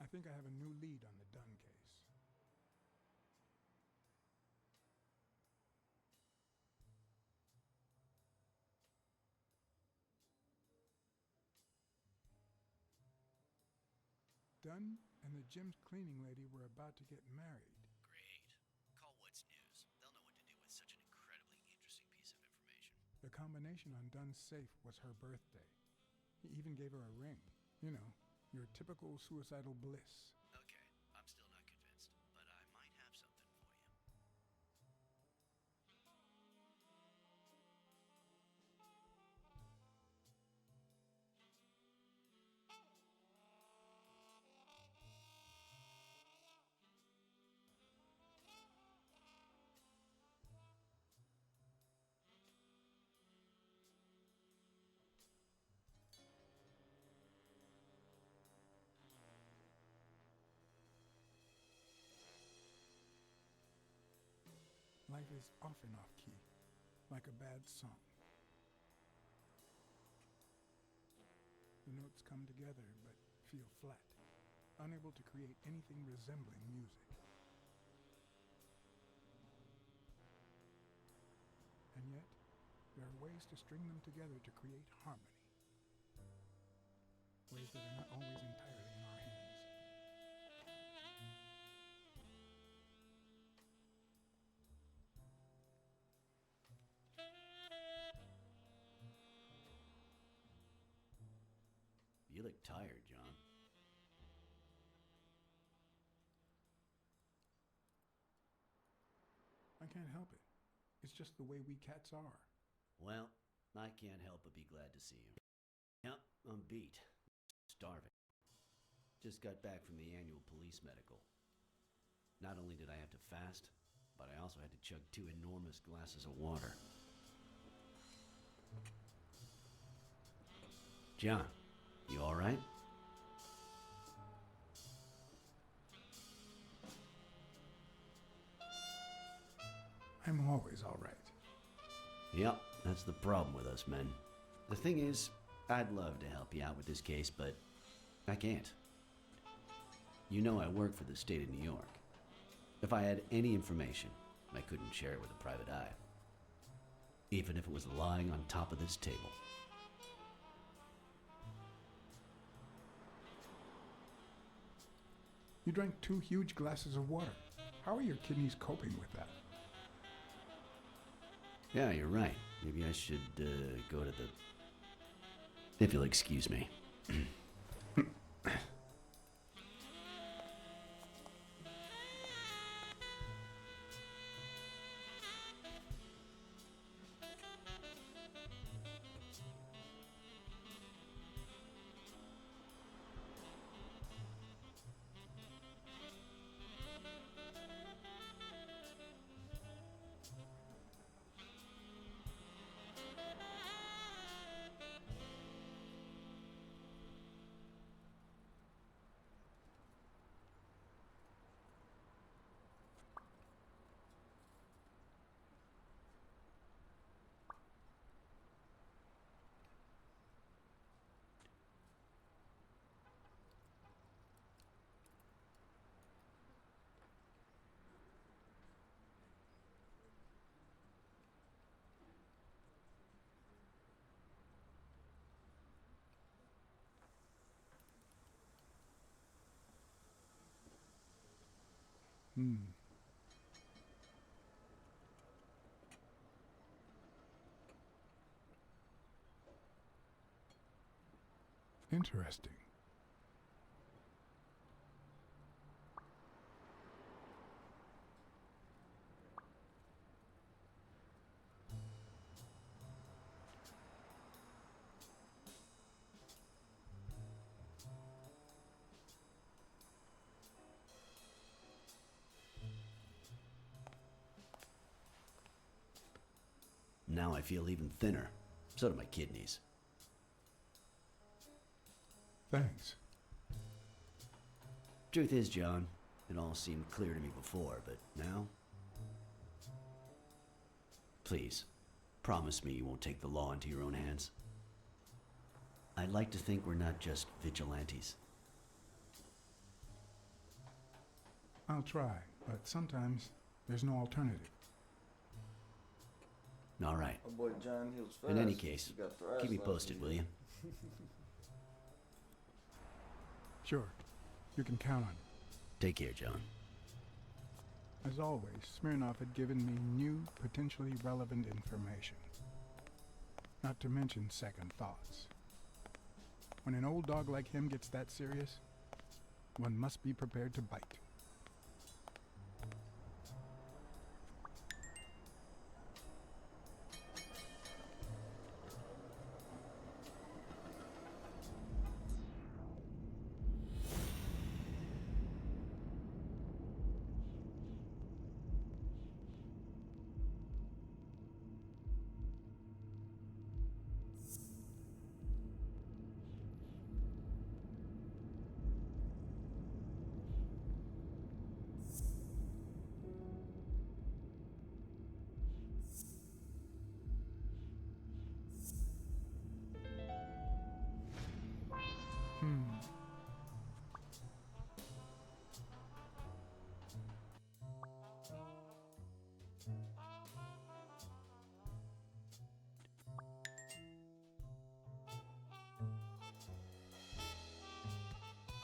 I think I have a new lead on the Dunn case. Dunn and the gym's cleaning lady were about to get married. Great. Call What's News. They'll know what to do with such an incredibly interesting piece of information. The combination on Dunn's safe was her birthday. He even gave her a ring. You know, your typical suicidal bliss. Okay, I'm still not convinced, but I might have something for you. Life is often off key, like a bad song. The notes come together but feel flat, unable to create anything resembling music. And yet, there are ways to string them together to create harmony. Ways that are not always entirely in our hands. You look tired, John. I can't help it. It's just the way we cats are. Well, I can't help but be glad to see you. Yep, I'm beat. Starving. Just got back from the annual police medical. Not only did I have to fast, but I also had to chug 2 enormous glasses of water. John, you alright? I'm always all right. Yep, that's the problem with us men. The thing is, I'd love to help you out with this case, but I can't. You know I work for the state of New York. If I had any information, I couldn't share it with a private eye. Even if it was lying on top of this table. You drank 2 huge glasses of water. How are your kidneys coping with that? Yeah, you're right. Maybe I should go to the... If you'll excuse me. Interesting. Now I feel even thinner. So do my kidneys. Thanks. Truth is, John, it all seemed clear to me before, but now... Please, promise me you won't take the law into your own hands. I'd like to think we're not just vigilantes. I'll try, but sometimes there's no alternative. All right. My boy John, he was fast. In any case, He got thrashed keep me last posted, week. will you? Sure, you can count on it. Take care, John. As always, Smirnov had given me new, potentially relevant information. Not to mention second thoughts. When an old dog like him gets that serious, one must be prepared to bite.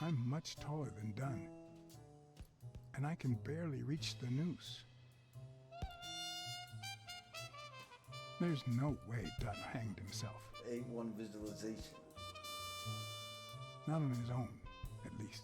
I'm much taller than Dunn, and I can barely reach the noose. There's no way Dunn hanged himself. A1 visualization. Not on his own, at least.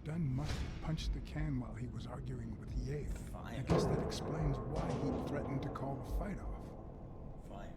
Dunn must have punched the can while he was arguing with Yale. I Fine. guess that explains why he threatened to call the fight off. Fine.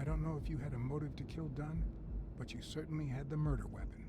I don't know if you had a motive to kill Dunn, but you certainly had the murder weapon.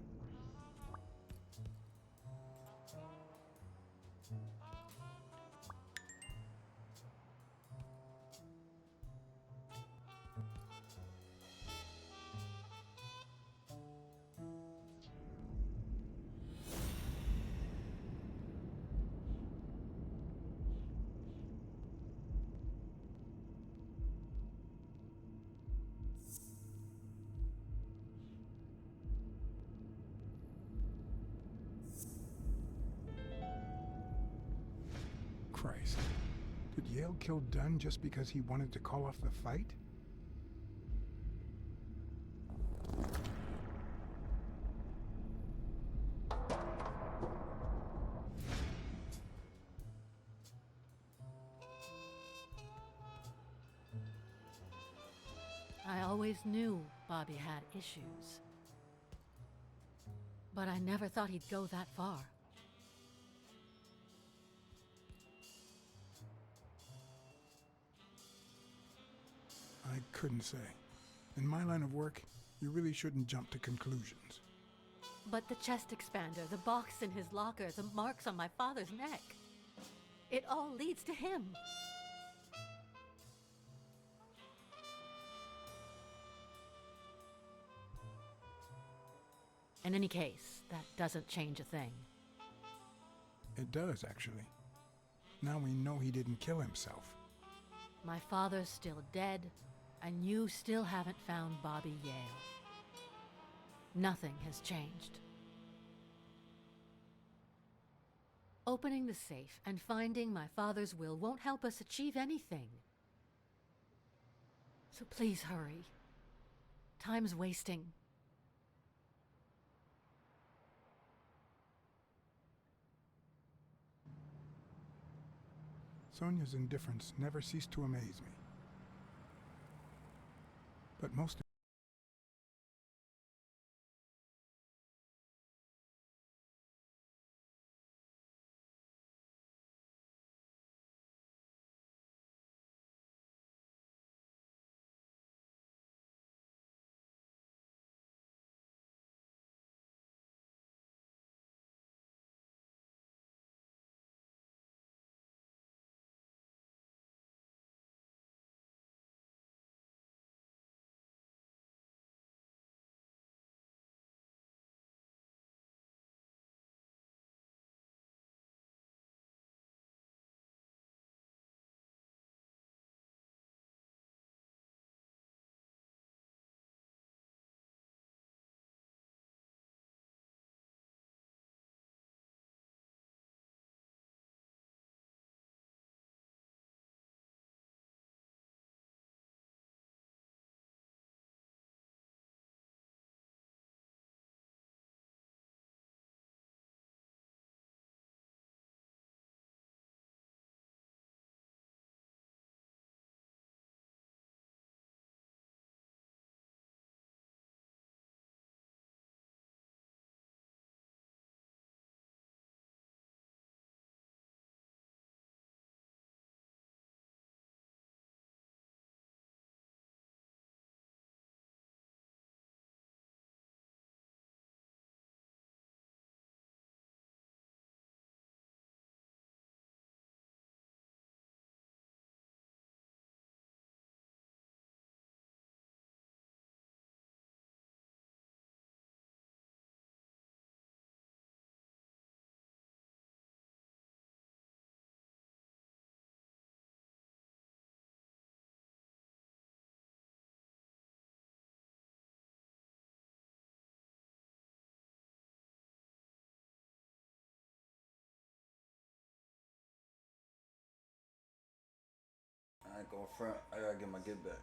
Christ. Did Yale kill Dunn just because he wanted to call off the fight? I always knew Bobby had issues. But I never thought he'd go that far. I couldn't say. In my line of work, you really shouldn't jump to conclusions. But the chest expander, the box in his locker, the marks on my father's neck. It all leads to him. In any case, that doesn't change a thing. It does, actually. Now we know he didn't kill himself. My father's still dead, and you still haven't found Bobby Yale. Nothing has changed. Opening the safe and finding my father's will won't help us achieve anything. So please hurry. Time's wasting. Sonia's indifference never ceased to amaze me. But most I ain't going front. I gotta get my get back.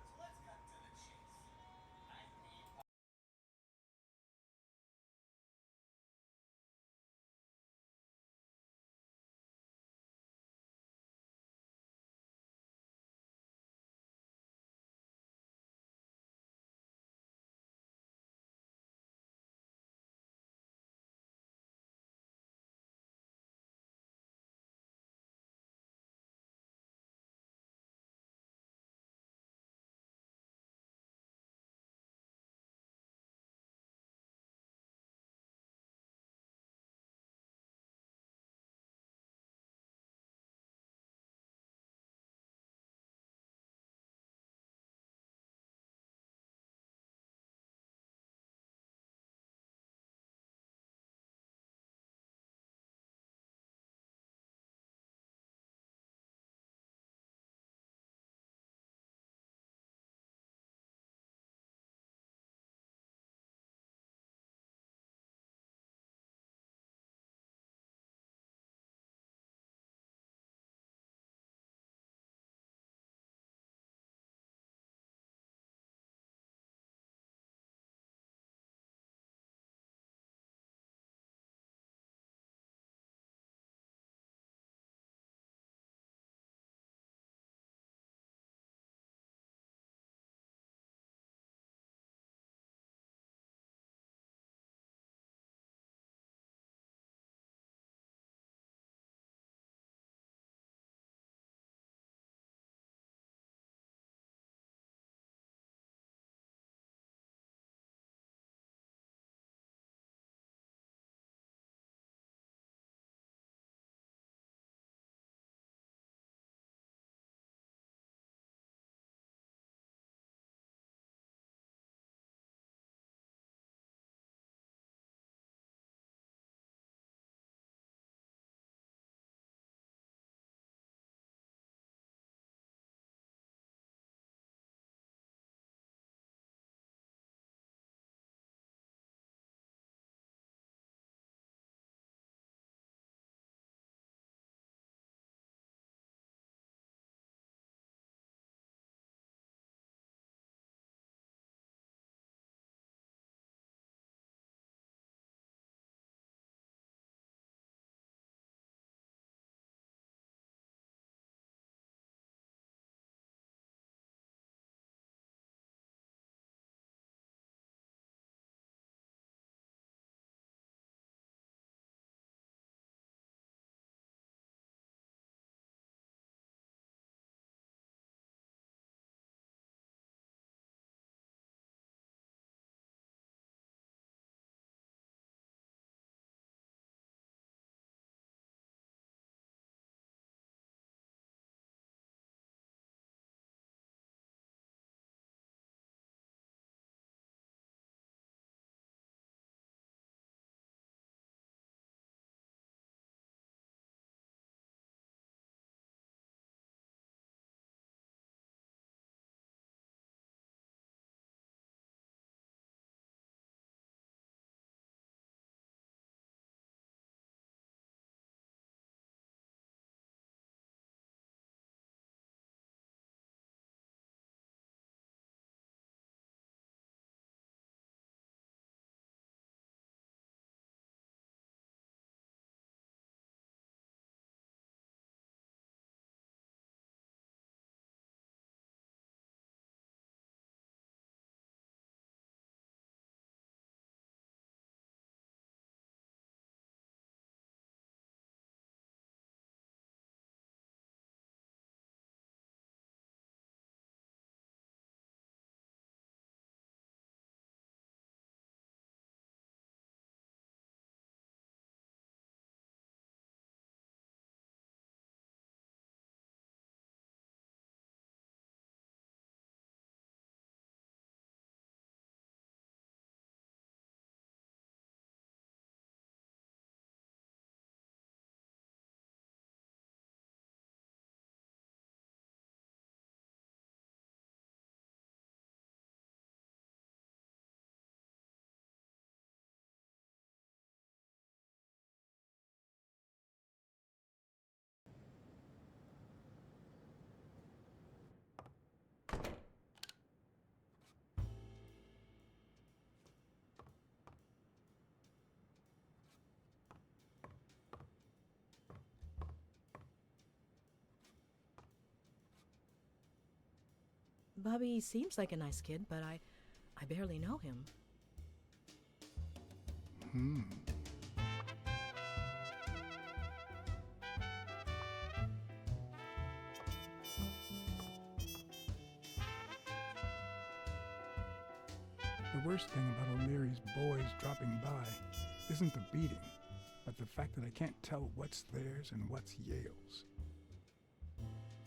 Bobby seems like a nice kid, but I barely know him. The worst thing about O'Leary's boys dropping by isn't the beating, but the fact that I can't tell what's theirs and what's Yale's.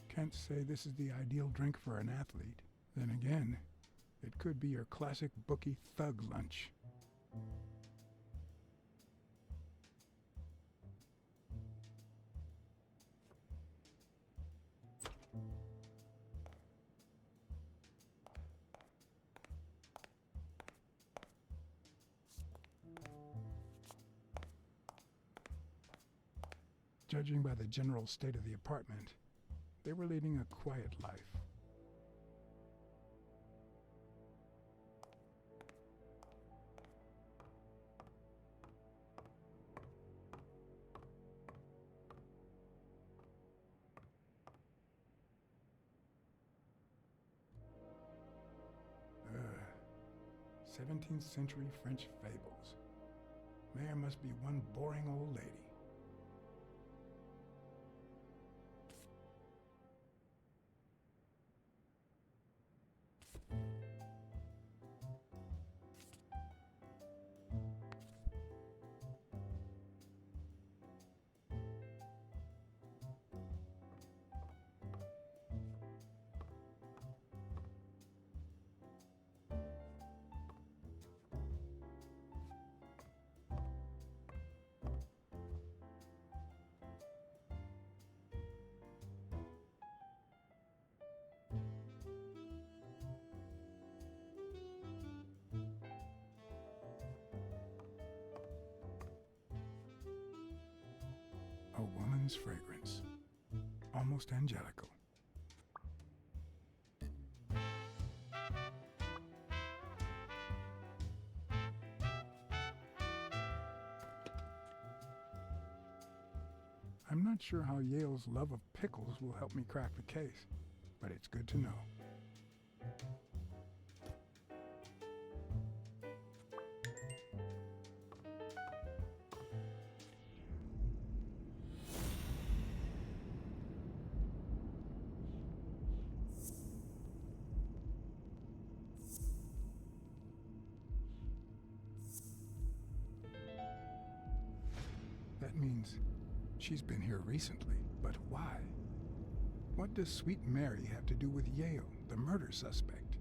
Can't say this is the ideal drink for an athlete. Then again, it could be your classic bookie thug lunch. Judging by the general state of the apartment, they were leading a quiet life. Ugh. 17th century French fables. Mayor must be one boring old lady. A woman's fragrance, almost angelical. I'm not sure how Yale's love of pickles will help me crack the case, but it's good to know. That means she's been here recently, but why? What does Sweet Mary have to do with Yale, the murder suspect?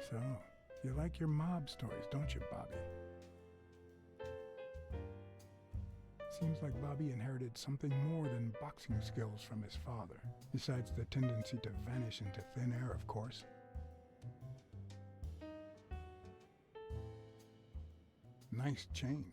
So, you like your mob stories, don't you, Bobby? Seems like Bobby inherited something more than boxing skills from his father, besides the tendency to vanish into thin air, of course. Nice chain.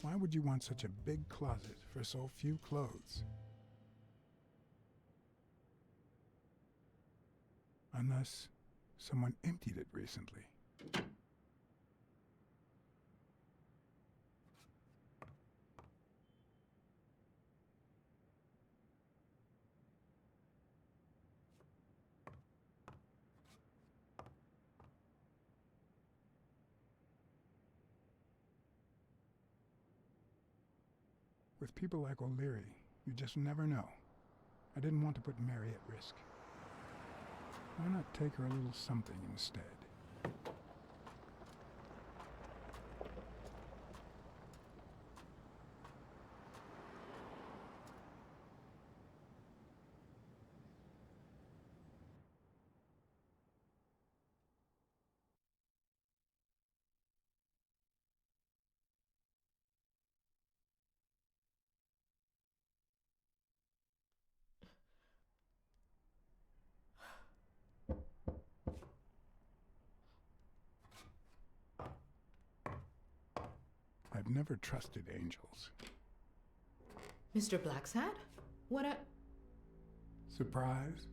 Why would you want such a big closet for so few clothes? Unless someone emptied it recently. With people like O'Leary, you just never know. I didn't want to put Mary at risk. Why not take her a little something instead? I've never trusted angels. Mr. BLACKSAD? What a... Surprise?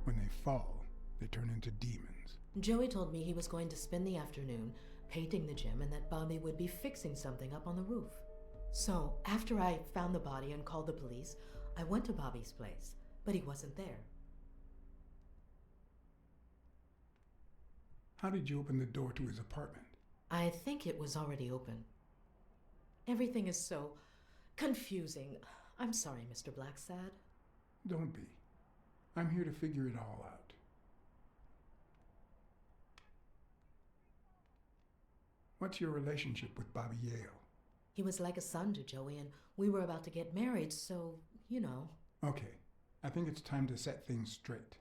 When they fall, they turn into demons. Joey told me he was going to spend the afternoon painting the gym and that Bobby would be fixing something up on the roof. So, after I found the body and called the police, I went to Bobby's place, but he wasn't there. How did you open the door to his apartment? I think it was already open. Everything is so confusing. I'm sorry, Mr. BLACKSAD. Don't be. I'm here to figure it all out. What's your relationship with Bobby Yale? He was like a son to Joey, and we were about to get married, so, you know. Okay, I think it's time to set things straight.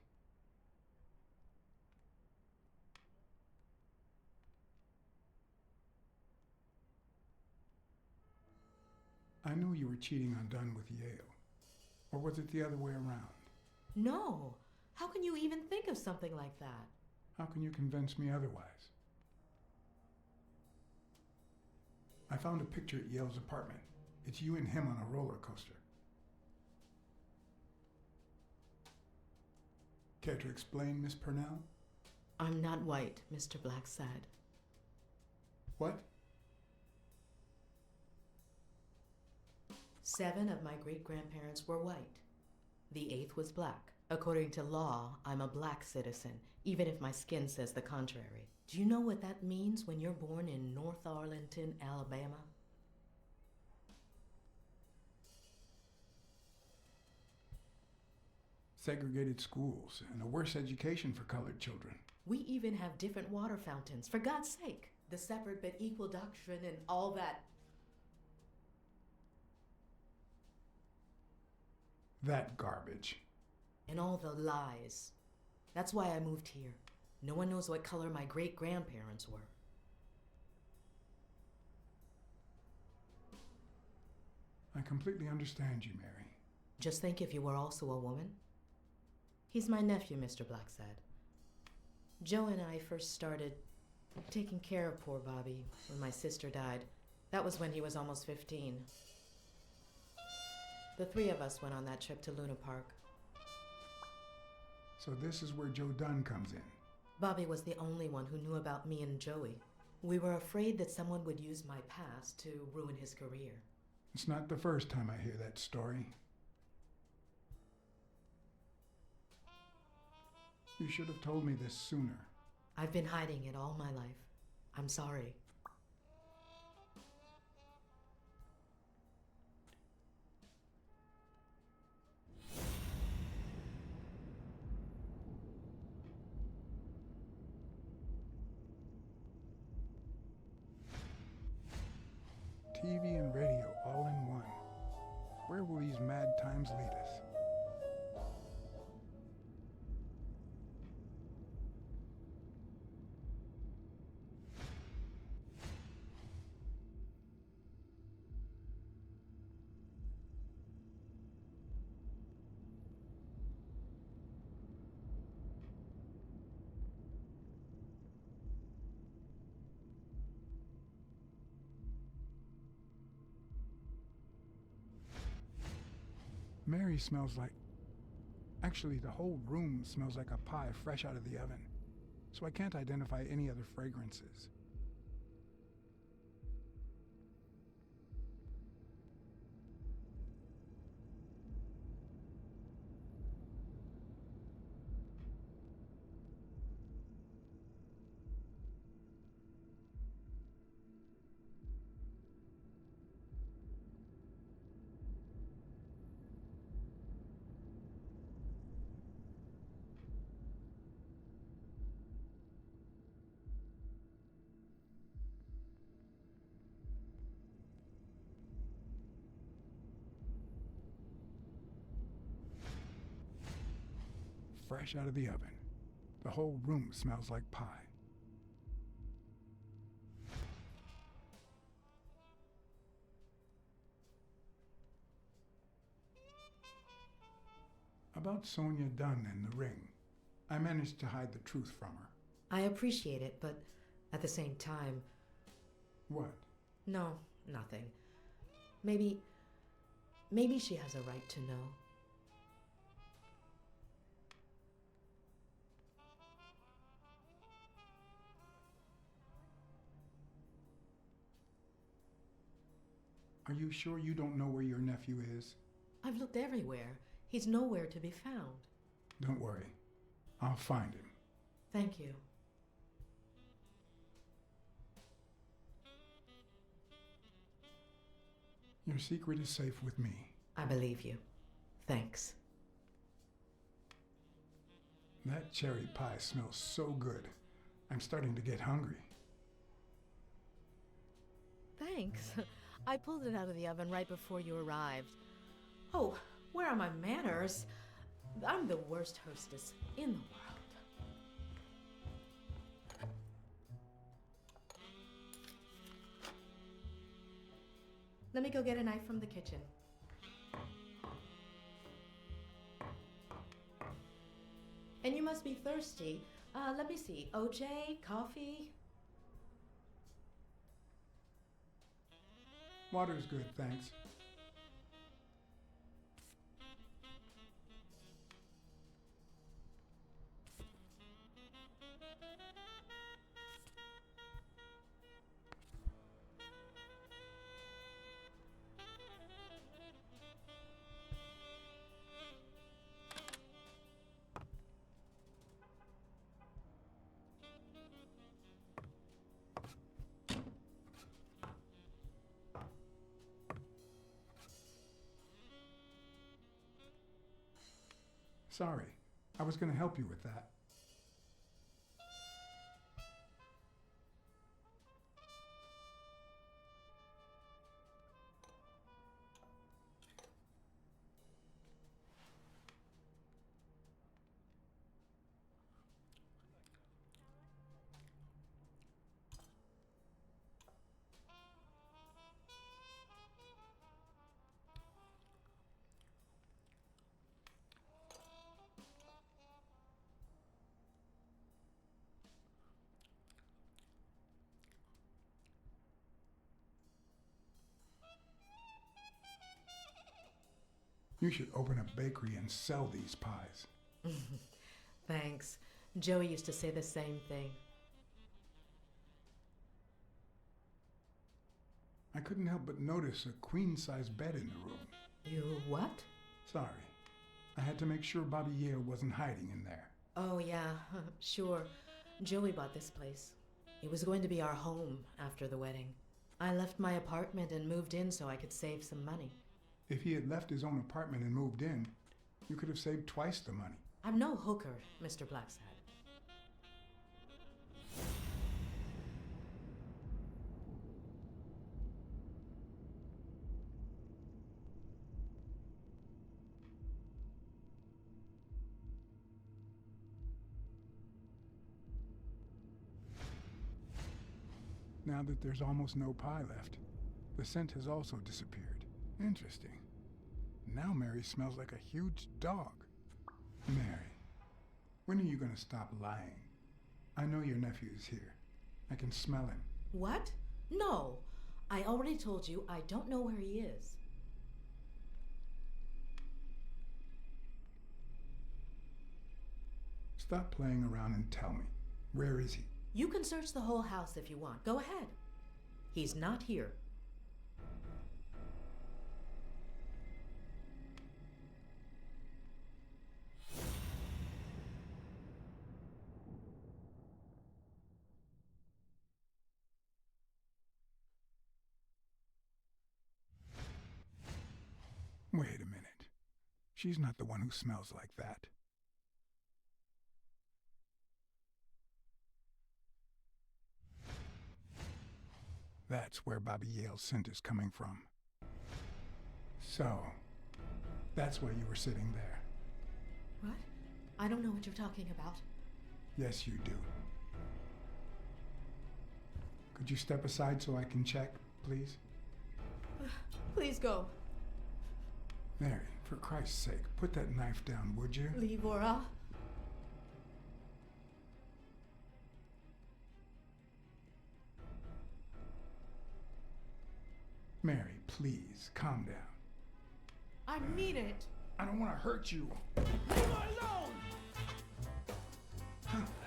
I knew you were cheating on Dunn with Yale. Or was it the other way around? No. How can you even think of something like that? How can you convince me otherwise? I found a picture at Yale's apartment. It's you and him on a roller coaster. Care to explain, Miss Purnell? I'm not white, Mr. BLACKSAD. What? 7 of my great-grandparents were white. The 8th was black. According to law, I'm a black citizen, even if my skin says the contrary. Do you know what that means when you're born in North Arlington, Alabama? Segregated schools and a worse education for colored children. We even have different water fountains, for God's sake. The separate but equal doctrine and all that. That garbage. And all the lies. That's why I moved here. No one knows what color my great-grandparents were. I completely understand you, Mary. Just think if you were also a woman. He's my nephew, Mr. BLACKSAD. Joe and I first started taking care of poor Bobby when my sister died. That was when he was almost 15. The 3 of us went on that trip to Luna Park. So this is where Joe Dunn comes in. Bobby was the only one who knew about me and Joey. We were afraid that someone would use my past to ruin his career. It's not the first time I hear that story. You should have told me this sooner. I've been hiding it all my life. I'm sorry. TV and radio all in one. Where will these mad times lead us? Mary smells like... Actually, the whole room smells like a pie fresh out of the oven, so I can't identify any other fragrances. fresh out of the oven. The whole room smells like pie. About Sonia Dunn and the ring. I managed to hide the truth from her. I appreciate it, but at the same time... What? No, nothing. Maybe she has a right to know. Are you sure you don't know where your nephew is? I've looked everywhere. He's nowhere to be found. Don't worry. I'll find him. Thank you. Your secret is safe with me. I believe you. Thanks. That cherry pie smells so good. I'm starting to get hungry. Thanks. I pulled it out of the oven right before you arrived. Oh, where are my manners? I'm the worst hostess in the world. Let me go get a knife from the kitchen. And you must be thirsty. Let me see. OJ, coffee? Water's good, thanks. Sorry, I was going to help you with that. You should open a bakery and sell these pies. Thanks. Joey used to say the same thing. I couldn't help but notice a queen-size bed in the room. You what? Sorry. I had to make sure Bobby Yale wasn't hiding in there. Oh, yeah, sure. Joey bought this place. It was going to be our home after the wedding. I left my apartment and moved in so I could save some money. If he had left his own apartment and moved in, you could have saved twice the money. I'm no hooker, Mr. BLACKSAD. Now that there's almost no pie left, the scent has also disappeared. Interesting. Now Mary smells like a huge dog. Mary, when are you going to stop lying? I know your nephew is here. I can smell him. What? No. I already told you I don't know where he is. Stop playing around and tell me. Where is he? You can search the whole house if you want. Go ahead. He's not here. Wait a minute. She's not the one who smells like that. That's where Bobby Yale's scent is coming from. So, that's why you were sitting there. What? I don't know what you're talking about. Yes, you do. Could you step aside so I can check, please? Please go. Mary, for Christ's sake, put that knife down, would you? Livora. Mary, please, calm down. I mean it. I don't want to hurt you. Leave her alone!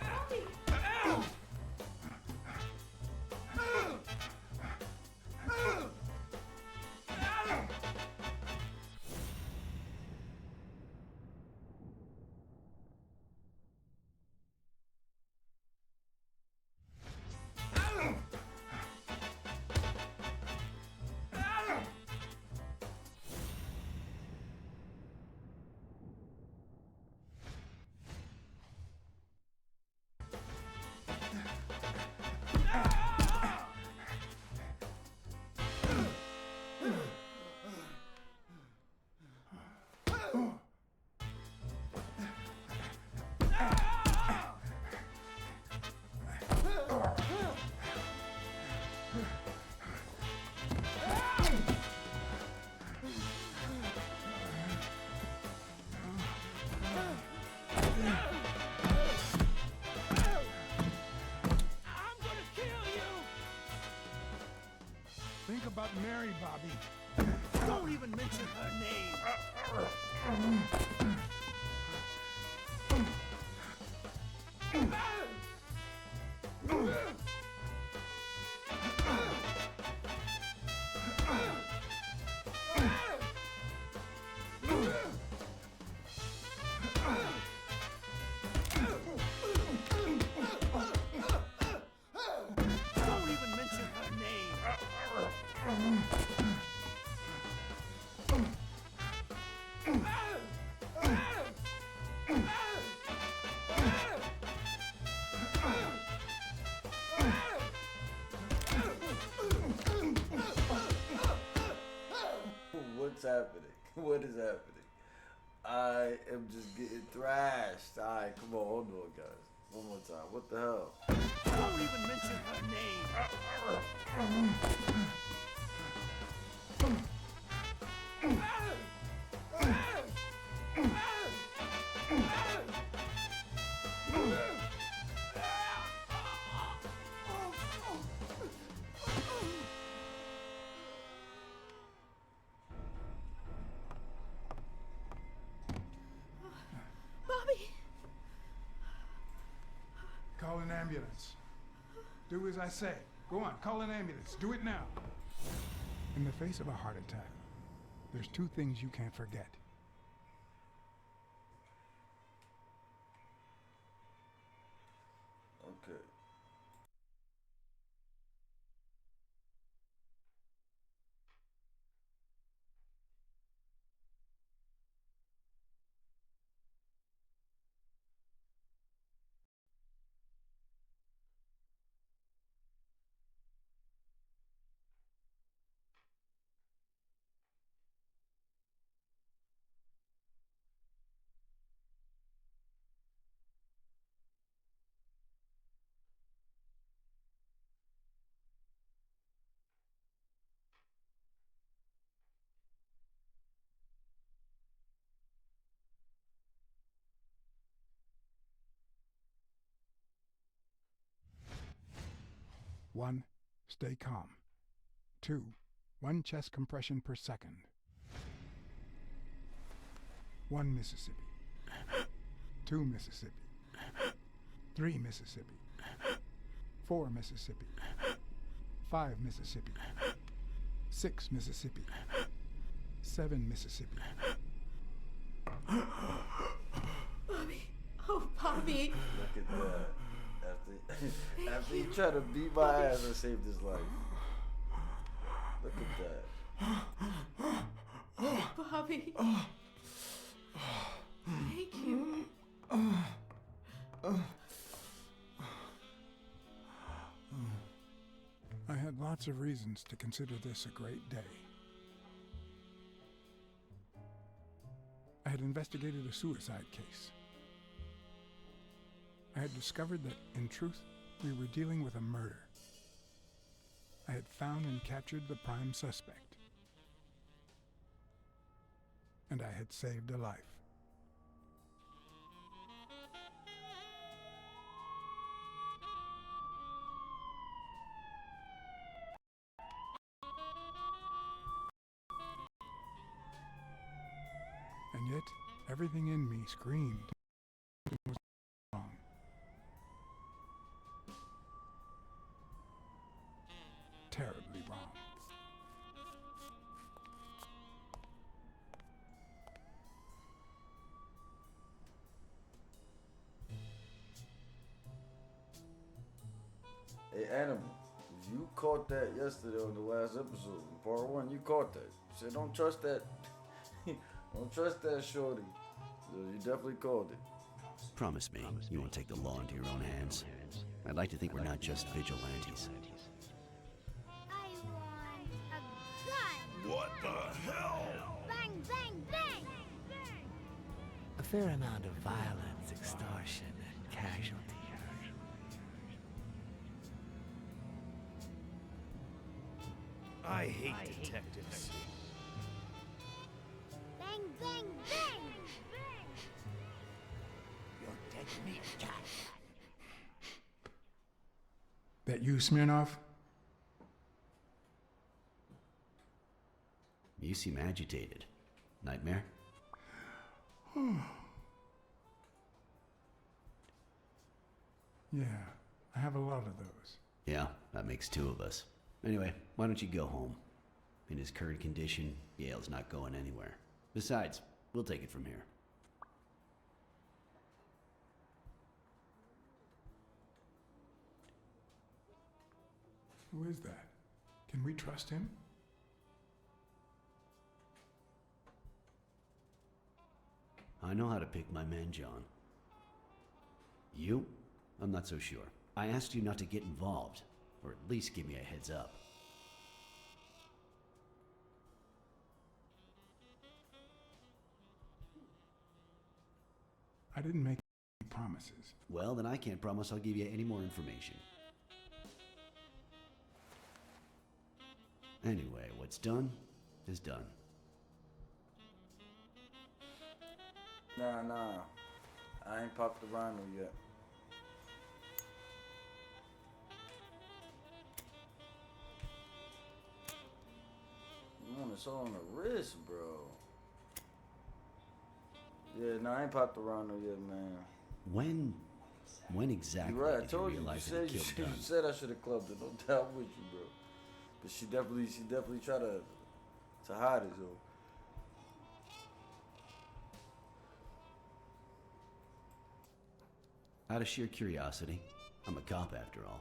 Bobby! Think about Mary, Bobby. Don't even mention her name! Don't even mention her name! What's happening? What is happening? I am just getting thrashed. Alright, come on, hold on, guys. One more time. What the hell? Don't even mention her name! Bobby! Call an ambulance. Do as I say. Go on, call an ambulance. Do it now. In the face of a heart attack, there's two things you can't forget. Okay. One, stay calm. 2, 1 chest compression per second. 1 Mississippi. 2 Mississippi. 3 Mississippi. 4 Mississippi. 5 Mississippi. 6 Mississippi. 7 Mississippi. Bobby! Oh, Bobby! Look at that. After he tried to beat my ass, I saved his life. Look at that. Bobby! Thank you. I had lots of reasons to consider this a great day. I had investigated a suicide case. I had discovered that, in truth, we were dealing with a murder. I had found and captured the prime suspect. And I had saved a life. And yet, everything in me screamed it was wrong. Terribly wrong. Hey, Animal, you caught that yesterday on the last episode. In part 1, you caught that. You said, don't trust that. Don't trust that shorty. So you definitely called it. Promise me you won't take the law into your own hands. I'd like to think we're not just vigilantes. I want a gun! What the hell? Bang, bang, bang! A fair amount of violence, extortion, and casualty. I hate detectives. Bang, bang, bang! You're dead meat, cat. That you, Smirnov? You seem agitated. Nightmare? Yeah, I have a lot of those. Yeah, that makes 2 of us. Anyway, why don't you go home? In his current condition, Yale's not going anywhere. Besides, we'll take it from here. Who is that? Can we trust him? I know how to pick my men, John. You? I'm not so sure. I asked you not to get involved, or at least give me a heads up. I didn't make any promises. Well, then I can't promise I'll give you any more information. Anyway, what's done is done. Nah. I ain't popped the rhino yet. You want it all on the wrist, bro. Yeah, nah, I ain't popped the rhino yet, man. When exactly You're right, I did you told you. You realize said, that it killed Dunn? you said I should have clubbed it. No doubt with you, bro. But she definitely tried to hide it, though. Out of sheer curiosity. I'm a cop after all.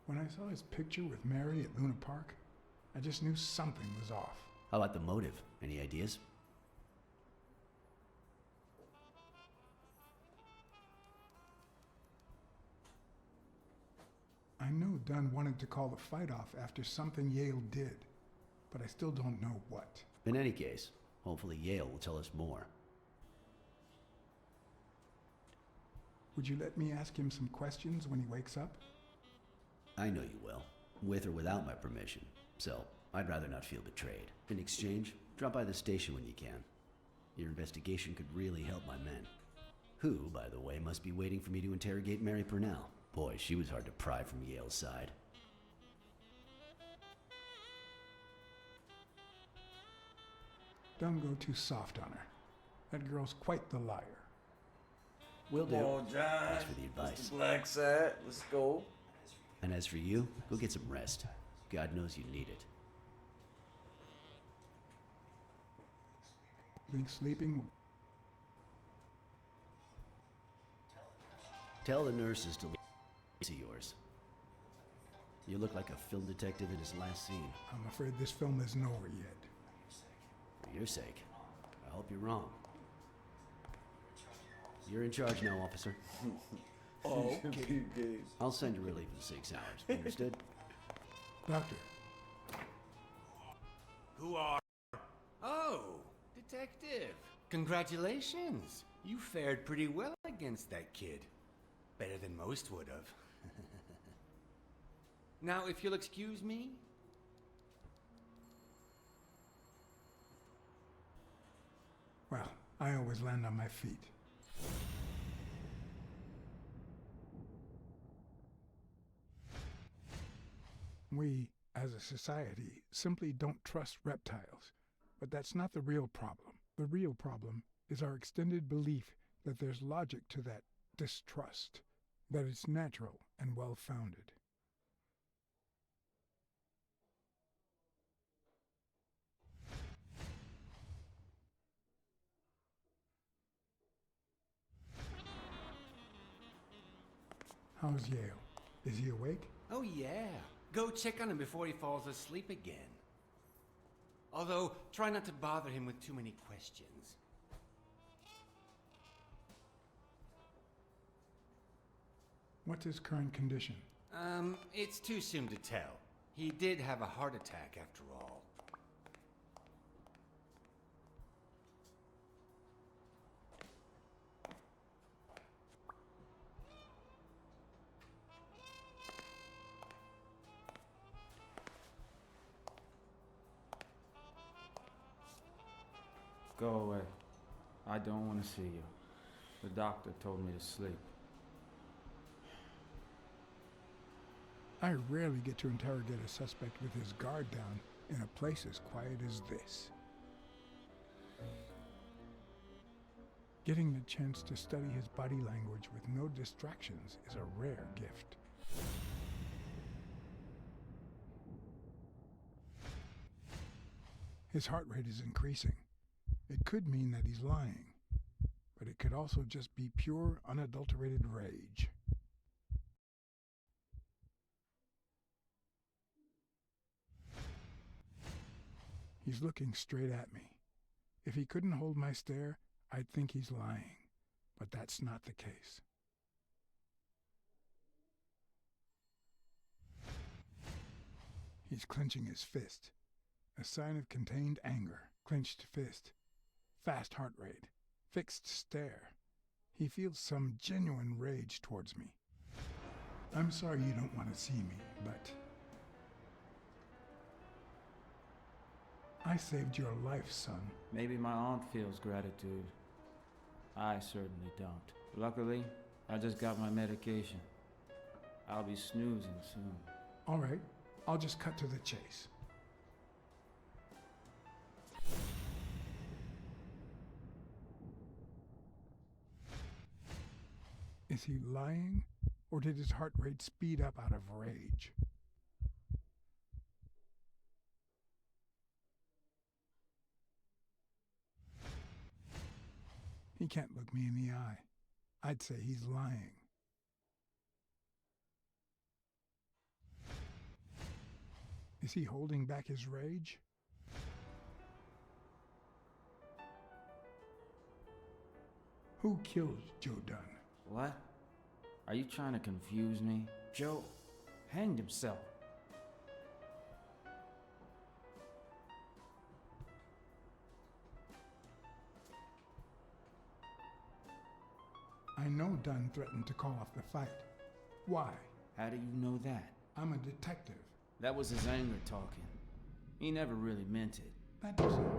When I saw his picture with Mary at Luna Park, I just knew something was off. How about the motive? Any ideas? I know Dunn wanted to call the fight off after something Yale did, but I still don't know what. In any case, hopefully Yale will tell us more. Would you let me ask him some questions when he wakes up? I know you will, with or without my permission, so I'd rather not feel betrayed. In exchange, drop by the station when you can. Your investigation could really help my men. Who, by the way, must be waiting for me to interrogate Mary Purnell. Boy, she was hard to pry from Yale's side. Don't go too soft on her. That girl's quite the liar. Will do. Come on, John. Thanks for the advice. It's the black side. Let's go. And as for you, go get some rest. God knows you need it. Think sleeping? Tell the nurses to see yours. You look like a film detective in his last scene. I'm afraid this film isn't over yet. For your sake, I hope you're wrong. You're in charge now, officer. Oh, okay. I'll send you relief in 6 hours. Understood? Doctor, Who are... Oh, detective. Congratulations. You fared pretty well against that kid. Better than most would have. Now, if you'll excuse me... Well, I always land on my feet. We, as a society, simply don't trust reptiles. But that's not the real problem. The real problem is our extended belief that there's logic to that distrust, that it's natural and well-founded. How's Yale? Is he awake? Oh, yeah. Go check on him before he falls asleep again. Although, try not to bother him with too many questions. What's his current condition? It's too soon to tell. He did have a heart attack after all. Go away. I don't want to see you. The doctor told me to sleep. I rarely get to interrogate a suspect with his guard down in a place as quiet as this. Getting the chance to study his body language with no distractions is a rare gift. His heart rate is increasing. It could mean that he's lying, but it could also just be pure, unadulterated rage. He's looking straight at me. If he couldn't hold my stare, I'd think he's lying, but that's not the case. He's clenching his fist, a sign of contained anger. Clenched fist, fast heart rate, fixed stare. He feels some genuine rage towards me. I'm sorry you don't want to see me, but I saved your life, son. Maybe my aunt feels gratitude. I certainly don't. Luckily, I just got my medication. I'll be snoozing soon. All right, I'll just cut to the chase. Is he lying, or did his heart rate speed up out of rage? He can't look me in the eye. I'd say he's lying. Is he holding back his rage? Who killed Joe Dunn? What? Are you trying to confuse me? Joe hanged himself. I know Dunn threatened to call off the fight. Why? How do you know that? I'm a detective. That was his anger talking. He never really meant it. That doesn't matter.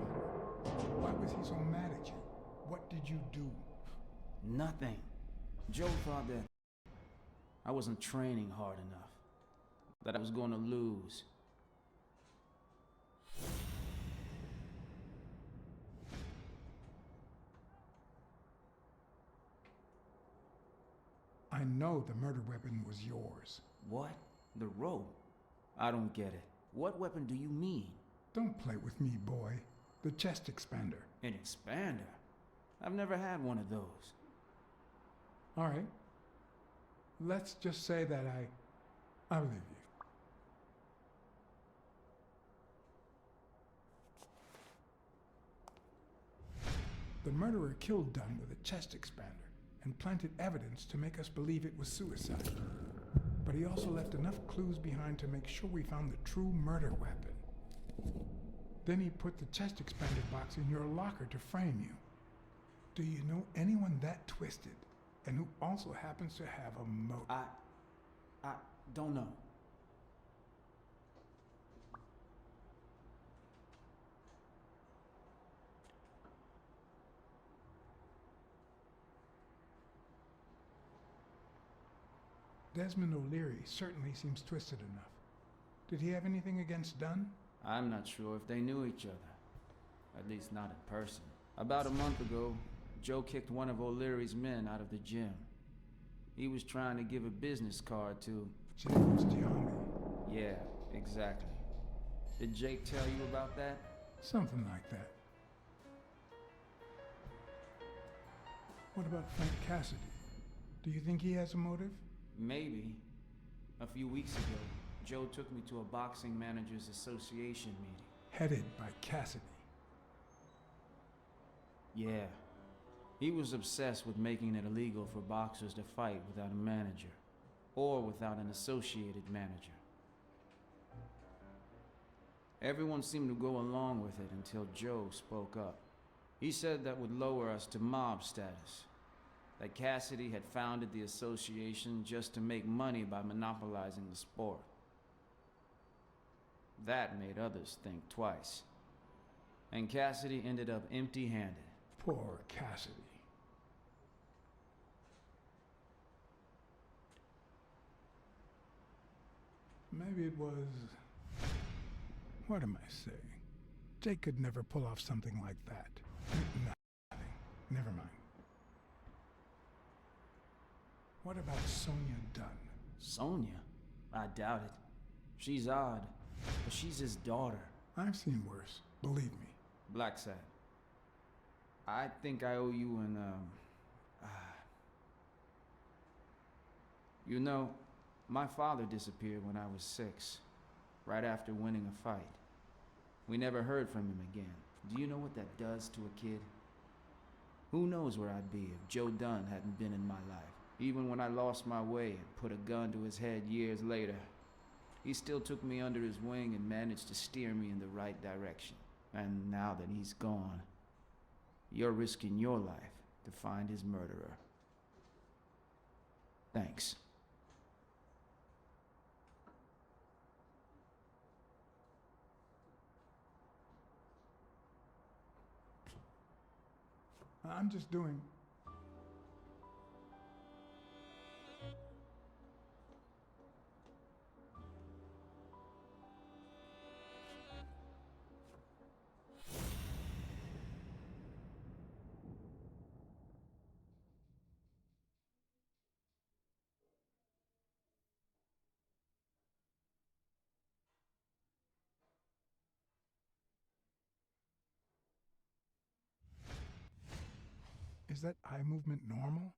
Why was he so mad at you? What did you do? Nothing. Joe thought that I wasn't training hard enough. That I was going to lose. I know the murder weapon was yours. What? The rope? I don't get it. What weapon do you mean? Don't play with me, boy. The chest expander. An expander? I've never had one of those. All right. Let's just say that I believe you. The murderer killed Dunn with a chest expander and planted evidence to make us believe it was suicide. But he also left enough clues behind to make sure we found the true murder weapon. Then he put the chest expander box in your locker to frame you. Do you know anyone that twisted and who also happens to have a motive? I don't know. Desmond O'Leary certainly seems twisted enough. Did he have anything against Dunn? I'm not sure if they knew each other. At least not in person. About a month ago, Joe kicked one of O'Leary's men out of the gym. He was trying to give a business card to... James Giambi. Yeah, exactly. Did Jake tell you about that? Something like that. What about Frank Cassidy? Do you think he has a motive? Maybe. A few weeks ago, Joe took me to a boxing managers association meeting. Headed by Cassidy. Yeah. He was obsessed with making it illegal for boxers to fight without a manager, or without an associated manager. Everyone seemed to go along with it until Joe spoke up. He said that would lower us to mob status, that Cassidy had founded the association just to make money by monopolizing the sport. That made others think twice. And Cassidy ended up empty-handed. Poor Cassidy. Maybe it was... What am I saying? Jake could never pull off something like that. Nothing. Never mind. What about Sonia Dunn? Sonia? I doubt it. She's odd, but she's his daughter. I've seen worse, believe me. BLACKSAD. I think I owe you an, You know, my father disappeared when I was 6, right after winning a fight. We never heard from him again. Do you know what that does to a kid? Who knows where I'd be if Joe Dunn hadn't been in my life? Even when I lost my way and put a gun to his head years later, he still took me under his wing and managed to steer me in the right direction. And now that he's gone, you're risking your life to find his murderer. Thanks. I'm just doing... Is that eye movement normal?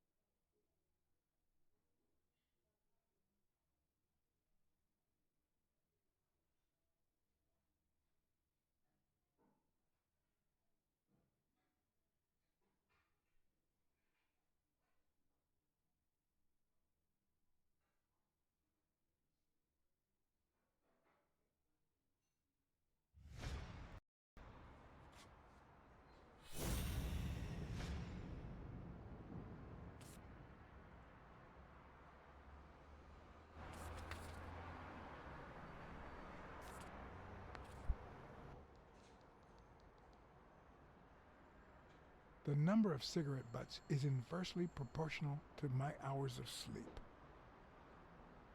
The number of cigarette butts is inversely proportional to my hours of sleep.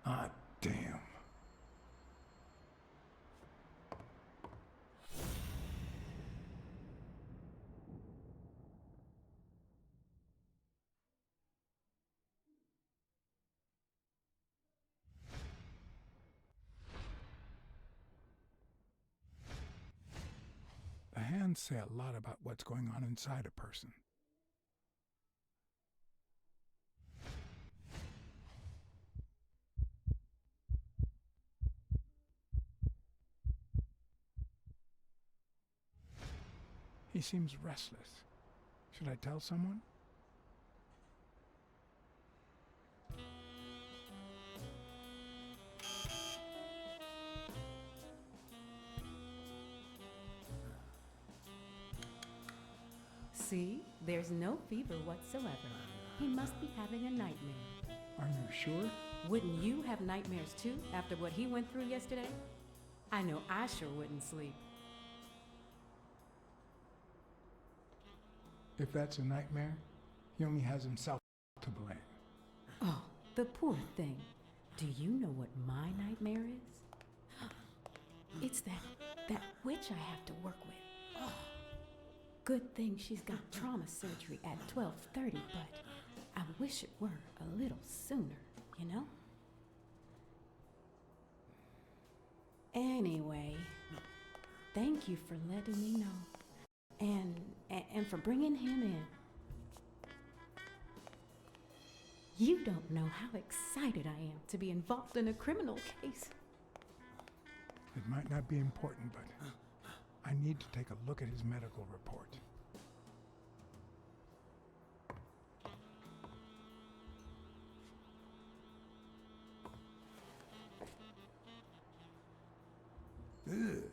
Ah, damn. The hands say a lot about what's going on inside a person. He seems restless. Should I tell someone? See? There's no fever whatsoever. He must be having a nightmare. Are you sure? Wouldn't you have nightmares too after what he went through yesterday? I know I sure wouldn't sleep. If that's a nightmare, he only has himself to blame. Oh, the poor thing. Do you know what my nightmare is? It's that witch I have to work with. Oh, good thing she's got trauma surgery at 12:30, but I wish it were a little sooner, you know? Anyway, thank you for letting me know. And for bringing him in. You don't know how excited I am to be involved in a criminal case. It might not be important, but I need to take a look at his medical report. Ugh.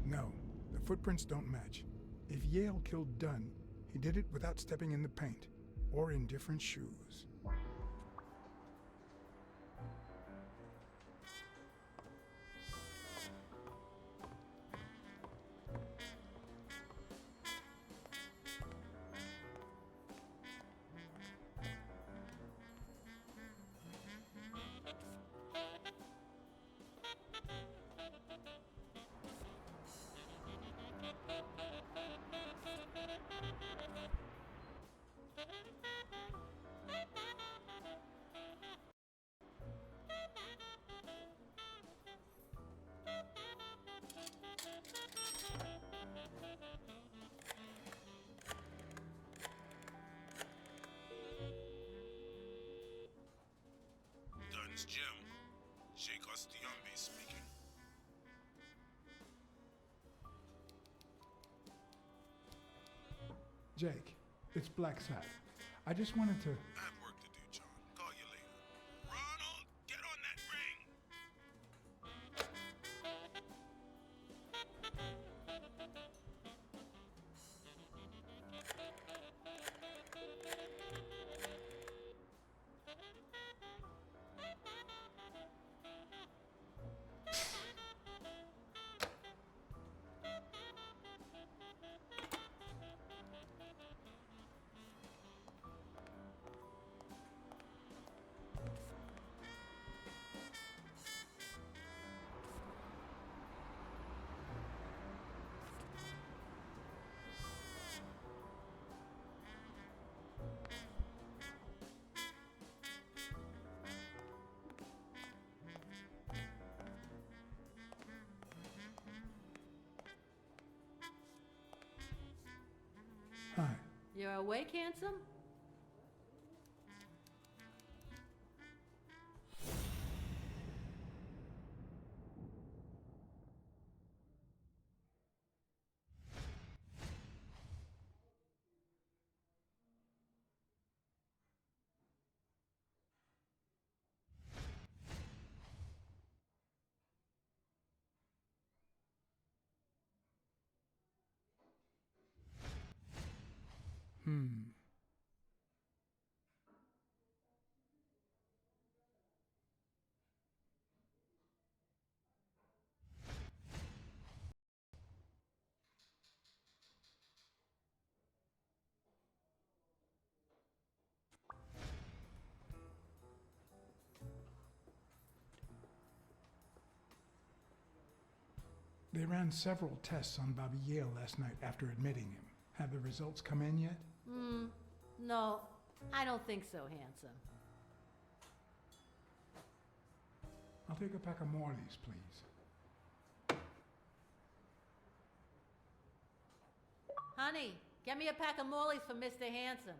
No, the footprints don't match. If Yale killed Dunn, he did it without stepping in the paint, or in different shoes. Dunn's Gym. Sheikh Ostiombe speaking. Jake, it's BLACKSAD. I just wanted to... I have work to do, John. Call you later. Ronald, get on that ring! Hi. You're awake, handsome? They ran several tests on Bobby Yale last night after admitting him. Have the results come in yet? No, I don't think so, handsome. I'll take a pack of Morley's, please. Honey, get me a pack of Morley's for Mr. Handsome.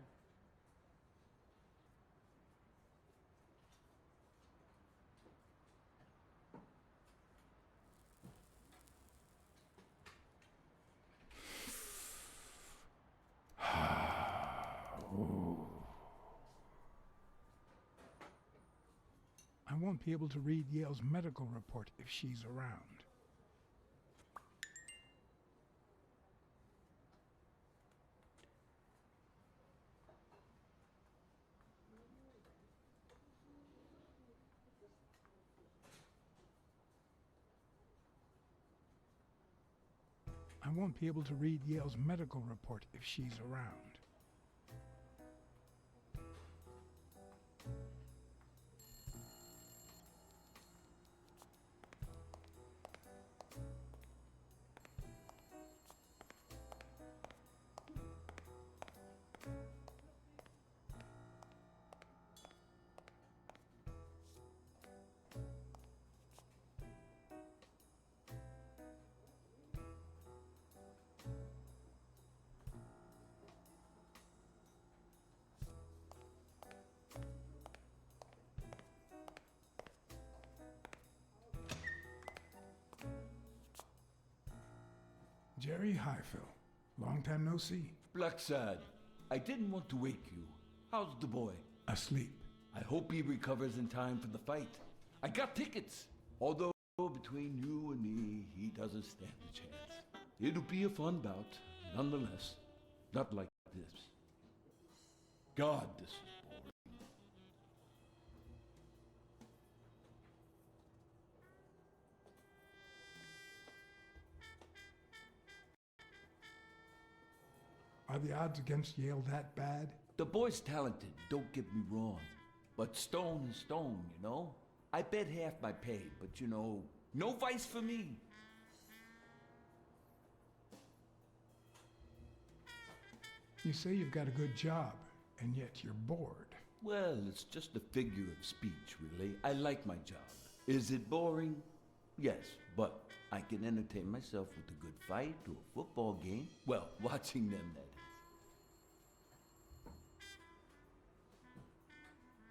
I won't be able to read Yale's medical report if she's around. I won't be able to read Yale's medical report if she's around. Jerry Highfill. Long time no see. BLACKSAD, I didn't want to wake you. How's the boy? Asleep. I hope he recovers in time for the fight. I got tickets. Although between you and me, he doesn't stand a chance. It'll be a fun bout, nonetheless. Not like this. God, this is boring. Are the odds against Yale that bad? The boy's talented, don't get me wrong. But stone is stone, you know? I bet half my pay, but you know, no vice for me. You say you've got a good job, and yet you're bored. Well, it's just a figure of speech, really. I like my job. Is it boring? Yes, but I can entertain myself with a good fight or a football game. Well, watching them, that is.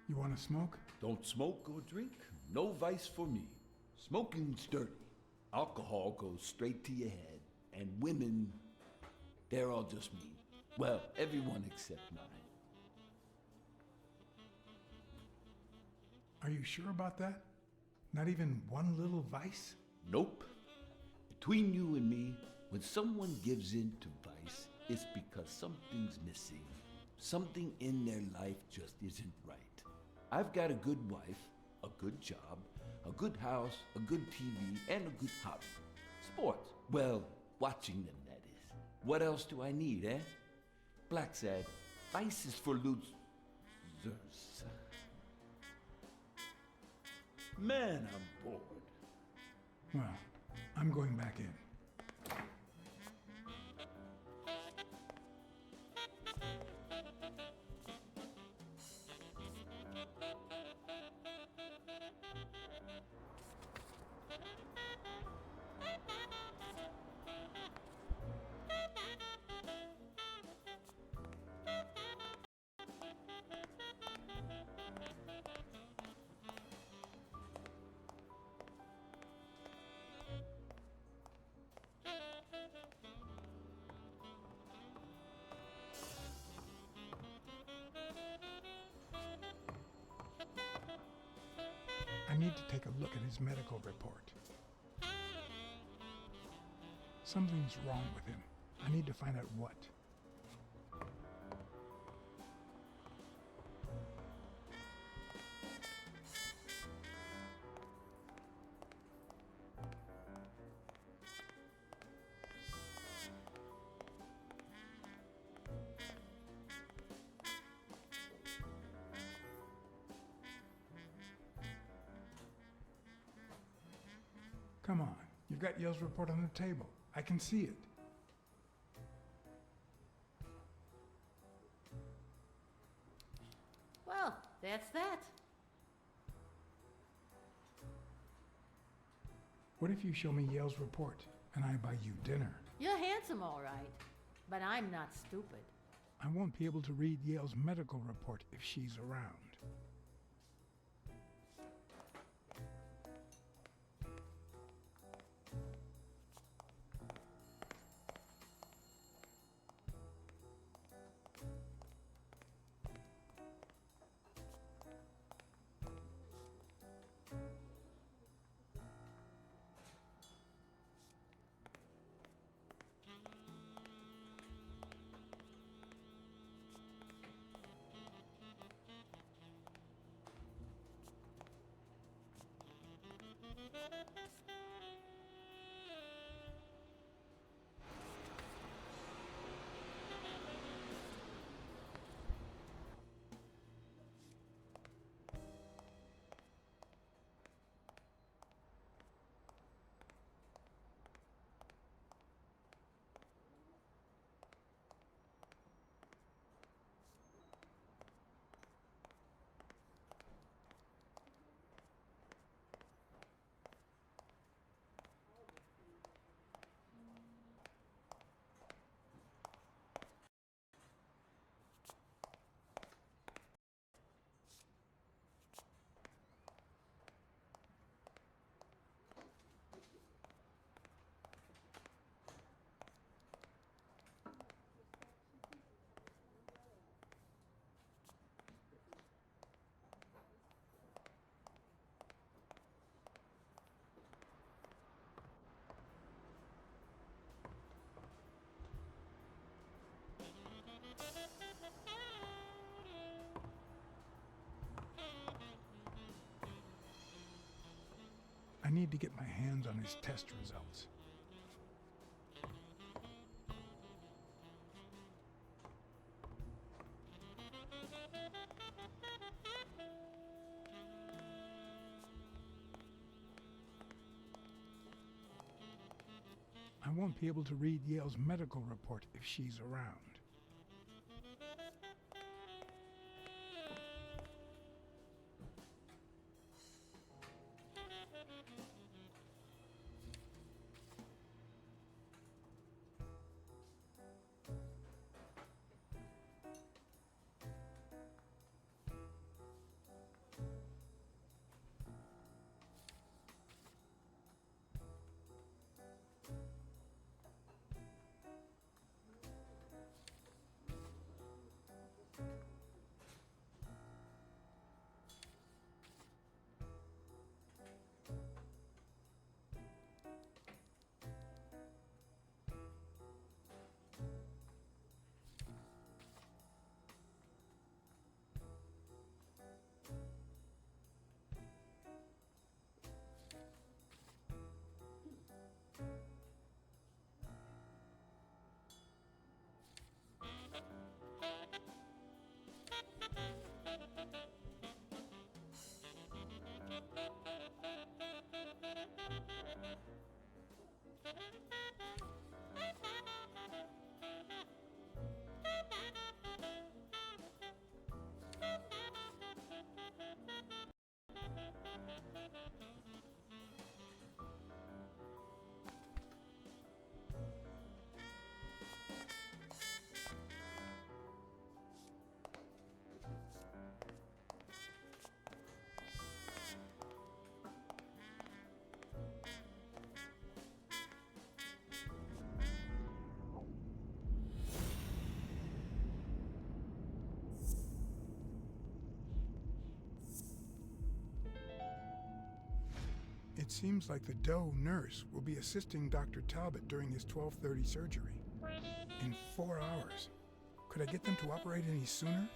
You want to smoke? Don't smoke or drink. No vice for me. Smoking's dirty. Alcohol goes straight to your head. And women, they're all just mean. Well, everyone except mine. Are you sure about that? Not even one little vice? Nope. Between you and me, when someone gives in to vice, it's because something's missing. Something in their life just isn't right. I've got a good wife, a good job, a good house, a good TV, and a good hobby. Sports. Well, watching them, that is. What else do I need, eh? BLACKSAD, vice is for losers. Man, I'm bored. Well, I'm going back in. I need to take a look at his medical report. Something's wrong with him. I need to find out what. Come on, you've got got Yale's report on the table. I can see it. Well, that's that. What if you show me Yale's report and I buy you dinner? You're handsome, all right, but I'm not stupid. I won't be able to read Yale's medical report if she's around. I need to get my hands on his test results. I won't be able to read Yale's medical report if she's around. It seems like the Doe nurse will be assisting Dr. Talbot during his 12:30 surgery. In 4 hours. Could I get them to operate any sooner?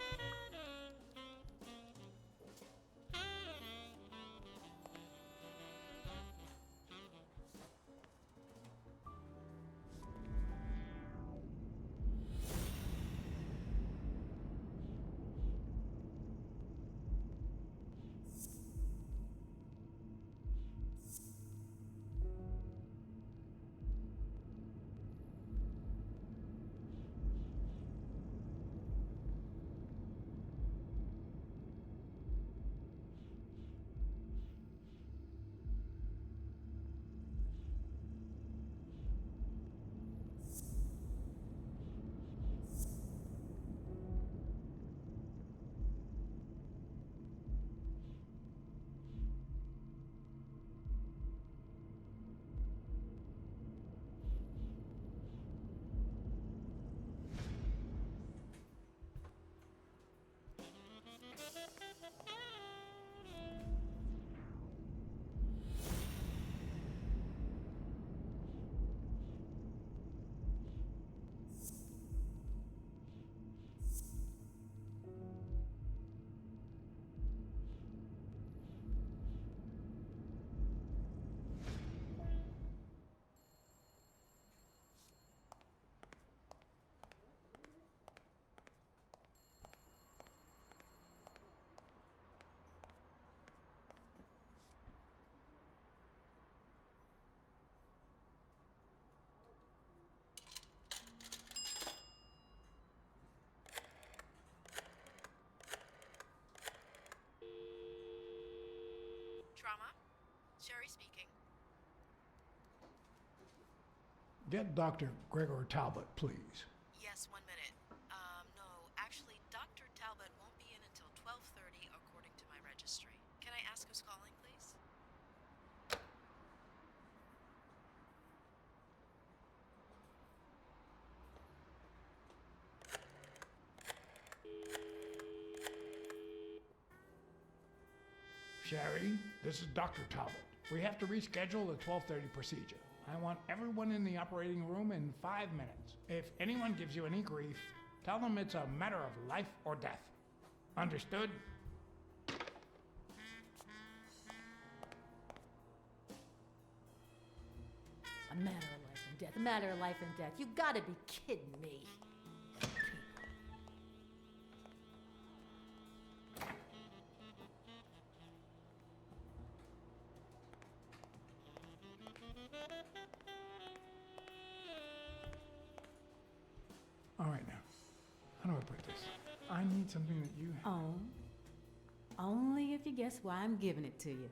Sherry speaking. Get Dr. Gregor Talbot, please. Yes, 1 minute. No, actually, Dr. Talbot won't be in until 12:30 according to my registry. Can I ask who's calling, please? Sherry, this is Dr. Talbot. We have to reschedule the 12:30 procedure. I want everyone in the operating room in 5 minutes. If anyone gives you any grief, tell them it's a matter of life or death. Understood? A matter of life and death. A matter of life and death. You gotta be kidding me. All right now. How do I put this? I need something that you have. Oh. Only if you guess why I'm giving it to you.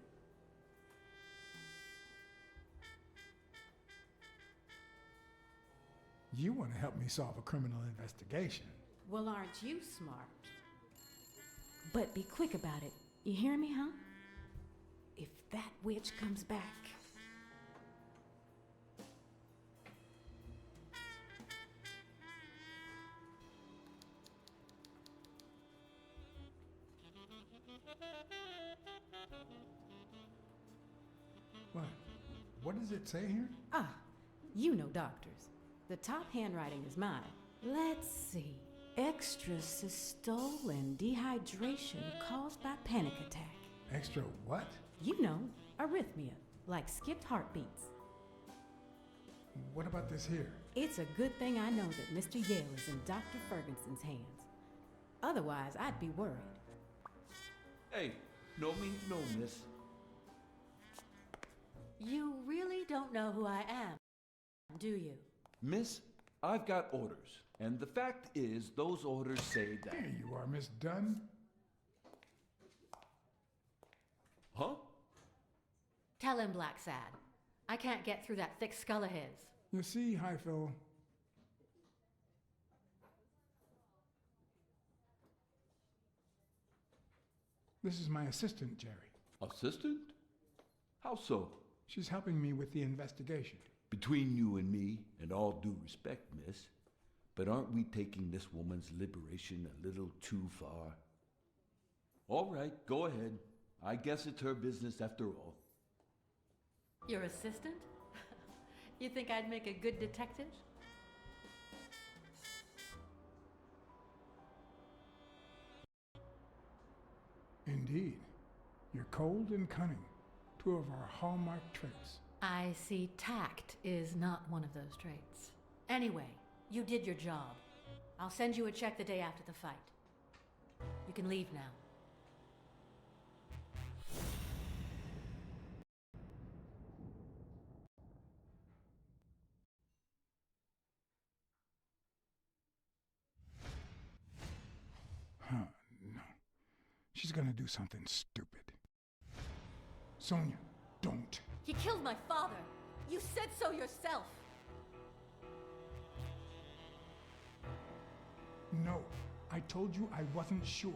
You want to help me solve a criminal investigation. Well, aren't you smart? But be quick about it. You hear me, huh? If that witch comes back. What? What does it say here? Ah, you know doctors. The top handwriting is mine. Let's see. Extrasystole and dehydration caused by panic attack. Extra what? You know, arrhythmia, like skipped heartbeats. What about this here? It's a good thing I know that Mr. Yale is in Dr. Ferguson's hands. Otherwise, I'd be worried. Hey, no means no, miss. You really don't know who I am, do you? Miss, I've got orders. And the fact is, those orders say that... There you are, Miss Dunn. Huh? Tell him, BLACKSAD. I can't get through that thick skull of his. You see, Highfill, this is my assistant, Jerry. Assistant? How so? She's helping me with the investigation. Between you and me, and all due respect, miss, but aren't we taking this woman's liberation a little too far? All right, go ahead. I guess it's her business after all. Your assistant? You think I'd make a good detective? Indeed. You're cold and cunning. Two of our hallmark traits. I see tact is not one of those traits. Anyway, you did your job. I'll send you a check the day after the fight. You can leave now. Huh, no. She's gonna do something stupid. Sonia, don't. He killed my father. You said so yourself. No, I told you I wasn't sure.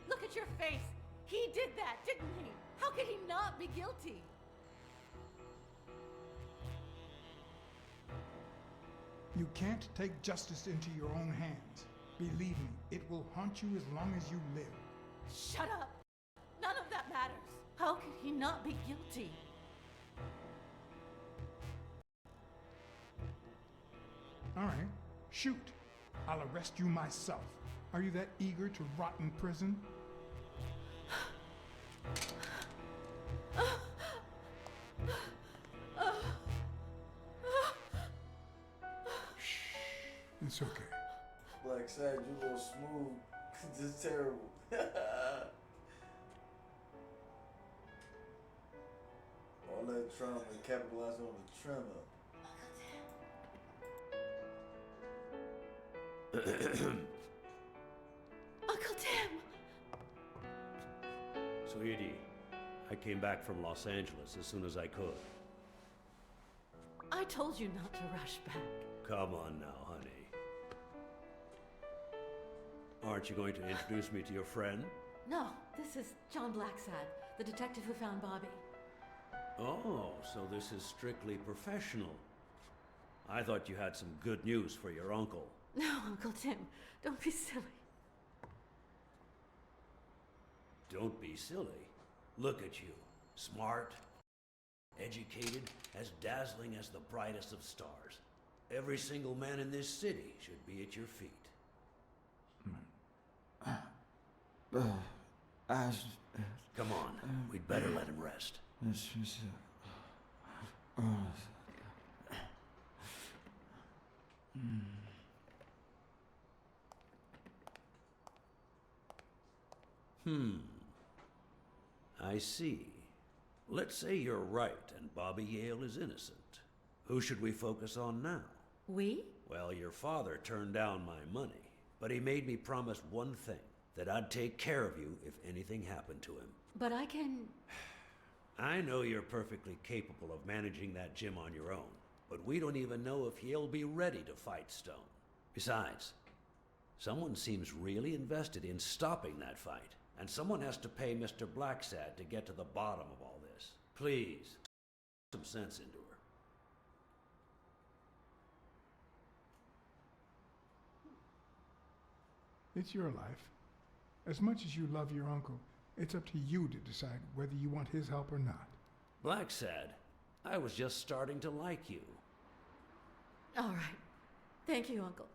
Look at your face. He did that, didn't he? How could he not be guilty? You can't take justice into your own hands. Believe me, it will haunt you as long as you live. Shut up. None of that matters. How could he not be guilty? All right, shoot. I'll arrest you myself. Are you that eager to rot in prison? It's okay. BLACKSAD, you a little smooth. Just terrible. All that trauma capitalizing on the tremor. Uncle Tim! Sweetie, I came back from Los Angeles as soon as I could. I told you not to rush back. Come on now, honey. Aren't you going to introduce me to your friend? No, this is John BLACKSAD, the detective who found Bobby. Oh, so this is strictly professional. I thought you had some good news for your uncle. No, Uncle Tim, don't be silly. Don't be silly. Look at you. Smart, educated, as dazzling as the brightest of stars. Every single man in this city should be at your feet. Come on, we'd better let him rest. I see. Let's say you're right and Bobby Yale is innocent. Who should we focus on now? We? Well, your father turned down my money, but he made me promise one thing, that I'd take care of you if anything happened to him. But I can... I know you're perfectly capable of managing that gym on your own, but we don't even know if he'll be ready to fight Stone. Besides, someone seems really invested in stopping that fight, and someone has to pay Mr. BLACKSAD to get to the bottom of all this. Please, some sense into her. It's your life. As much as you love your uncle, it's up to you to decide whether you want his help or not. BLACKSAD, I was just starting to like you. All right. Thank you, Uncle.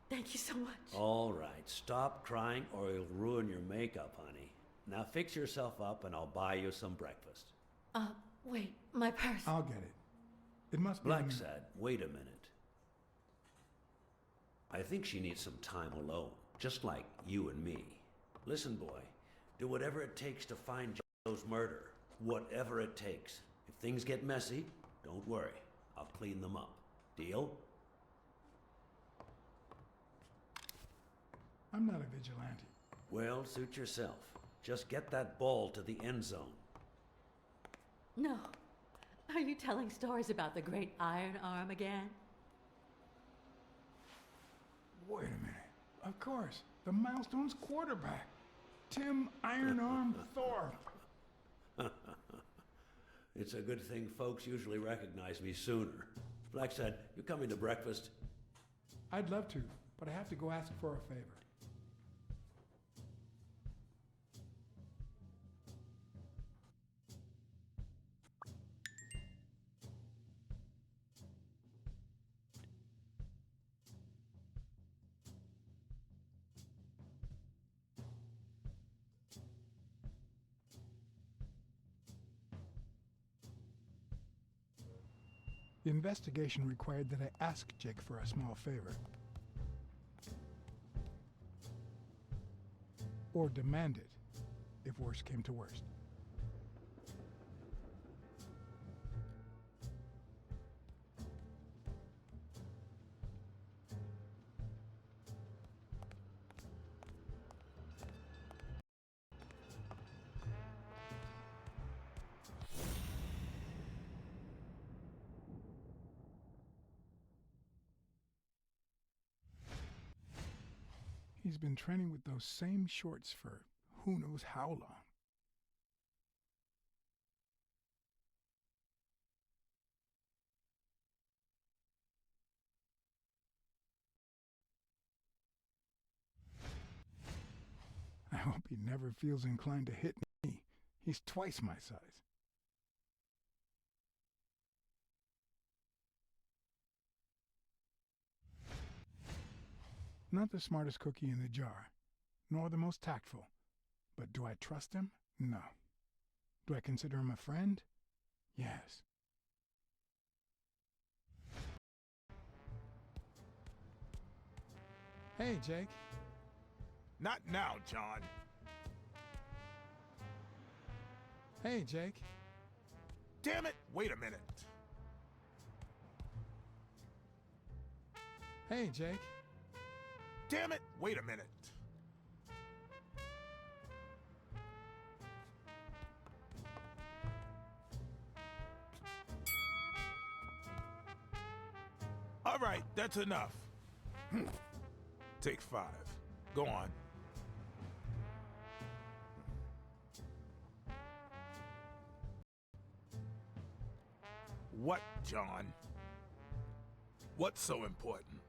Thank you so much. All right, stop crying or you'll ruin your makeup, honey. Now fix yourself up and I'll buy you some breakfast. Wait, my purse. I'll get it. It must be... BLACKSAD, wait a minute. I think she needs some time alone, just like you and me. Listen, boy, do whatever it takes to find Joe's murder. Whatever it takes. If things get messy, don't worry. I'll clean them up. Deal? I'm not a vigilante. Well, suit yourself. Just get that ball to the end zone. No. Are you telling stories about the great iron arm again? Wait a minute. Of course. The Milestones quarterback. Tim Iron Arm Thorpe. It's a good thing folks usually recognize me sooner. BLACKSAD, you coming to breakfast? I'd love to, but I have to go ask for a favor. The investigation required that I ask Jake for a small favor. Or demand it, if worst came to worst. He's been training with those same shorts for who knows how long. I hope he never feels inclined to hit me. He's twice my size. Not the smartest cookie in the jar, nor the most tactful. But do I trust him? No. Do I consider him a friend? Yes. Hey, Jake. Not now, John. Hey, Jake. Damn it! Wait a minute. Hey, Jake. Damn it! Wait a minute. All right, that's enough. Take 5. Go on. What, John? What's so important?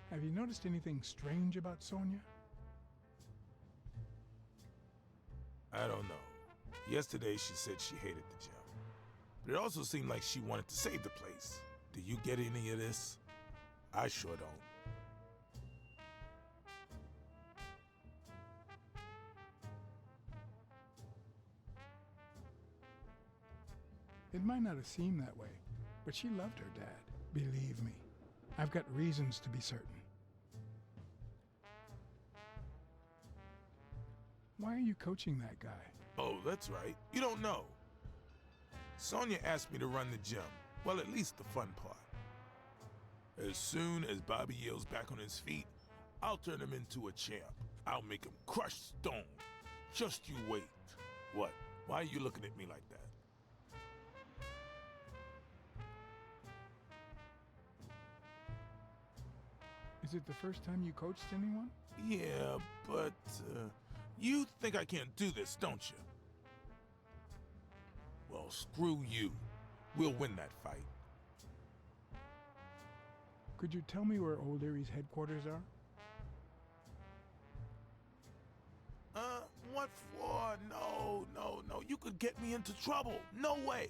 Have you noticed anything strange about Sonia? I don't know. Yesterday she said she hated the gym. But it also seemed like she wanted to save the place. Do you get any of this? I sure don't. It might not have seemed that way, but she loved her dad. Believe me, I've got reasons to be certain. Why are you coaching that guy? Oh, that's right. You don't know. Sonia asked me to run the gym. Well, at least the fun part. As soon as Bobby Yale's back on his feet, I'll turn him into a champ. I'll make him crush stone. Just you wait. What? Why are you looking at me like that? Is it the first time you coached anyone? Yeah, but you think I can't do this, don't you? Well, screw you. We'll win that fight. Could you tell me where Old Erie's headquarters are? What for? No. You could get me into trouble. No way.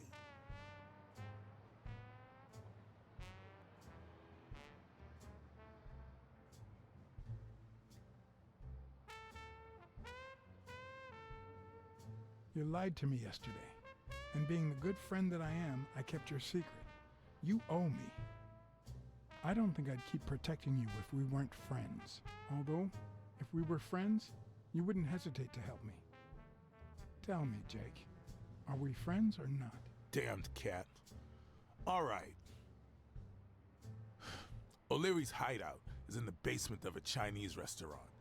You lied to me yesterday, and being the good friend that I am, I kept your secret. You owe me. I don't think I'd keep protecting you if we weren't friends. Although, if we were friends, you wouldn't hesitate to help me. Tell me, Jake, are we friends or not? Damned cat. All right. O'Leary's hideout is in the basement of a Chinese restaurant.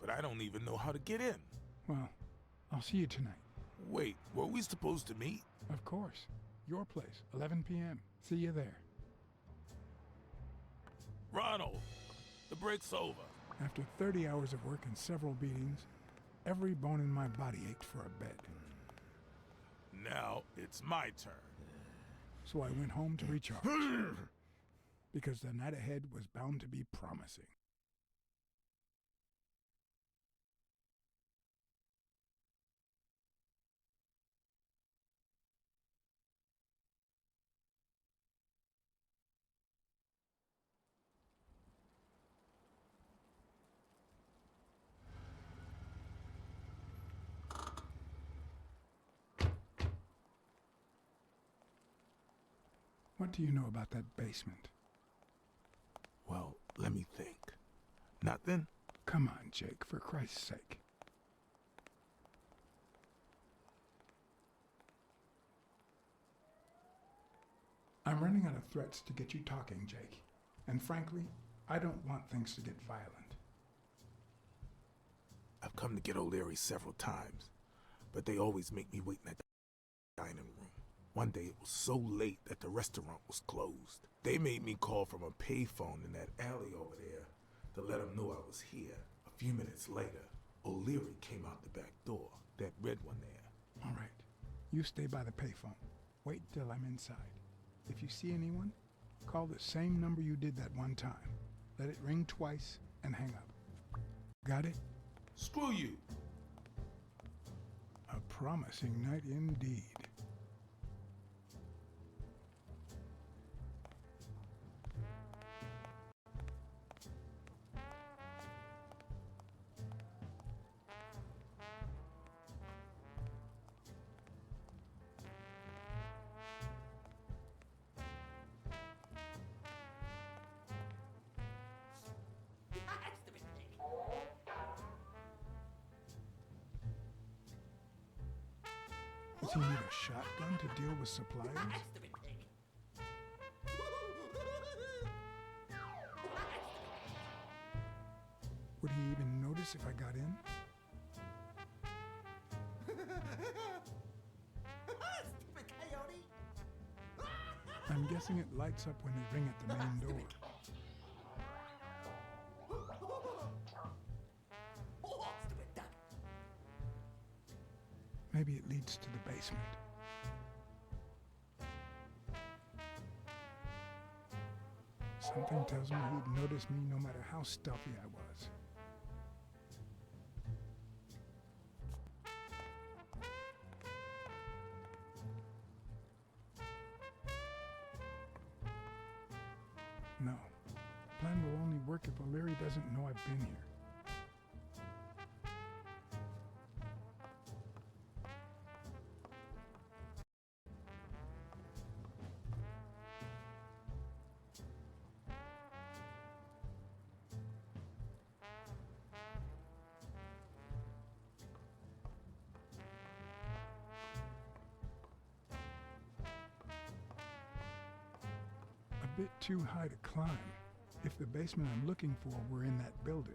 But I don't even know how to get in. Well, I'll see you tonight. Wait, were we supposed to meet? Of course. Your place, 11 p.m. See you there. Ronald, the break's over. After 30 hours of work and several beatings, every bone in my body ached for a bed. Now it's my turn. So I went home to recharge. Because the night ahead was bound to be promising. What do you know about that basement? Well, let me think. Nothing? Come on, Jake, for Christ's sake. I'm running out of threats to get you talking, Jake. And frankly, I don't want things to get violent. I've come to get O'Leary several times, but they always make me wait in that dining room. One day it was so late that the restaurant was closed. They made me call from a payphone in that alley over there to let them know I was here. A few minutes later, O'Leary came out the back door, that red one there. All right. You stay by the payphone. Wait till I'm inside. If you see anyone, call the same number you did that one time. Let it ring twice and hang up. Got it? Screw you. A promising night indeed. Does he need a shotgun to deal with suppliers? Would he even notice if I got in? I'm guessing it lights up when they ring at the main door. Maybe it leads to the basement. Something tells me he'd notice me no matter how stealthy I was. No. Plan will only work if O'Leary doesn't know I've been here. A bit too high to climb, if the basement I'm looking for were in that building.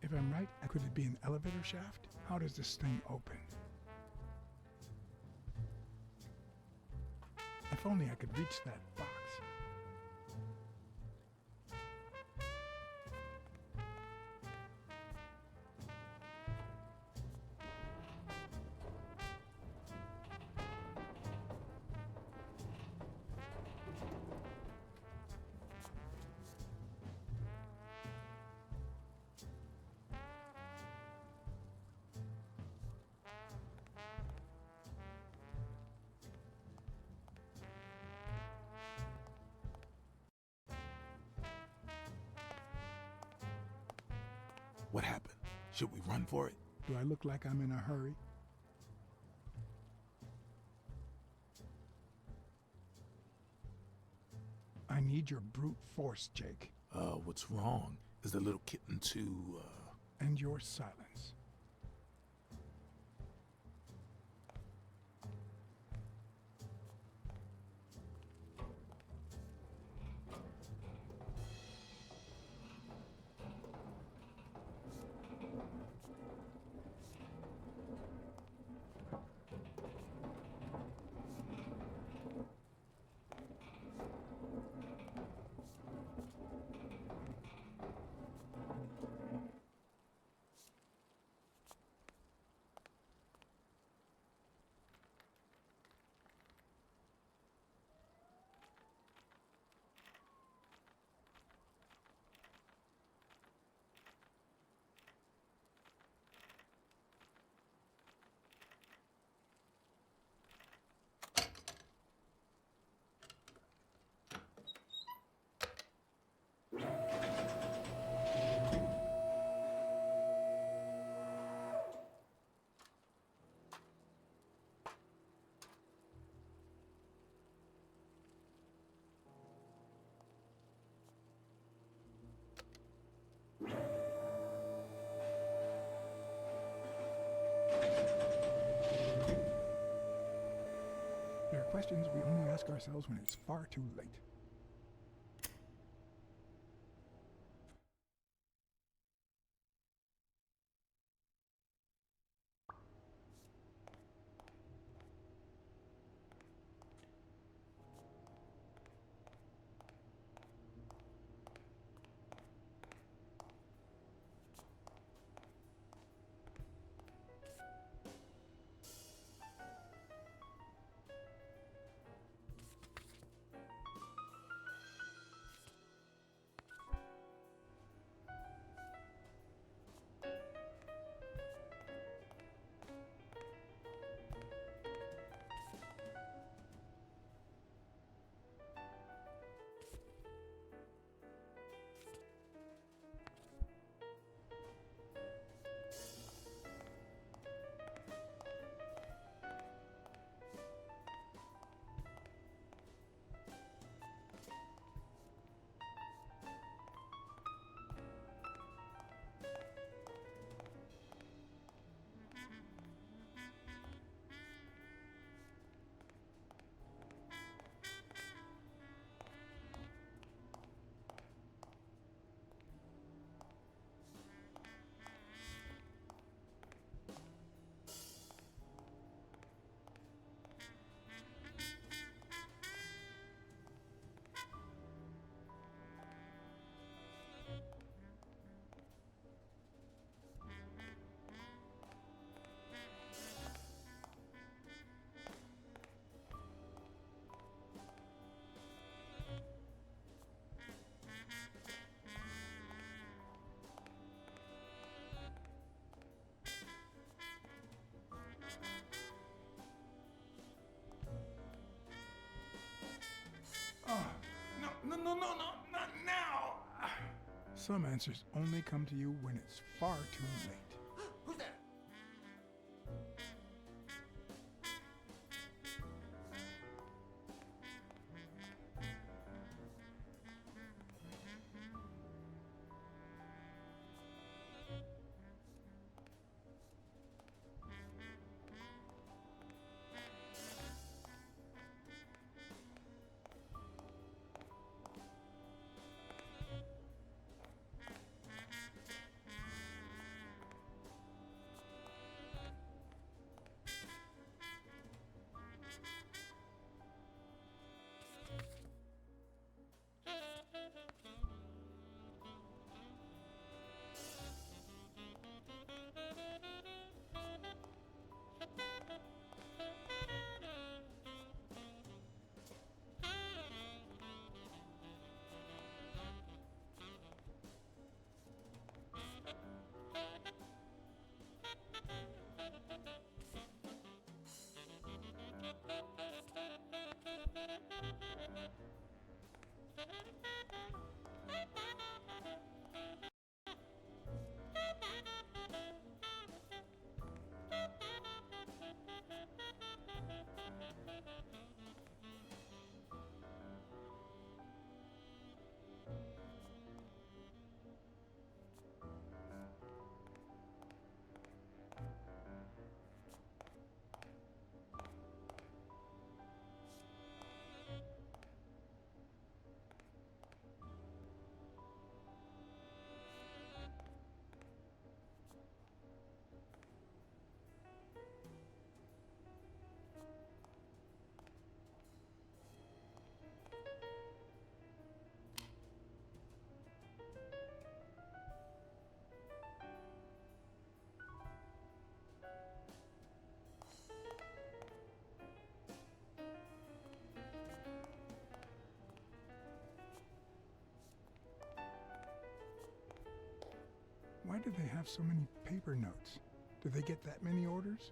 If I'm right, could it be an elevator shaft? How does this thing open? If only I could reach that box. What happened? Should we run for it? Do I look like I'm in a hurry? I need your brute force, Jake. What's wrong? Is the little kitten too, And your silence. There are questions we only ask ourselves when it's far too late. Some answers only come to you when it's far too late. Who's there? Why do they have so many paper notes? Do they get that many orders?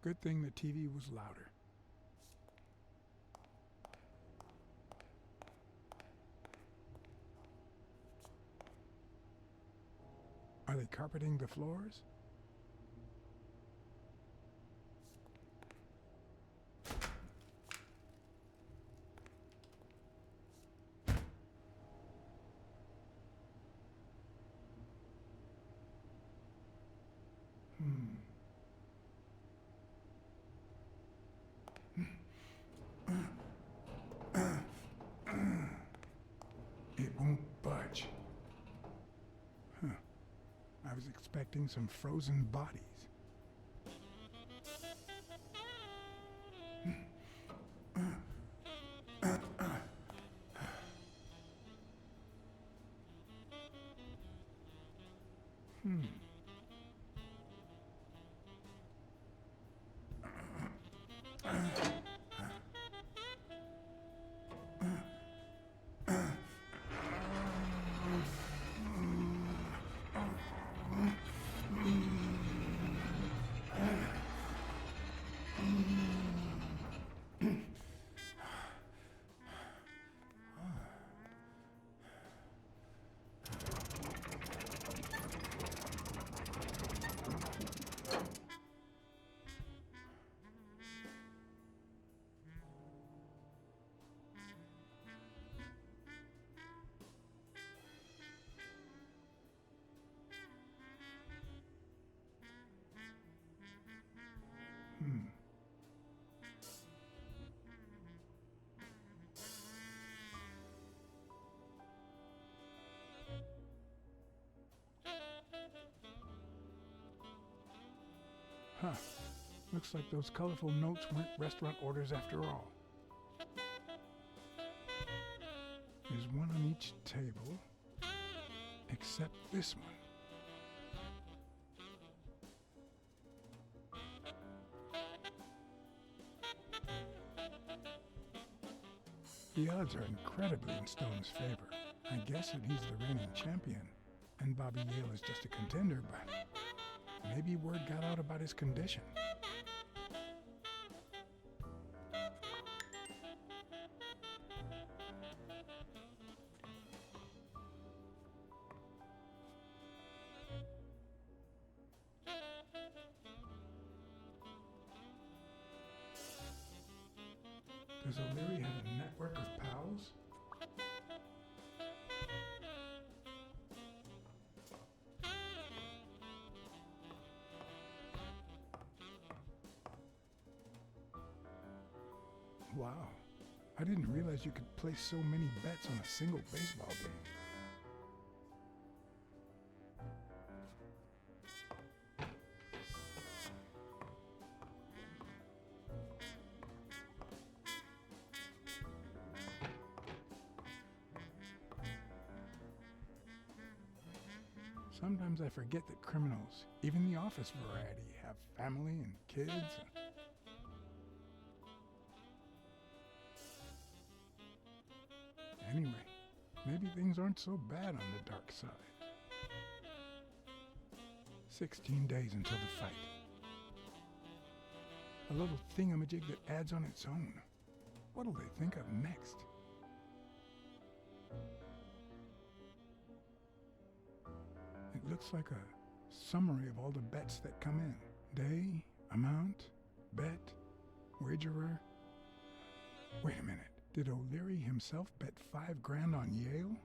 Good thing the TV was louder. Are they carpeting the floors? It won't budge. Huh. I was expecting some frozen bodies. Huh. Looks like those colorful notes weren't restaurant orders after all. There's one on each table, except this one. The odds are incredibly in Stone's favor. I guess that he's the reigning champion, and Bobby Yale is just a contender, but maybe word got out about his condition. Does O'Leary have a network of pals? Wow. I didn't realize you could place so many bets on a single baseball game. Sometimes I forget that criminals, even the office variety, have family and kids. Anyway, maybe things aren't so bad on the dark side. 16 days until the fight. A little thingamajig that adds on its own. What'll they think of next? It looks like a summary of all the bets that come in. Day, amount, bet, wagerer. Wait a minute. Did O'Leary himself bet $5,000 on Yale?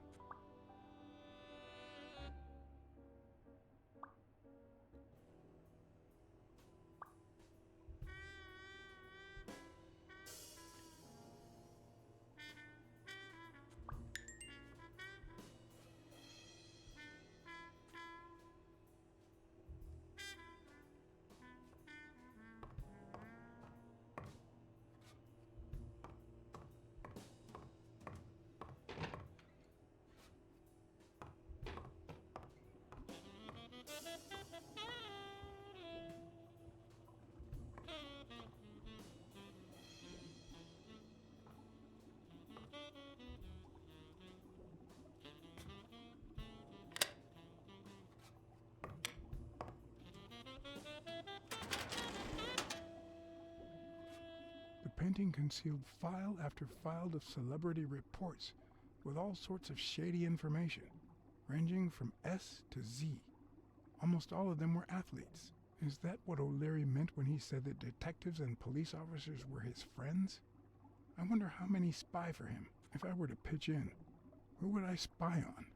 The painting concealed file after file of celebrity reports with all sorts of shady information, ranging from S to Z. Almost all of them were athletes. Is that what O'Leary meant when he said that detectives and police officers were his friends? I wonder how many spy for him. If I were to pitch in, who would I spy on?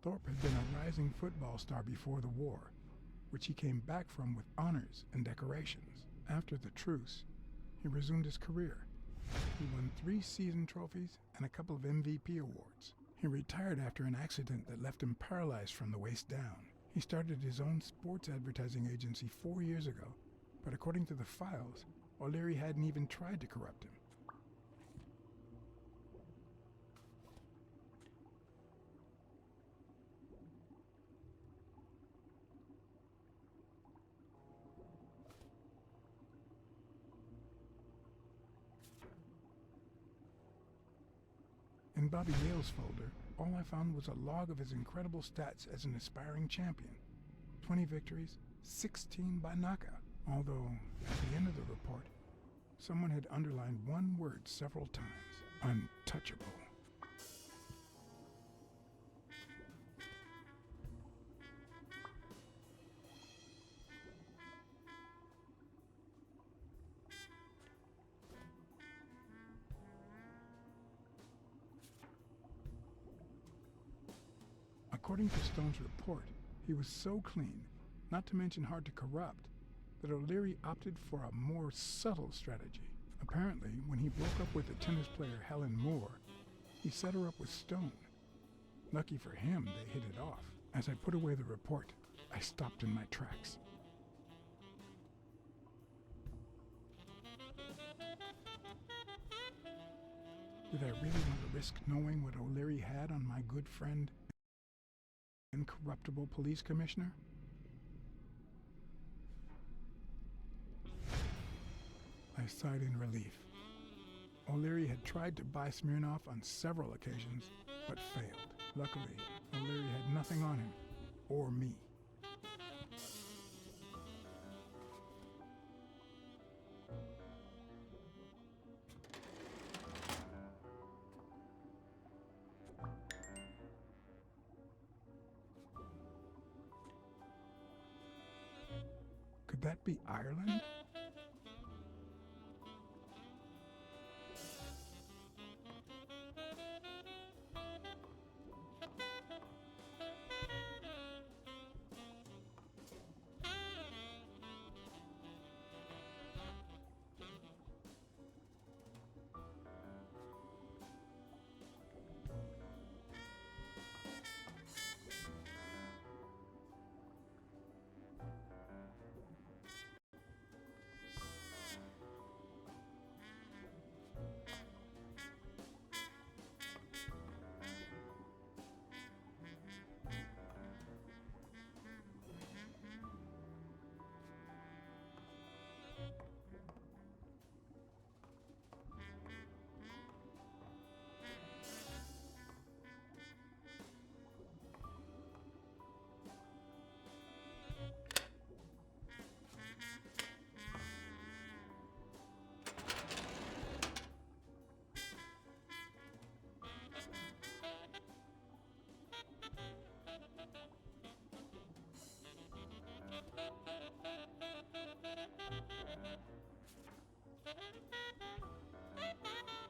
Thorpe had been a rising football star before the war, which he came back from with honors and decorations. After the truce, he resumed his career. He won 3 season trophies and a couple of MVP awards. He retired after an accident that left him paralyzed from the waist down. He started his own sports advertising agency 4 years ago, but according to the files, O'Leary hadn't even tried to corrupt him. In Bobby Yale's folder, all I found was a log of his incredible stats as an aspiring champion. 20 victories, 16 by knockout. Although, at the end of the report, someone had underlined one word several times: untouchable. According to Stone's report, he was so clean, not to mention hard to corrupt, that O'Leary opted for a more subtle strategy. Apparently, when he broke up with the tennis player Helen Moore, he set her up with Stone. Lucky for him, they hit it off. As I put away the report, I stopped in my tracks. Did I really want to risk knowing what O'Leary had on my good friend, incorruptible police commissioner? I sighed in relief. O'Leary had tried to buy Smirnoff on several occasions, but failed. Luckily, O'Leary had nothing on him, or me. Could that be Ireland?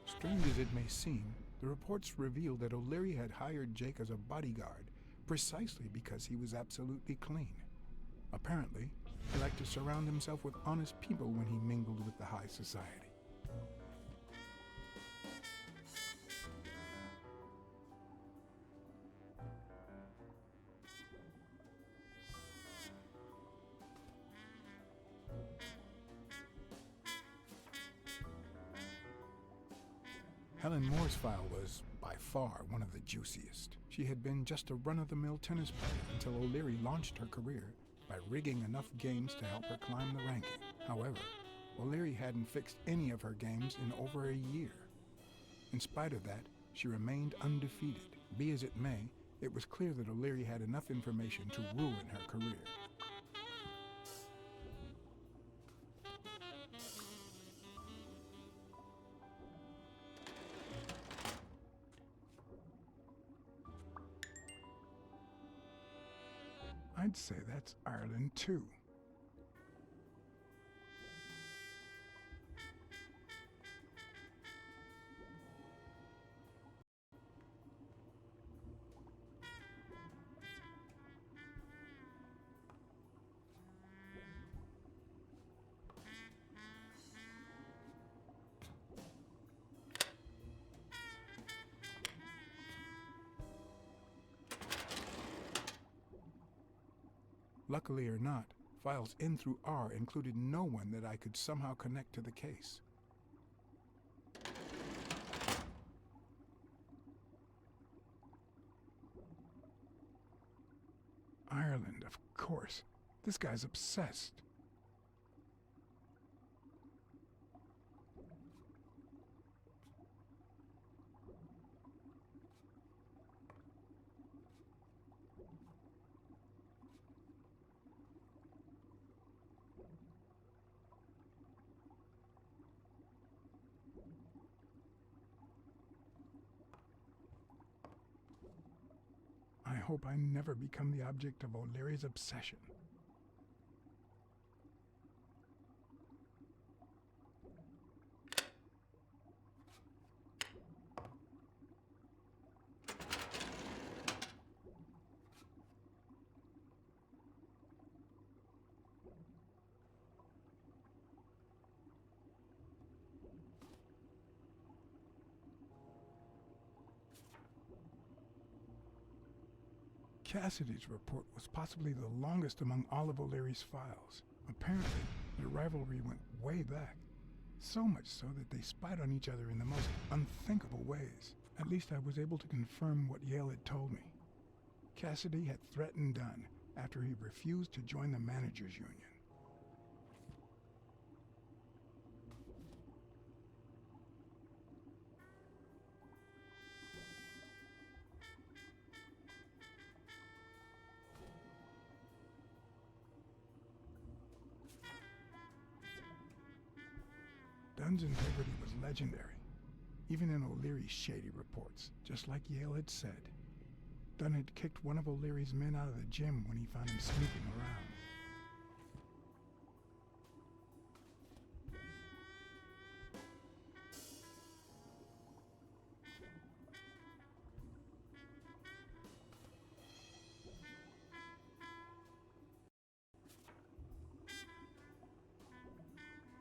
Strange as it may seem, the reports reveal that O'Leary had hired Jake as a bodyguard precisely because he was absolutely clean. Apparently, he liked to surround himself with honest people when he mingled with the high society. Helen Moore's file was, by far, one of the juiciest. She had been just a run-of-the-mill tennis player until O'Leary launched her career by rigging enough games to help her climb the ranking. However, O'Leary hadn't fixed any of her games in over a year. In spite of that, she remained undefeated. Be as it may, it was clear that O'Leary had enough information to ruin her career. I'd say that's Ireland too. Luckily or not, files in through R included no one that I could somehow connect to the case. Ireland, of course. This guy's obsessed. I hope I never become the object of O'Leary's obsession. Cassidy's report was possibly the longest among all of O'Leary's files. Apparently, their rivalry went way back. So much so that they spied on each other in the most unthinkable ways. At least I was able to confirm what Yale had told me. Cassidy had threatened Dunn after he refused to join the managers' union. Dunn's integrity was legendary, even in O'Leary's shady reports, just like Yale had said. Dunn had kicked one of O'Leary's men out of the gym when he found him snooping around.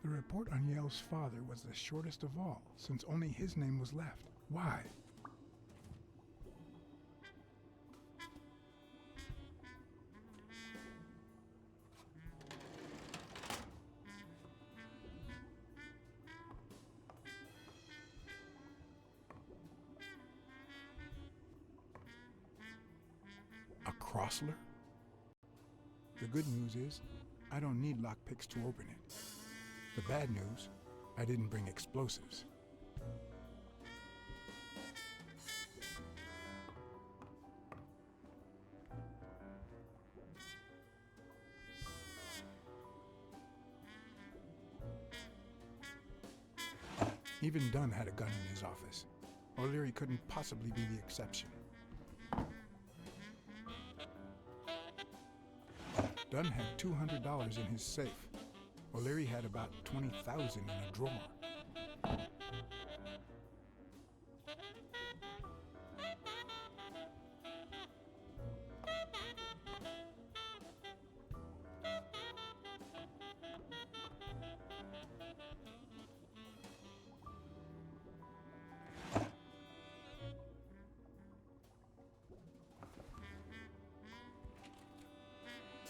The report on Yale's father was the shortest of all, since only his name was left. Why? A Crossler? The good news is, I don't need lockpicks to open it. The bad news, I didn't bring explosives. Even Dunn had a gun in his office. O'Leary couldn't possibly be the exception. Dunn had $200 in his safe. O'Leary had about $20,000 in a drawer.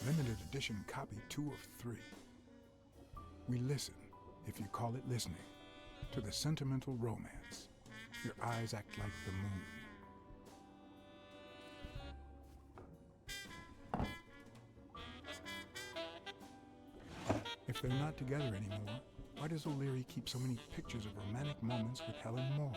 Limited edition copy 2 of 3. We listen, if you call it listening, to the sentimental romance. Your eyes act like the moon. If they're not together anymore, why does O'Leary keep so many pictures of romantic moments with Helen Moore?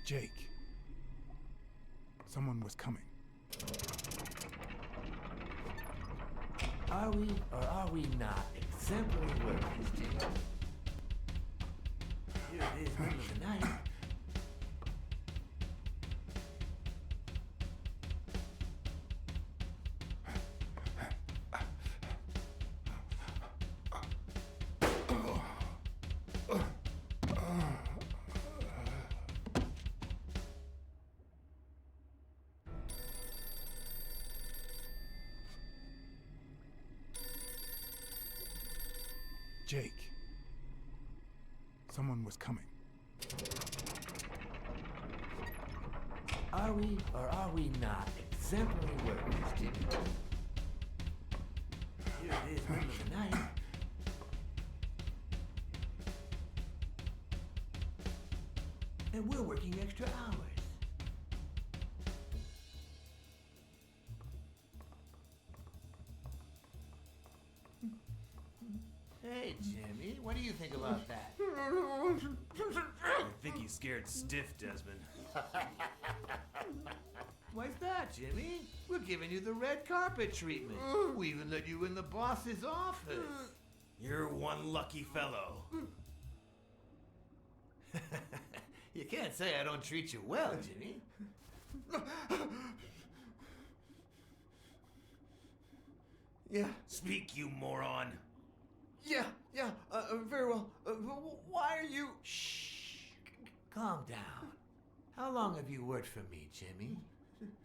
Jake. Someone was coming. Are we or are we not exemplary workers, Jake? Here it is, middle of the night. Jake. Someone was coming. Are we or are we not exemplary workers, Jake? Here it is, middle of the night. And we're working extra hours. Hey, Jimmy, what do you think about that? I think he's scared stiff, Desmond. Why's that, Jimmy? We're giving you the red carpet treatment. We even let you in the boss's office. You're one lucky fellow. You can't say I don't treat you well, Jimmy. Yeah. Speak, you moron. Yeah, very well. Why are you... Shh. Calm down. How long have you worked for me, Jimmy?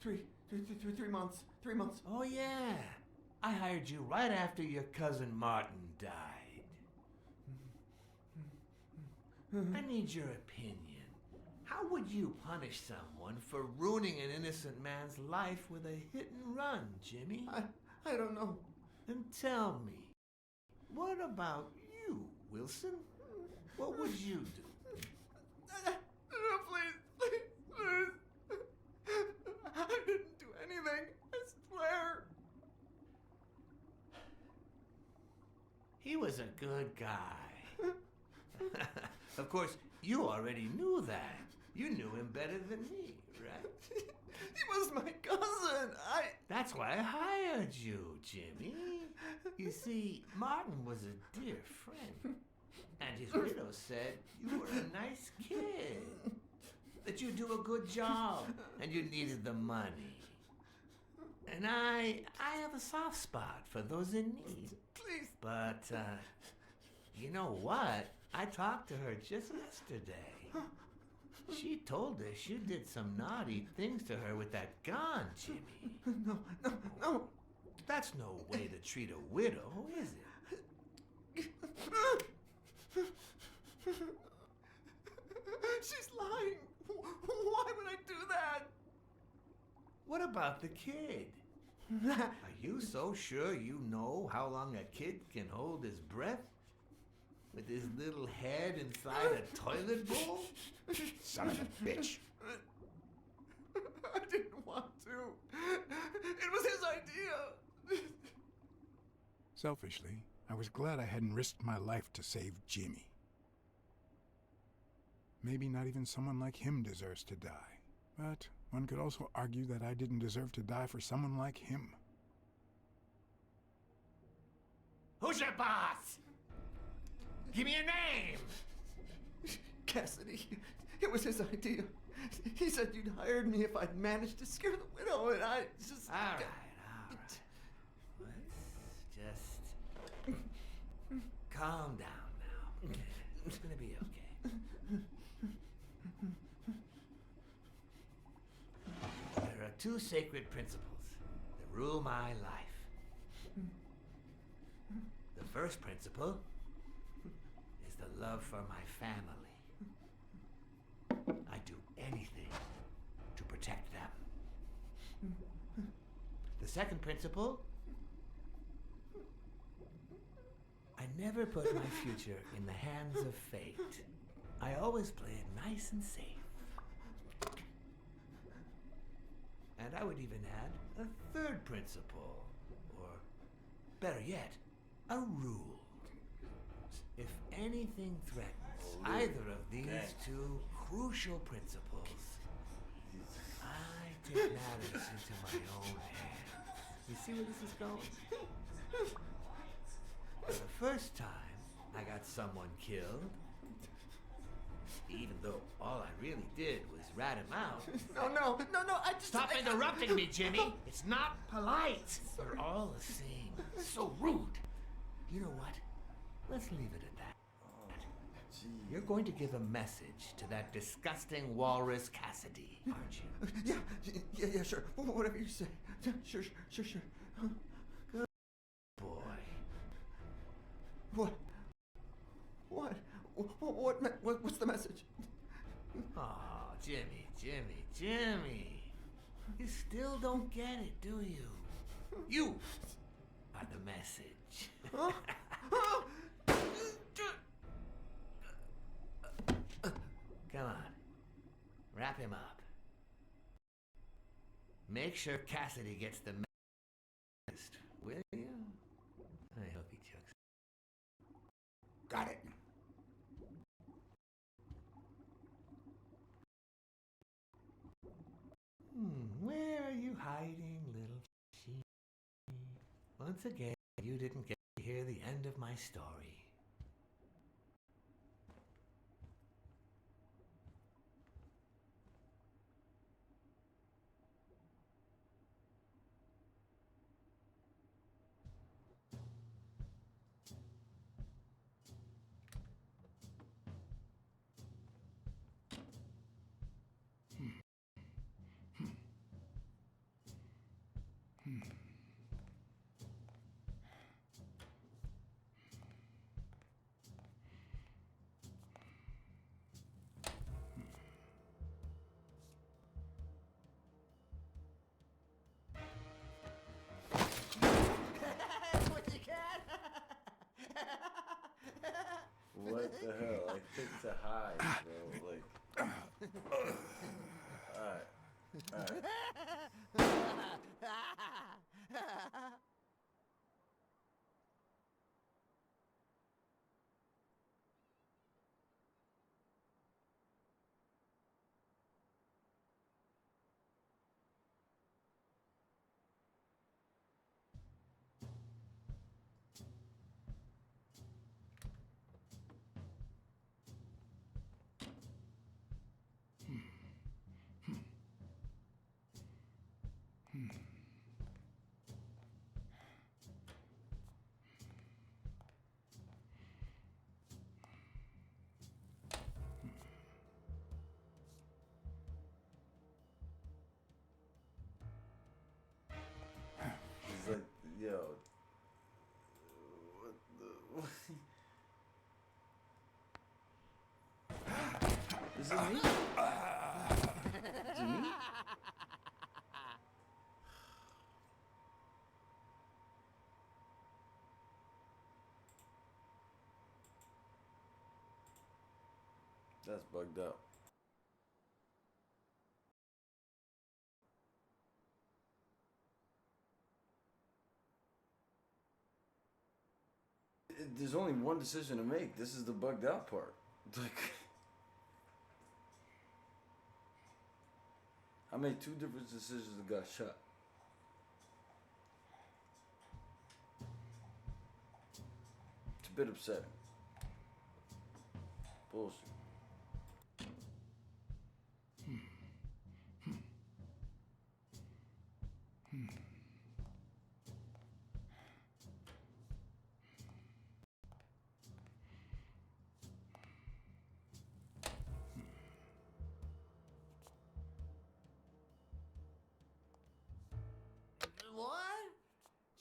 3 months. 3 months. Oh, yeah. I hired you right after your cousin Martin died. I need your opinion. How would you punish someone for ruining an innocent man's life with a hit and run, Jimmy? I don't know. Then tell me, what about you, Wilson? What would you do? Please. I didn't do anything. I swear. He was a good guy. Of course, you already knew that. You knew him better than me, right? He was my cousin. That's why I hired you, Jimmy. You see, Martin was a dear friend. And his widow said you were a nice kid. That you do a good job. And you needed the money. And I have a soft spot for those in need. Please. But, you know what? I talked to her just yesterday. She told us you did some naughty things to her with that gun, Jimmy. No. That's no way to treat a widow, is it? She's lying. Why would I do that? What about the kid? Are you so sure you know how long a kid can hold his breath? With his little head inside a toilet bowl? Son of a bitch. I didn't want to. It was his idea. Selfishly, I was glad I hadn't risked my life to save Jimmy. Maybe not even someone like him deserves to die. But one could also argue that I didn't deserve to die for someone like him. Who's your boss? Give me a name! Cassidy. It was his idea. He said you'd hired me if I'd managed to scare the widow, and I just... All right. Let's just... calm down now. It's gonna be okay. There are 2 sacred principles that rule my life. The first principle is the love for my family. I do anything to protect them. The second principle, I never put my future in the hands of fate. I always play it nice and safe. And I would even add a third principle, or better yet, a rule. If anything threatens either of these 2 crucial principles, I take matters into my own hands. You see where this is going? For the first time, I got someone killed, even though all I really did was rat him out. No, I just... Stop interrupting me, Jimmy! It's not polite! We're all the same. So rude. You know what? Let's leave it at that. You're going to give a message to that disgusting walrus Cassidy, aren't you? Yeah, sure. Whatever you say. Sure. Good boy. What? What's the message? Oh, Jimmy. You still don't get it, do you? You are the message. Come on. Wrap him up. Make sure Cassidy gets the message, will you? I hope he chokes. Got it. Where are you hiding, little sheep? Once again, you didn't get to hear the end of my story. eyes, bro. Like, alright. Alright. He's like, yo. What the? Is it me? Is it me? That's bugged up. There's only one decision to make. This is the bugged out part. Like, I made two different decisions and got shot. It's a bit upsetting. Bullshit. What?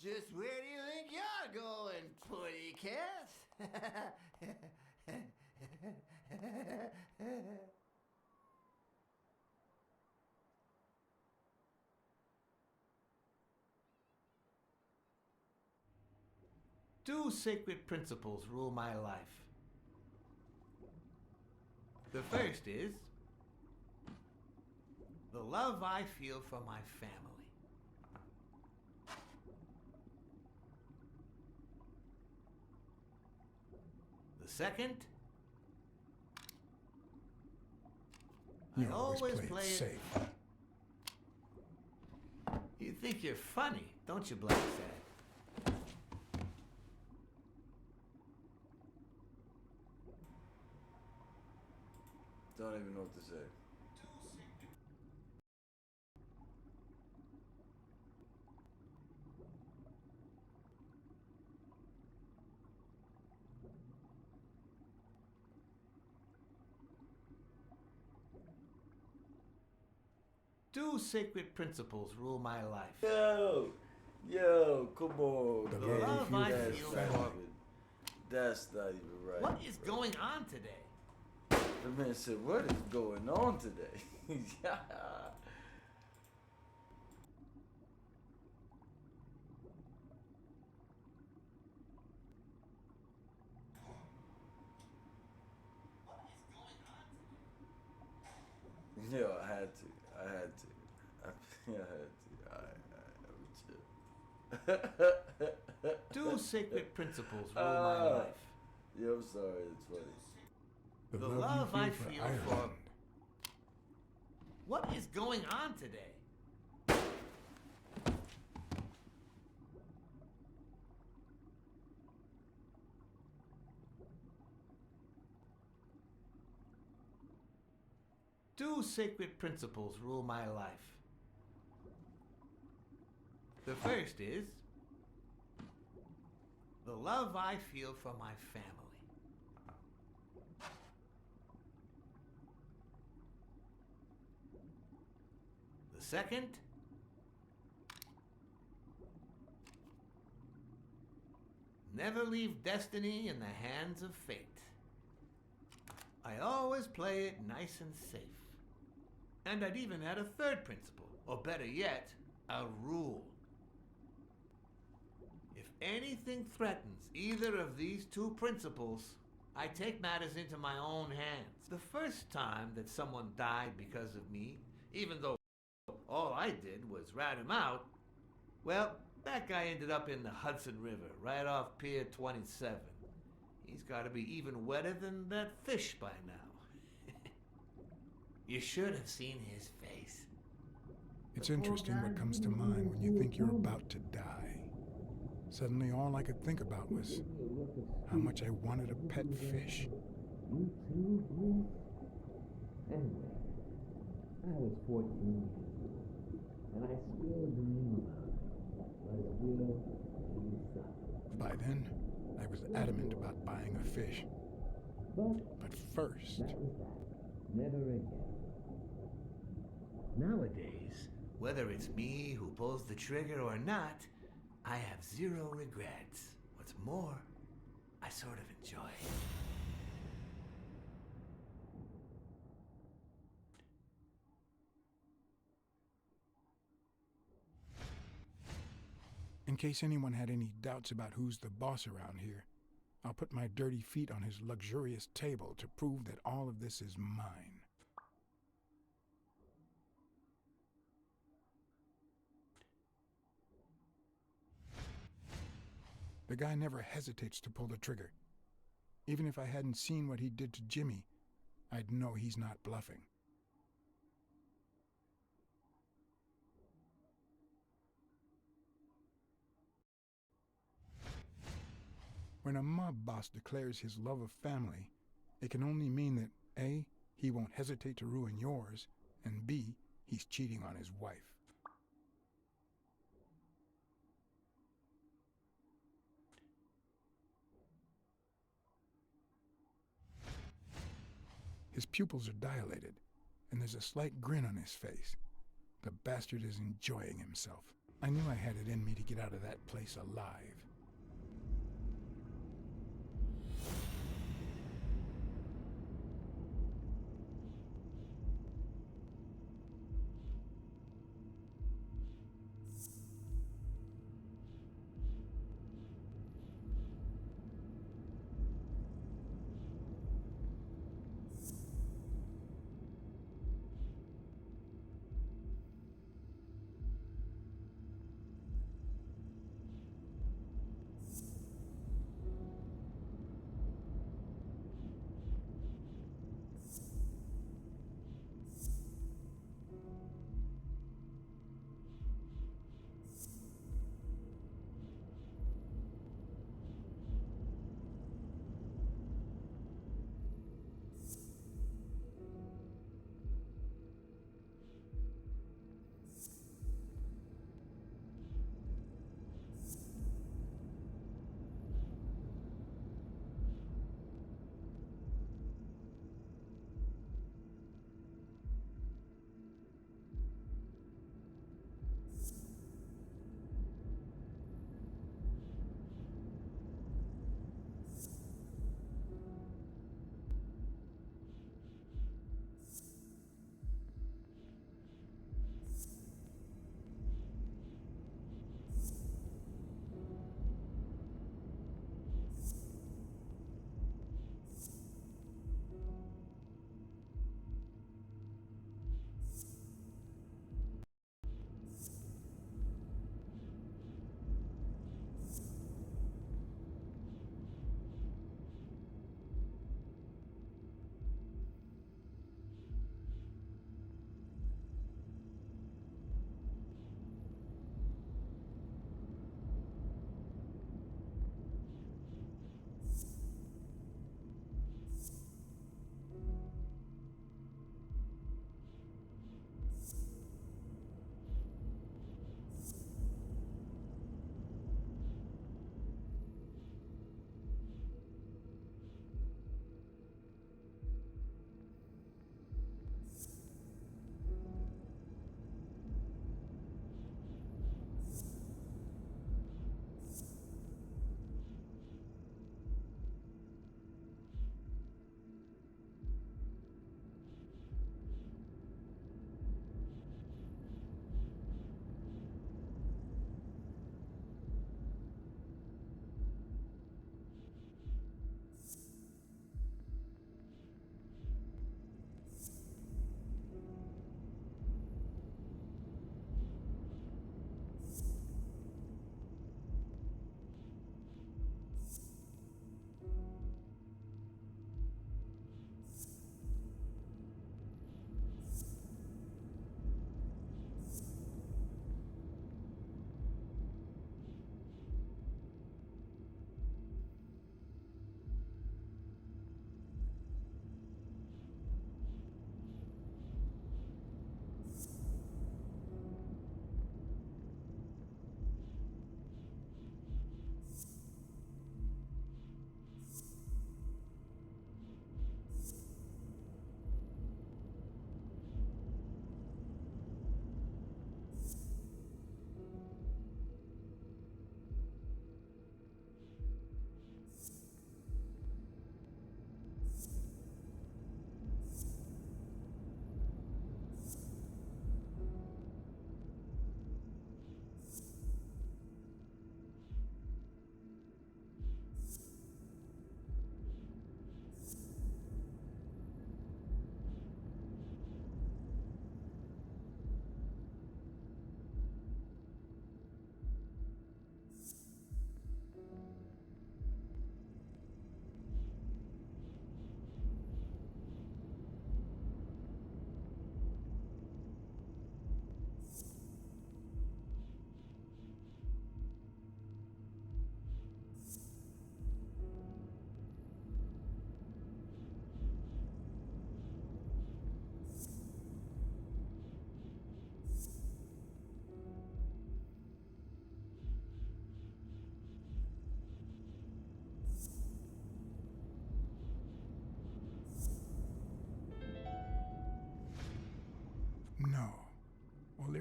Just where do you think you're going, putty cat? Two sacred principles rule my life. The first is the love I feel for my family. The second, You I always play play it it safe. You think you're funny, don't you, BLACKSAD? Don't even know what to say. Two sacred principles rule my life. Yo, come on. The man. love I That's feel not for- even- That's not even right. What is bro. going on today? The man said, what is going on today? Yeah. Yo, I had to. I had to. Two sacred principles rule my life. Yeah, I'm sorry. It's funny. The love you I for feel Ireland. for- What is going on today? Two sacred principles rule my life. The first is the love I feel for my family. The second, never leave destiny in the hands of fate. I always play it nice and safe. And I'd even add a third principle, or better yet, a rule. If anything threatens either of these two principles, I take matters into my own hands. The first time that someone died because of me, even though all I did was rat him out, well, that guy ended up in the Hudson River, right off Pier 27. He's got to be even wetter than that fish by now. You should have seen his face. It's interesting what comes to mind when you think you're about to die. Suddenly, all I could think about was how much I wanted a pet fish. You too, Bruce? Anyway, I was 14 years old, and I still dream about it. But will be something. By then, I was adamant about buying a fish. But first... That was that. Never again. Nowadays, whether it's me who pulls the trigger or not, I have zero regrets. What's more, I sort of enjoy it. In case anyone had any doubts about who's the boss around here, I'll put my dirty feet on his luxurious table to prove that all of this is mine. The guy never hesitates to pull the trigger. Even if I hadn't seen what he did to Jimmy, I'd know he's not bluffing. When a mob boss declares his love of family, it can only mean that A, he won't hesitate to ruin yours, and B, he's cheating on his wife. His pupils are dilated, and there's a slight grin on his face. The bastard is enjoying himself. I knew I had it in me to get out of that place alive.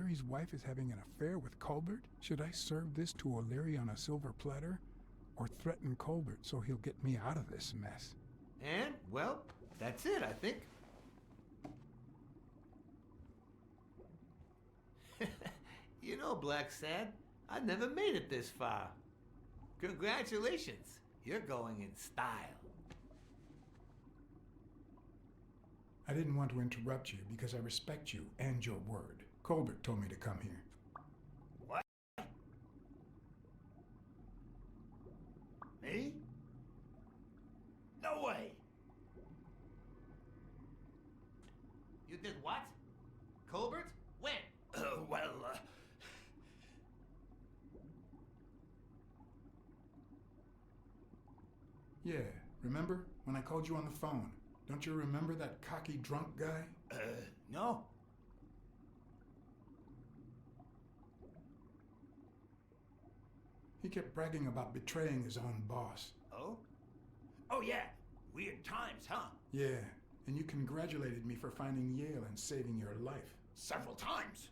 O'Leary's wife is having an affair with Colbert? Should I serve this to O'Leary on a silver platter? Or threaten Colbert so he'll get me out of this mess? And, well, that's it, I think. You know, BLACKSAD, I never made it this far. Congratulations, you're going in style. I didn't want to interrupt you because I respect you and your word. Colbert told me to come here. What? Me? No way. You did what? Colbert? When? Yeah, remember when I called you on the phone? Don't you remember that cocky drunk guy? No. He kept bragging about betraying his own boss. Oh? Oh, yeah. Weird times, huh? Yeah, and you congratulated me for finding Yale and saving your life. Several times.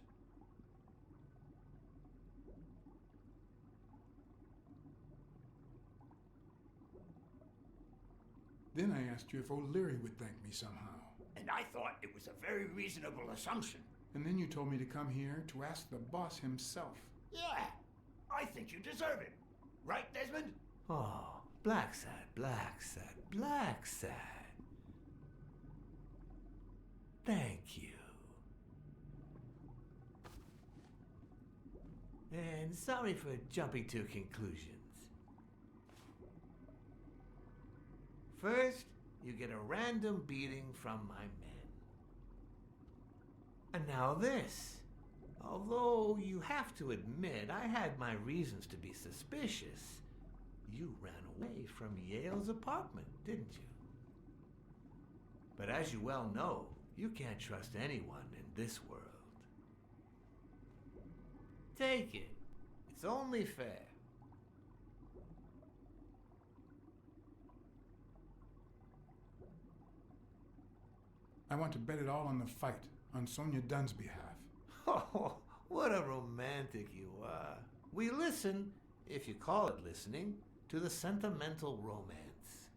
Then I asked you if O'Leary would thank me somehow. And I thought it was a very reasonable assumption. And then you told me to come here to ask the boss himself. Yeah, I think you deserve it. Right, Desmond? Oh, BLACKSAD, BLACKSAD, BLACKSAD. Thank you. And sorry for jumping to conclusions. First, you get a random beating from my men. And now this. Although you have to admit I had my reasons to be suspicious, you ran away from Yale's apartment, didn't you? But as you well know, you can't trust anyone in this world. Take it. It's only fair. I want to bet it all on the fight, on Sonia Dunn's behalf. Oh, what a romantic you are. We listen, if you call it listening, to the sentimental romance.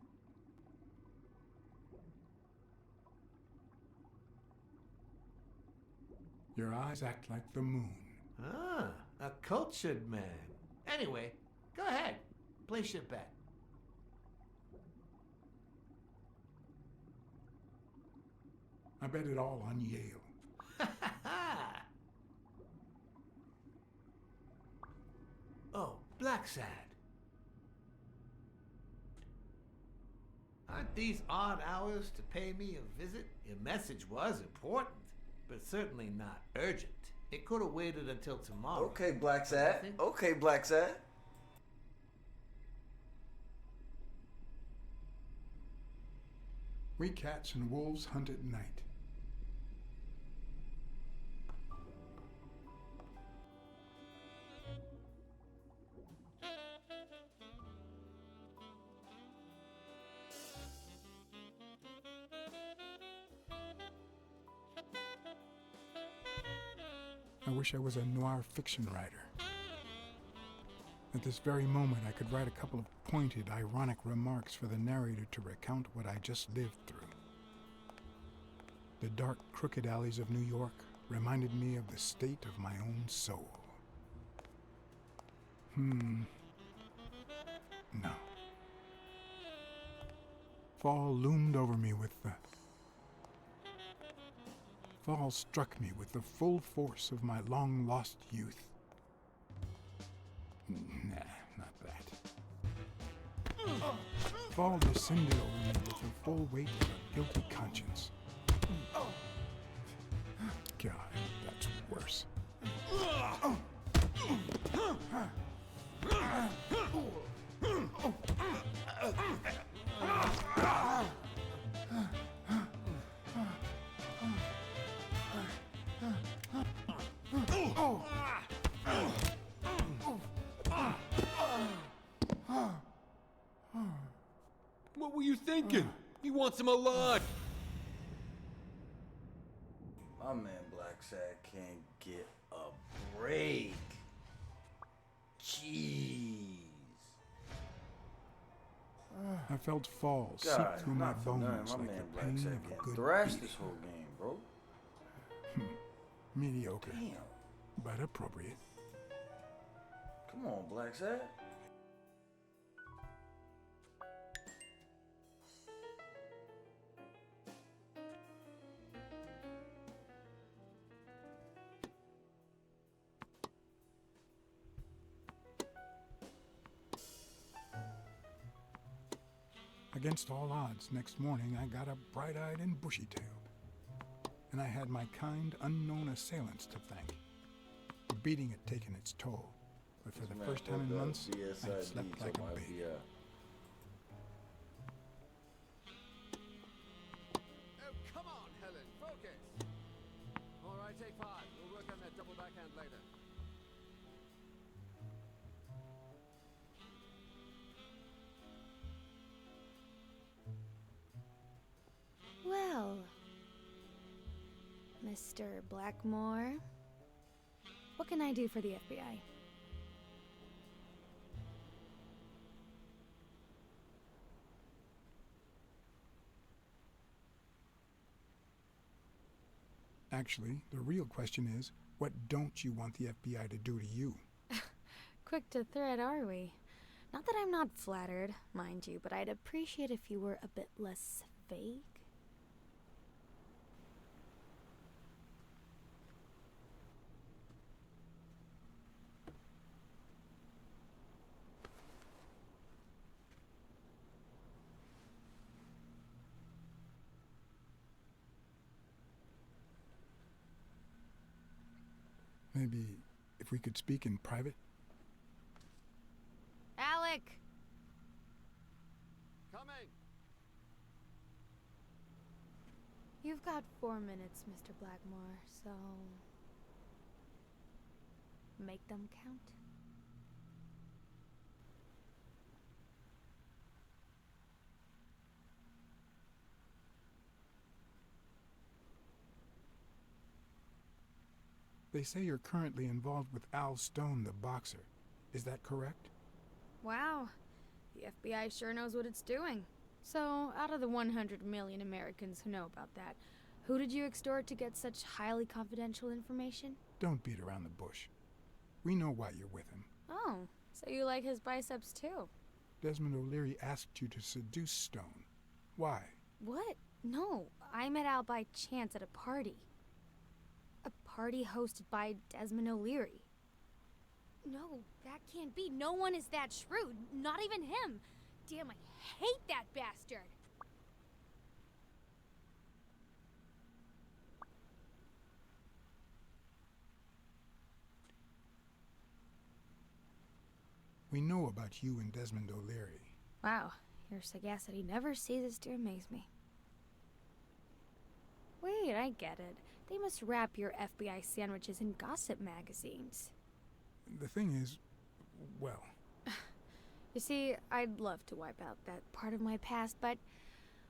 Your eyes act like the moon. Ah, a cultured man. Anyway, go ahead. Place your bet. I bet it all on Yale. Oh, BLACKSAD. Aren't these odd hours to pay me a visit? Your message was important, but certainly not urgent. It could have waited until tomorrow. Okay, BLACKSAD. Okay, BLACKSAD. We cats and wolves hunt at night. I wish I was a noir fiction writer. At this very moment, I could write a couple of pointed, ironic remarks for the narrator to recount what I just lived through. The dark, crooked alleys of New York reminded me of the state of my own soul. No. Fall loomed over me with the... Fall struck me with the full force of my long-lost youth. Nah, not that. Fall descended over me with the full weight of a guilty conscience. God, that's worse. What were you thinking? He wants him alive. My man BLACKSAD can't get a break. Jeez. I felt falls seep God, through my not for nothing. bones My like man the pain BLACKSAD of a getting good thrashed beating. this whole game, bro. Mediocre, Damn. but appropriate. Come on, BLACKSAD. Against all odds, next morning I got up bright-eyed and bushy-tailed. And I had my kind, unknown assailants to thank. The beating had taken its toll, but for the first time in months, I had slept like a baby. Oh, come on, Helen, focus! All right, take 5. We'll work on that double backhand later. Well, Mr. Blackmore, what can I do for the FBI? Actually, the real question is, what don't you want the FBI to do to you? Quick to thread, are we? Not that I'm not flattered, mind you, but I'd appreciate if you were a bit less vague. Maybe if we could speak in private? Alec! Coming! You've got 4 minutes, Mr. Blackmore, so... make them count. They say you're currently involved with Al Stone, the boxer. Is that correct? Wow. The FBI sure knows what it's doing. So, out of the 100 million Americans who know about that, who did you extort to get such highly confidential information? Don't beat around the bush. We know why you're with him. Oh, so you like his biceps too? Desmond O'Leary asked you to seduce Stone. Why? What? No, I met Al by chance at a party. A party hosted by Desmond O'Leary. No, that can't be. No one is that shrewd. Not even him. Damn, I hate that bastard. We know about you and Desmond O'Leary. Wow, your sagacity never ceases to amaze me. Wait, I get it. They must wrap your FBI sandwiches in gossip magazines. The thing is, well... You see, I'd love to wipe out that part of my past, but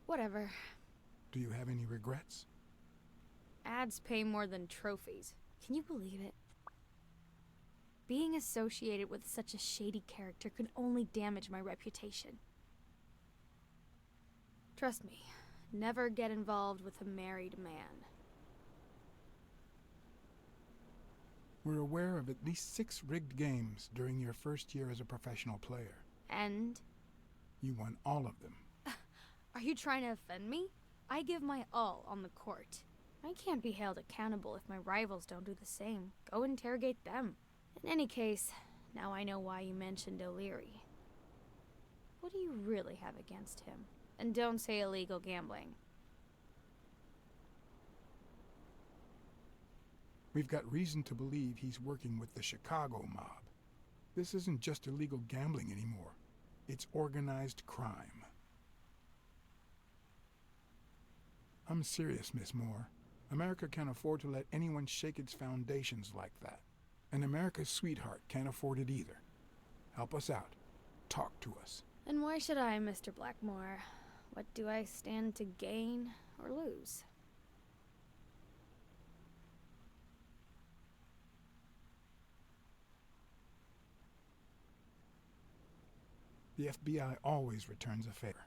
whatever. Do you have any regrets? Ads pay more than trophies. Can you believe it? Being associated with such a shady character could only damage my reputation. Trust me, never get involved with a married man. We're aware of at least 6 rigged games during your first year as a professional player. And? You won all of them. Are you trying to offend me? I give my all on the court. I can't be held accountable if my rivals don't do the same. Go interrogate them. In any case, now I know why you mentioned O'Leary. What do you really have against him? And don't say illegal gambling. We've got reason to believe he's working with the Chicago mob. This isn't just illegal gambling anymore. It's organized crime. I'm serious, Miss Moore. America can't afford to let anyone shake its foundations like that. And America's sweetheart can't afford it either. Help us out. Talk to us. And why should I, Mr. Blackmore? What do I stand to gain or lose? The FBI always returns a favor.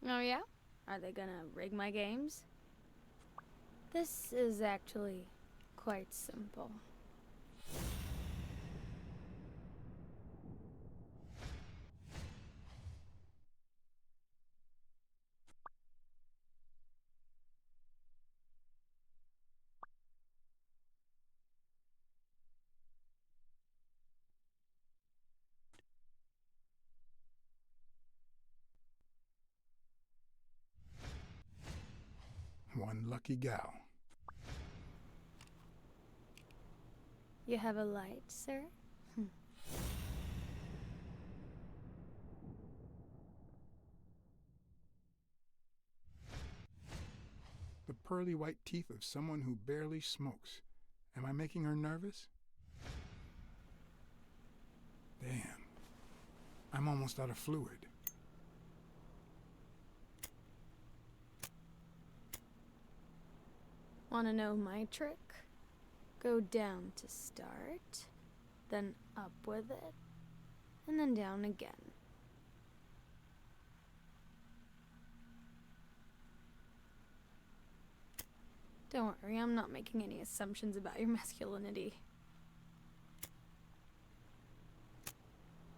Oh yeah? Are they gonna rig my games? This is actually quite simple. One lucky gal. You have a light, sir? The pearly white teeth of someone who barely smokes. Am I making her nervous? Damn. I'm almost out of fluid. Wanna know my trick? Go down to start, then up with it, and then down again. Don't worry, I'm not making any assumptions about your masculinity.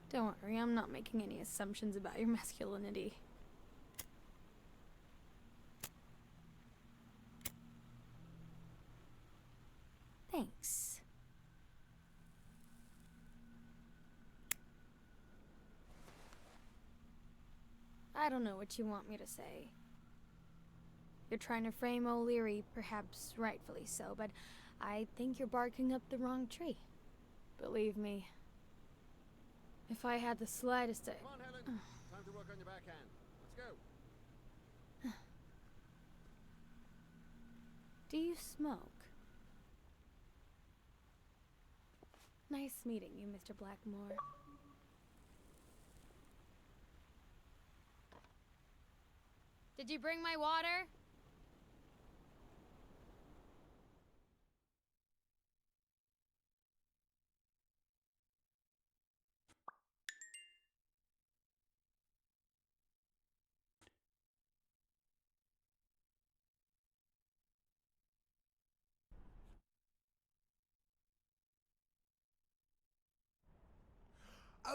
Don't worry, I'm not making any assumptions about your masculinity. Thanks. I don't know what you want me to say. You're trying to frame O'Leary, perhaps rightfully so, but I think you're barking up the wrong tree. Believe me, if I had the slightest... Come on, Helen. Time to work on your backhand. Let's go. Do you smoke? Nice meeting you, Mr. Blackmore. Did you bring my water?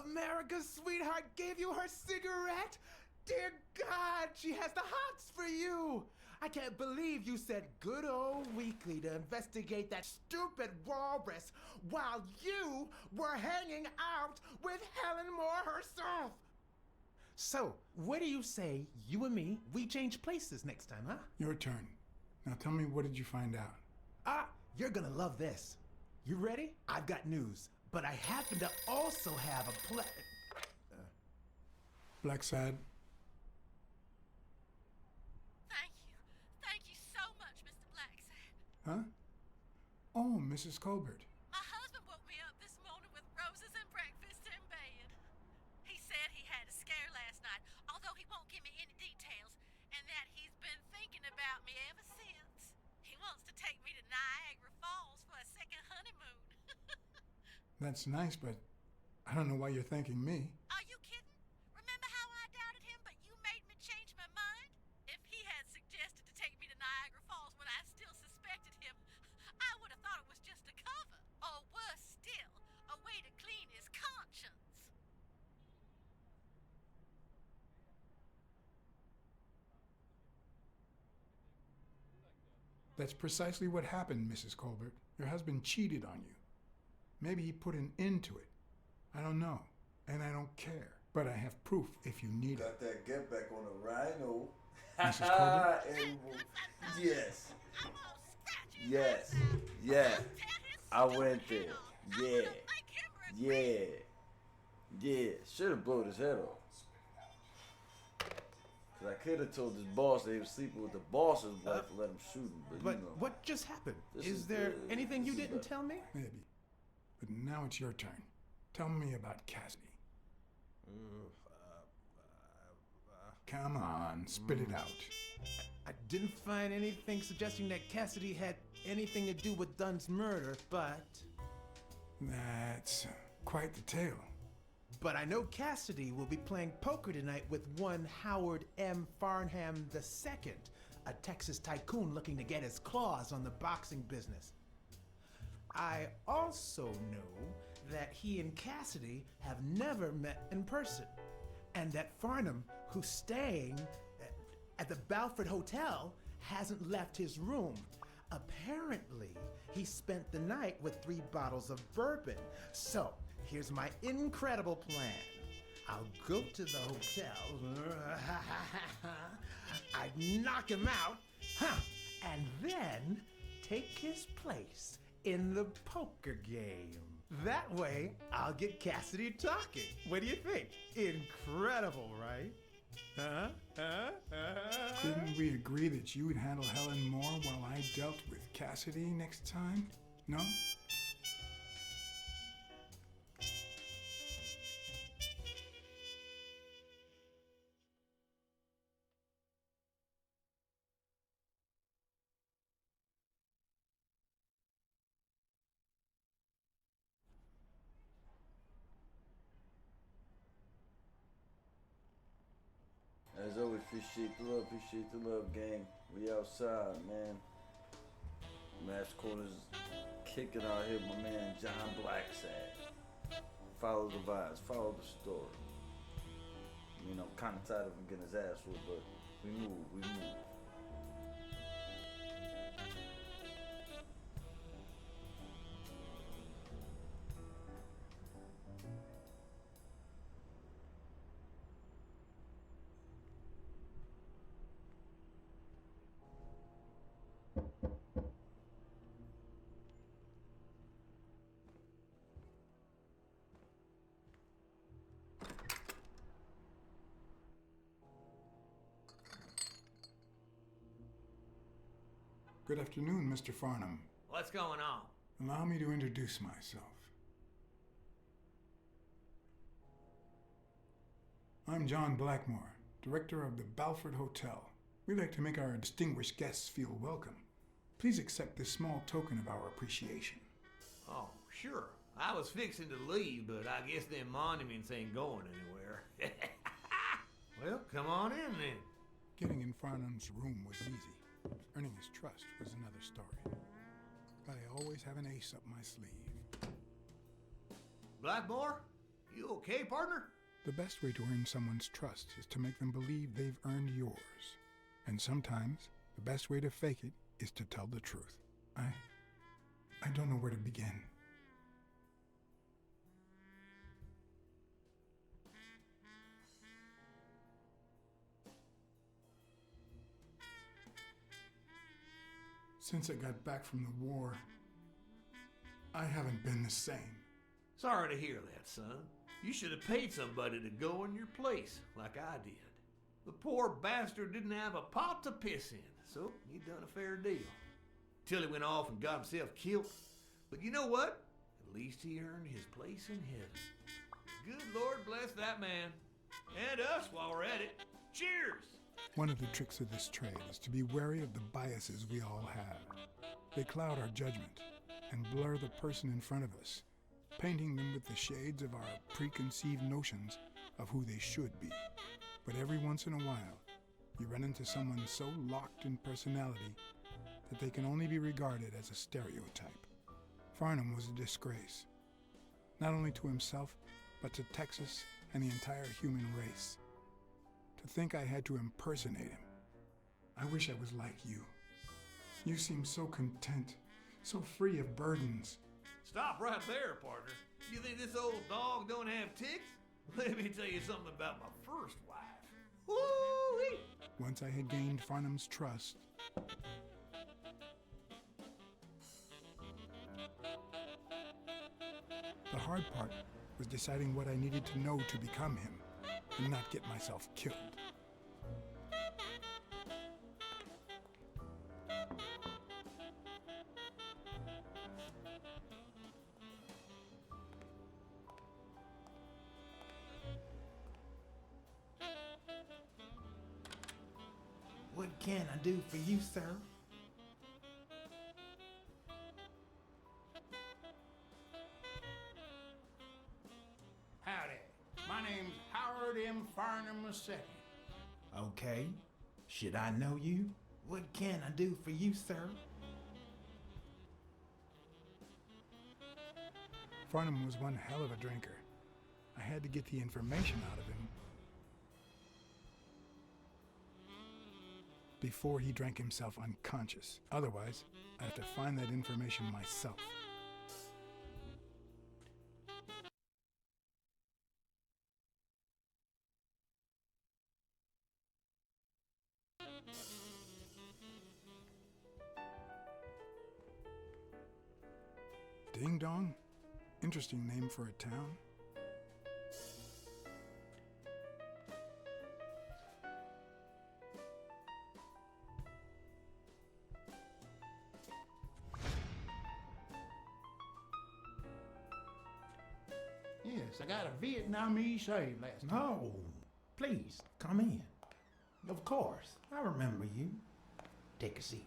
America's sweetheart gave you her cigarette? Dear God, she has the hots for you! I can't believe you said good old Weekly to investigate that stupid walrus while you were hanging out with Helen Moore herself! So, what do you say, you and me, we change places next time, huh? Your turn. Now tell me, what did you find out? Ah, you're gonna love this. You ready? I've got news, but I happen to also have a BLACKSAD. Thank you so much, Mr. BLACKSAD. Huh? Oh, Mrs. Colbert. My husband woke me up this morning with roses and breakfast in bed. He said he had a scare last night, although he won't give me any details, and that he's been thinking about me ever since. He wants to take me to Niagara Falls for a second honeymoon. That's nice, but I don't know why you're thanking me. Are you kidding? Remember how I doubted him, but you made me change my mind? If he had suggested to take me to Niagara Falls when I still suspected him, I would have thought it was just a cover. Or worse still, a way to clean his conscience. That's precisely what happened, Mrs. Colbert. Your husband cheated on you. Maybe he put an end to it. I don't know, and I don't care. But I have proof if you need Got it. that get back on the rhino. Mrs. Colbert? Yes. Yes. Yeah. I went there. Yeah. Yeah. Yeah. Should have blown his head off. Cause I could have told this boss that he was sleeping with the boss's wife and let him shoot him. But you know. what just happened? This Is is there the- anything you this is didn't the- tell me? Maybe. But now it's your turn. Tell me about Cassidy. Come on, spit it out. I didn't find anything suggesting that Cassidy had anything to do with Dunn's murder, but... That's quite the tale. But I know Cassidy will be playing poker tonight with one Howard M. Farnham II, a Texas tycoon looking to get his claws on the boxing business. I also know that he and Cassidy have never met in person, and that Farnham, who's staying at the Balford Hotel, hasn't left his room. Apparently, he spent the night with 3 bottles of bourbon. So, here's my incredible plan. I'll go to the hotel, I'd knock him out, and then take his place in the poker game. That way, I'll get Cassidy talking. What do you think? Incredible, right? Didn't we agree that you would handle Helen more while I dealt with Cassidy next time? No? As always, appreciate the love, gang. We outside, man. Mass Corners kicking out here, my man John BLACKSAD. Follow the vibes, follow the story. You know, I'm kind of tired of him getting his ass whooped, but we move. Good afternoon, Mr. Farnham. What's going on? Allow me to introduce myself. I'm John Blackmore, director of the Balford Hotel. We like to make our distinguished guests feel welcome. Please accept this small token of our appreciation. Oh, sure. I was fixing to leave, but I guess them monuments ain't going anywhere. Well, come on in then. Getting in Farnham's room was easy. Earning his trust was another story. But I always have an ace up my sleeve. Blackmore? You okay, partner? The best way to earn someone's trust is to make them believe they've earned yours. And sometimes, the best way to fake it is to tell the truth. I don't know where to begin. Since I got back from the war, I haven't been the same. Sorry to hear that, son. You should have paid somebody to go in your place, like I did. The poor bastard didn't have a pot to piss in, so he done a fair deal. Till he went off and got himself killed. But you know what? At least he earned his place in heaven. Good Lord bless that man. And us while we're at it. Cheers! One of the tricks of this trade is to be wary of the biases we all have. They cloud our judgment and blur the person in front of us, painting them with the shades of our preconceived notions of who they should be. But every once in a while, you run into someone so locked in personality that they can only be regarded as a stereotype. Farnham was a disgrace, not only to himself, but to Texas and the entire human race. To think I had to impersonate him. I wish I was like you. You seem so content, so free of burdens. Stop right there, partner. You think this old dog don't have ticks? Let me tell you something about my first wife. Woo-wee! Once I had gained Farnham's trust, the hard part was deciding what I needed to know to become him and not get myself killed. What can I do for you, sir? Howdy. Farnham II. Okay. Should I know you? What can I do for you, sir? Farnham was one hell of a drinker. I had to get the information out of him before he drank himself unconscious. Otherwise, I have to find that information myself. Ding Dong? Interesting name for a town. Yes, I got a Vietnamese save last night. No, please, come in. Of course, I remember you. Take a seat.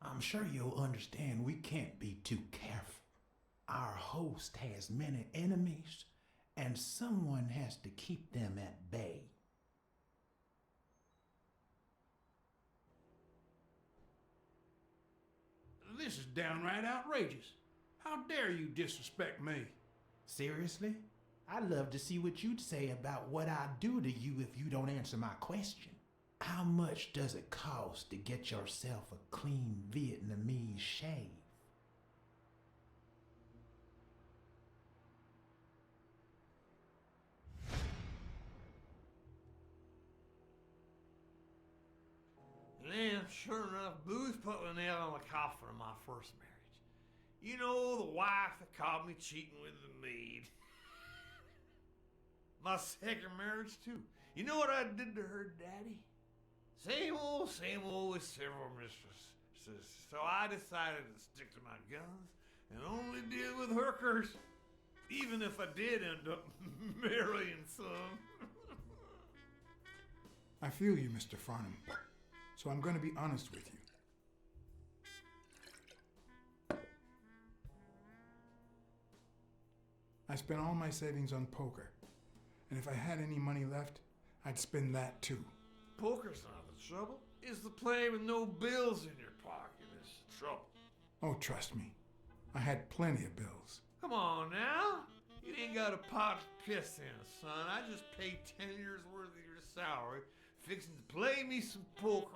I'm sure you'll understand we can't be too careful. Our host has many enemies, and someone has to keep them at bay. This is downright outrageous. How dare you disrespect me? Seriously? I'd love to see what you'd say about what I'd do to you if you don't answer my question. How much does it cost to get yourself a clean Vietnamese shave? Damn, sure enough, booze put the nail on the coffin of my first marriage. You know, the wife that caught me cheating with the maid. My second marriage, too. You know what I did to her daddy? Same old with several mistresses. So I decided to stick to my guns and only deal with hookers, even if I did end up marrying some. I feel you, Mr. Farnham. So I'm going to be honest with you. I spent all my savings on poker, and if I had any money left, I'd spend that too. Poker's not the trouble. It's the play with no bills in your pocket is the trouble. Oh, trust me. I had plenty of bills. Come on now. You ain't got a pot to piss in, son. I just paid 10 years worth of your salary, fixing to play me some poker,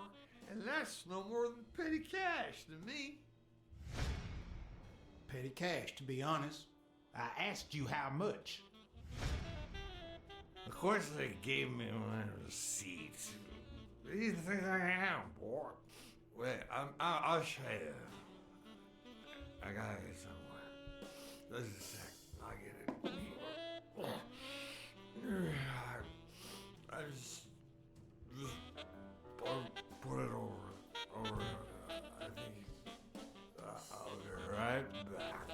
and that's no more than petty cash to me. Petty cash, to be honest. I asked you how much. Of course they gave me my receipt. What do you think I am, boy? Wait, I'll show you. I gotta get somewhere. Just a sec. I'll get it. I just put it over. I think I'll be right back.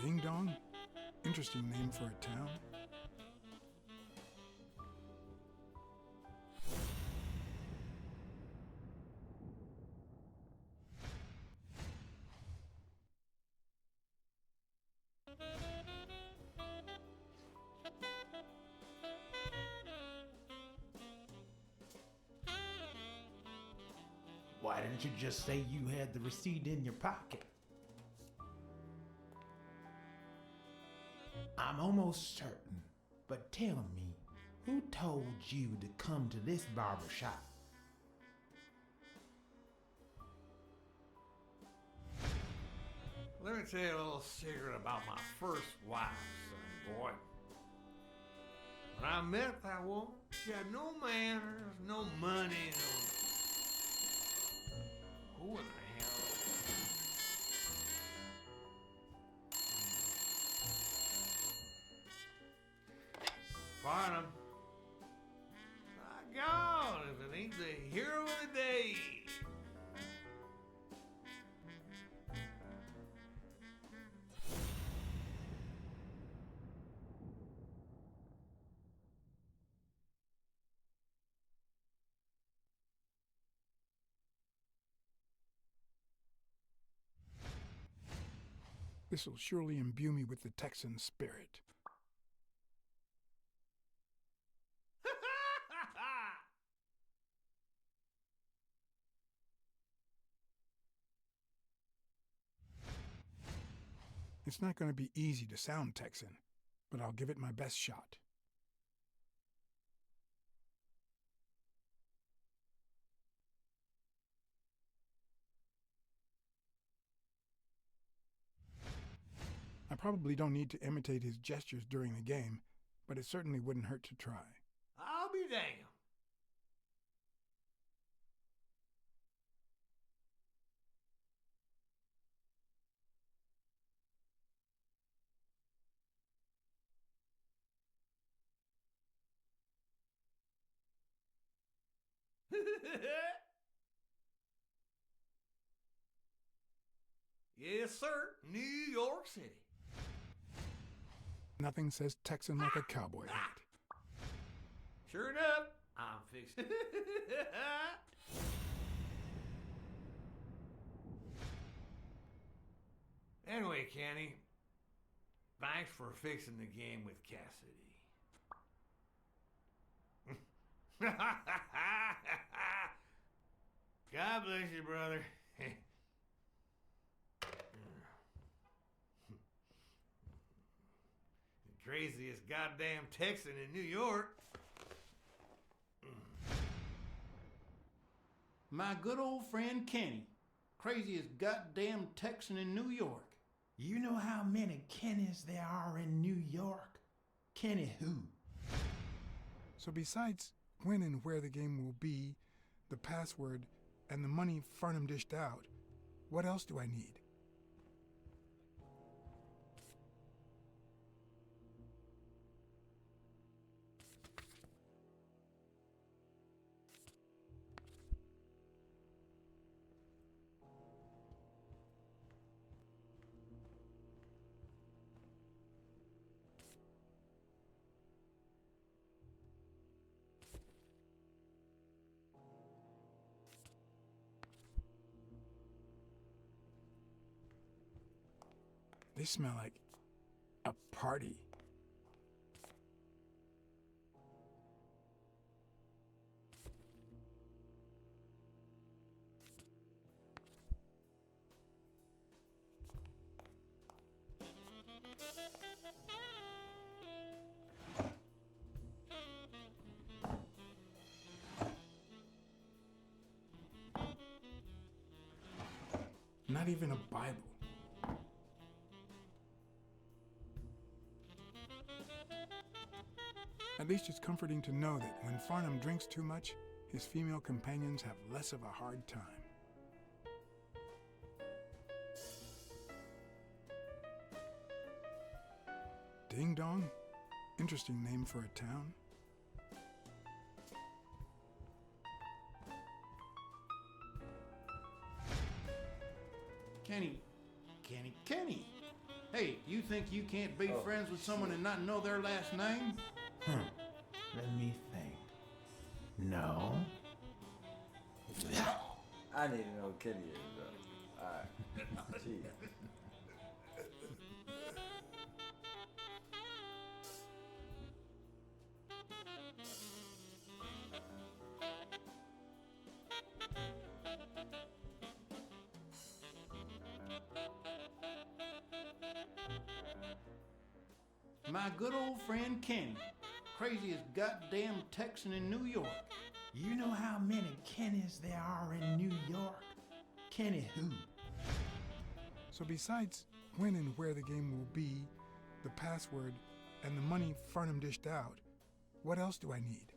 Ding Dong? Interesting name for a town. Why didn't you just say you had the receipt in your pocket? I'm almost certain, but tell me, who told you to come to this barber shop? Let me tell you a little secret about my first wife, son boy. When I met that woman, she had no manners, no money, no... Who in the hell? This'll surely imbue me with the Texan spirit. It's not going to be easy to sound Texan, but I'll give it my best shot. I probably don't need to imitate his gestures during the game, but it certainly wouldn't hurt to try. I'll be damned. Yes, sir. New York City. Nothing says Texan like a cowboy hat. Sure enough, I'm fixing. Anyway, Kenny, thanks for fixing the game with Cassidy. God bless you, brother. The craziest goddamn Texan in New York. My good old friend Kenny, craziest goddamn Texan in New York. You know how many Kennys there are in New York? Kenny who? So besides when and where the game will be, the password, and the money Farnham dished out, what else do I need? They smell like a party. Not even a Bible. At least it's comforting to know that when Farnham drinks too much, his female companions have less of a hard time. Ding Dong? Interesting name for a town. Kenny. Hey, you think you can't be friends with someone and not know their last name? Let me think. No. I need to know who Kenny is, bro. Alright. Gee. My good old friend Kenny, craziest goddamn Texan in New York. You know how many Kennys there are in New York? Kenny who? So besides when and where the game will be, the password, and the money Farnham dished out, what else do I need?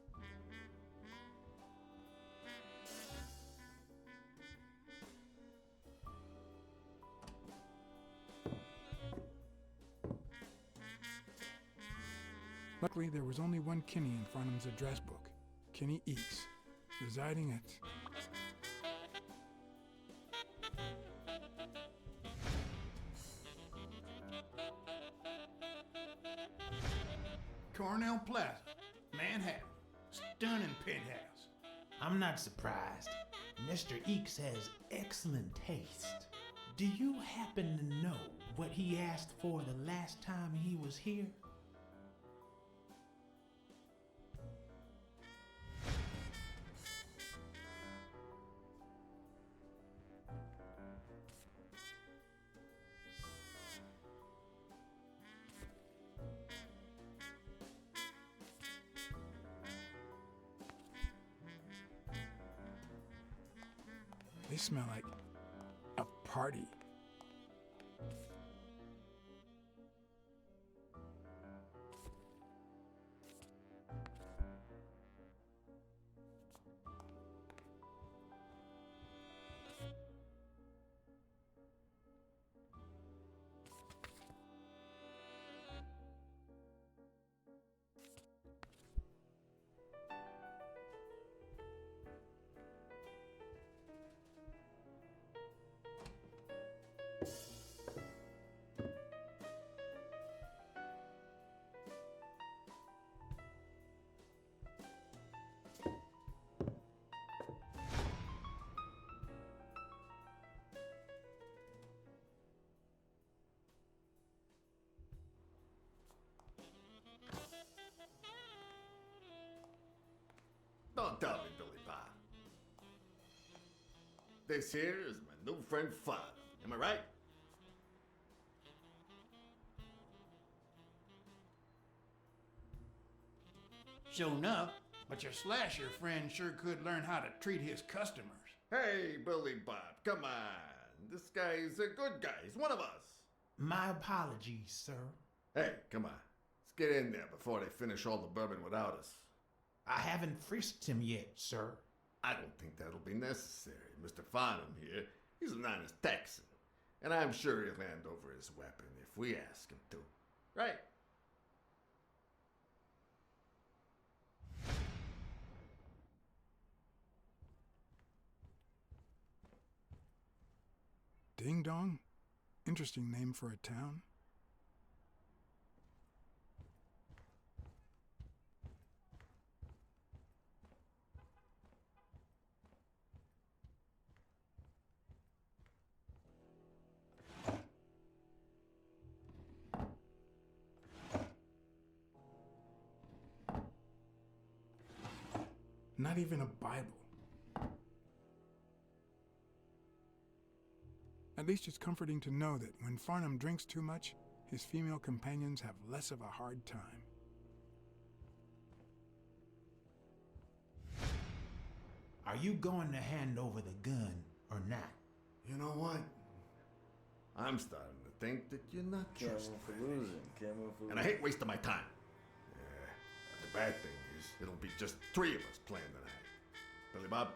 Luckily, there was only one Kenny in Farnham's address book, Kenny Eats, residing at... Cornell Plaza, Manhattan. Stunning penthouse. I'm not surprised. Mr. Eeks has excellent taste. Do you happen to know what he asked for the last time he was here? They smell like a party. Don't tell me, Billy Bob. This here is my new friend Father. Am I right? Sure enough, but your slasher friend sure could learn how to treat his customers. Hey, Billy Bob, come on. This guy is a good guy. He's one of us. My apologies, sir. Hey, come on. Let's get in there before they finish all the bourbon without us. I haven't frisked him yet, sir. I don't think that'll be necessary. Mr. Farnham here, he's an honest Texan. And I'm sure he'll hand over his weapon if we ask him to. Right? Ding Dong? Interesting name for a town. Not even a Bible. At least it's comforting to know that when Farnham drinks too much, his female companions have less of a hard time. Are you going to hand over the gun or not? You know what? I'm starting to think that you're not trustworthy. And I hate wasting my time. Yeah, the bad thing is, it'll be just 3 of us playing tonight. Billy Bob?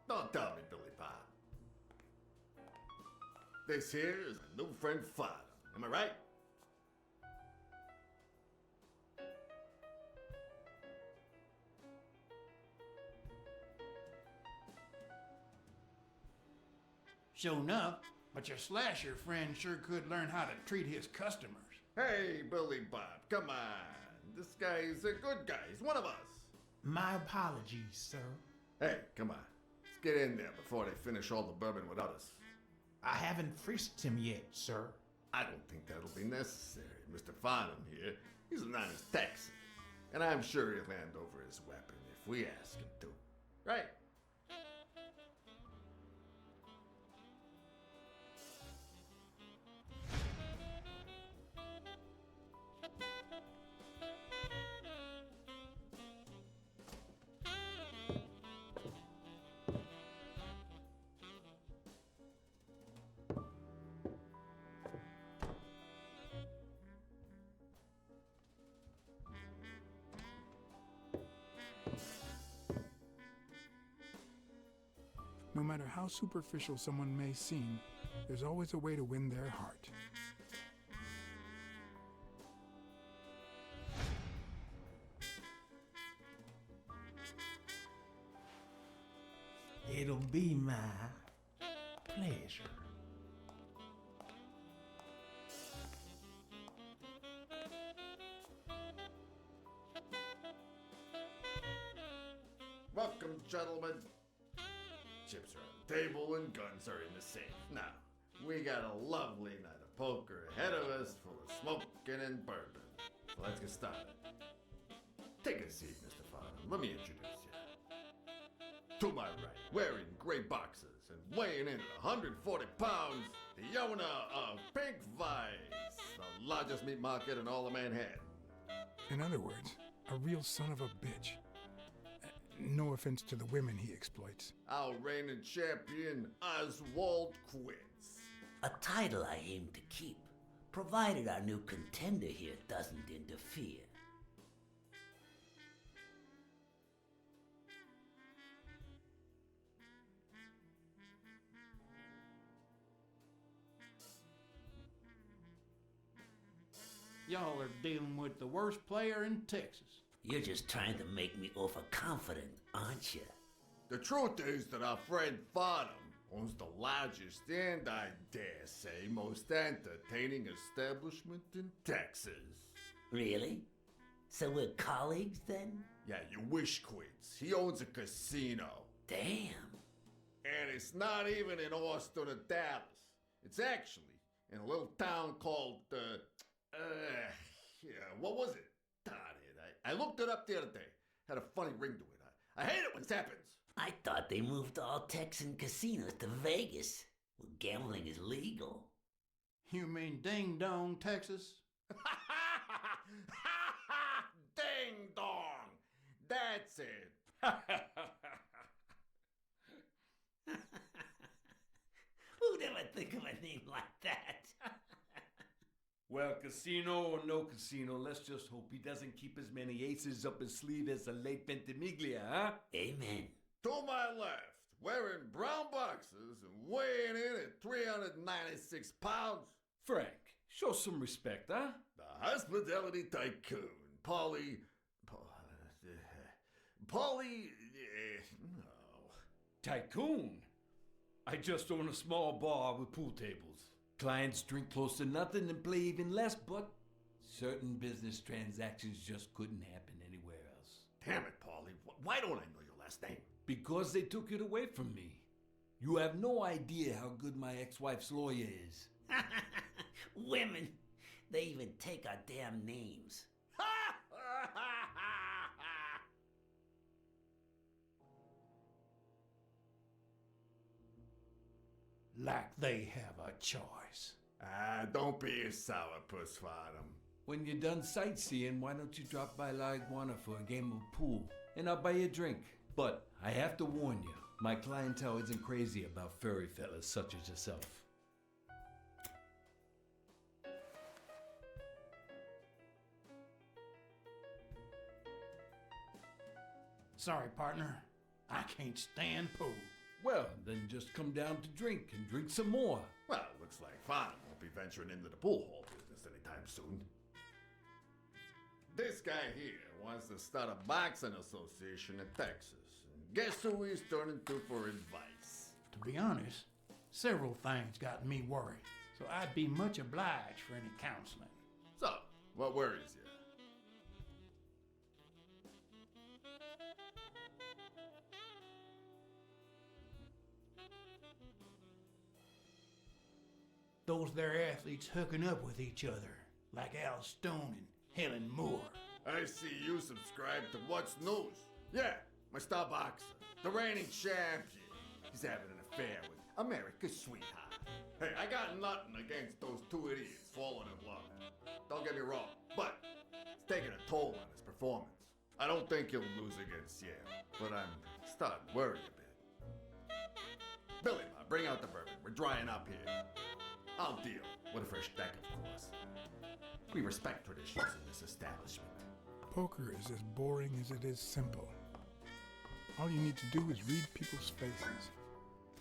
Don't tell me, Billy Bob. This here is my new friend Father. Am I right? Sure enough, but your slasher friend sure could learn how to treat his customers. Hey, Billy Bob, come on. This guy is a good guy. He's one of us. My apologies, sir. Hey, come on. Let's get in there before they finish all the bourbon without us. I haven't frisked him yet, sir. I don't think that'll be necessary. Mr. Farnham here, he's an honest Texan. And I'm sure he'll hand over his weapon if we ask him to. Right? No matter how superficial someone may seem, there's always a way to win their heart. It'll be my pleasure. Welcome, gentlemen. Chips are on the table and guns are in the safe. Now, we got a lovely night of poker ahead of us, full of smoking and bourbon. So let's get started. Take a seat, Mr. Farnham. Let me introduce you. To my right, wearing gray boxers and weighing in at 140 pounds, the owner of Pink Vice, the largest meat market in all of Manhattan. In other words, a real son of a bitch. No offense to the women he exploits. Our reigning champion, Oswald Quince. A title I aim to keep, provided our new contender here doesn't interfere. Y'all are dealing with the worst player in Texas. You're just trying to make me overconfident, aren't you? The truth is that our friend Farnham owns the largest and, I dare say, most entertaining establishment in Texas. Really? So we're colleagues then? Yeah, you wish, Quince. He owns a casino. Damn. And it's not even in Austin or Dallas. It's actually in a little town called, what was it? Darn it. I looked it up the other day. Had a funny ring to it. I hate it when this happens. I thought they moved all Texan casinos to Vegas, where gambling is legal. You mean Ding Dong, Texas? Ding dong! That's it. Who'd ever think of a name like that? Well, casino or no casino, let's just hope he doesn't keep as many aces up his sleeve as the late Ventimiglia, huh? Amen. To my left, wearing brown boxers and weighing in at 396 pounds. Frank, show some respect, huh? The hospitality tycoon, Polly, no. Tycoon? I just own a small bar with pool tables. Clients drink close to nothing and play even less, but certain business transactions just couldn't happen anywhere else. Damn it, Polly. Why don't I know your last name? Because they took it away from me. You have no idea how good my ex-wife's lawyer is. Women, they even take our damn names. Like they have a choice. Don't be a sourpuss, Farnham. When you're done sightseeing, why don't you drop by La Iguana for a game of pool, and I'll buy you a drink. But I have to warn you, my clientele isn't crazy about furry fellas such as yourself. Sorry, partner. I can't stand pool. Well, then just come down to drink and drink some more. Well, looks like Farnham won't be venturing into the pool hall business anytime soon. This guy here wants to start a boxing association in Texas. And guess who he's turning to for advice? To be honest, several things got me worried, so I'd be much obliged for any counseling. So, what worries you? Those there athletes hooking up with each other, like Al Stone and Helen Moore. I see you subscribe to What's News. Yeah, my star boxer, the reigning champion. He's having an affair with America's sweetheart. Hey, I got nothing against those two idiots falling in love. Don't get me wrong, but it's taking a toll on his performance. I don't think he'll lose against Yale, but I'm starting to worry a bit. Billy, bring out the bourbon. We're drying up here. I'll deal with a fresh deck, of course. We respect traditions in this establishment. Poker is as boring as it is simple. All you need to do is read people's faces.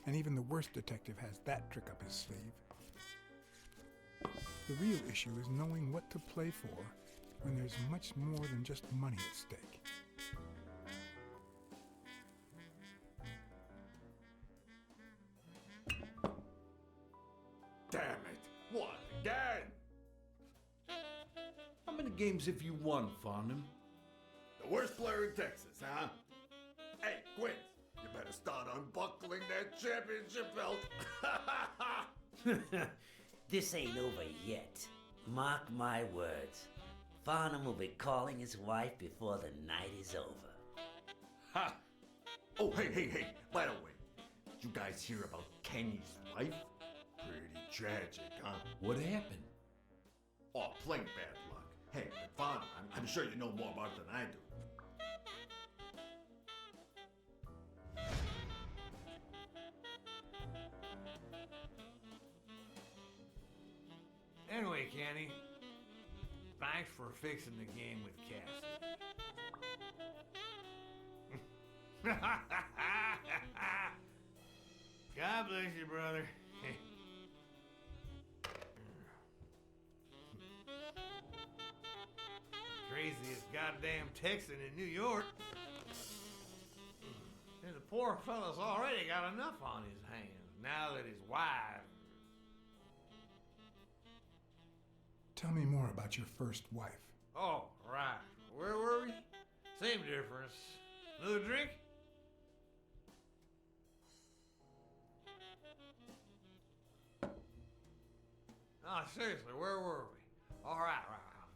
And even the worst detective has that trick up his sleeve. The real issue is knowing what to play for when there's much more than just money at stake. games if you want, Farnham. The worst player in Texas, huh? Hey, Quinn, you better start unbuckling that championship belt. This ain't over yet. Mark my words. Farnham will be calling his wife before the night is over. Ha! Oh, hey, by the way, did you guys hear about Kenny's wife? Pretty tragic, huh? What happened? Oh, plain bad luck. Hey, but Farnham, I'm sure you know more about it than I do. Anyway, Kenny, thanks for fixing the game with Cassie. God bless you, brother. Craziest goddamn Texan in New York. And the poor fella's already got enough on his hands now that his wife. Tell me more about your first wife. Oh, right. Where were we? Same difference. Another drink? No, seriously, where were we? All right.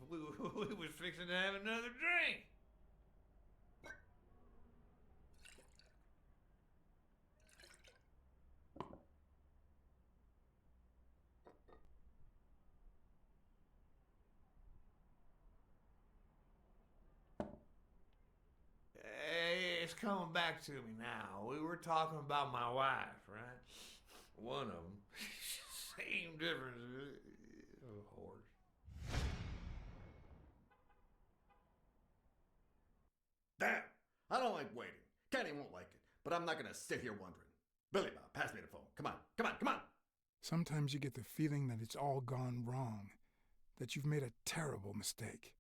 We was fixing to have another drink. Hey, it's coming back to me now. We were talking about my wife, right? One of them. Same difference. Oh, horse. Damn! I don't like waiting. Kenny won't like it, but I'm not gonna sit here wondering. Billy Bob, pass me the phone. Come on! Sometimes you get the feeling that it's all gone wrong, that you've made a terrible mistake.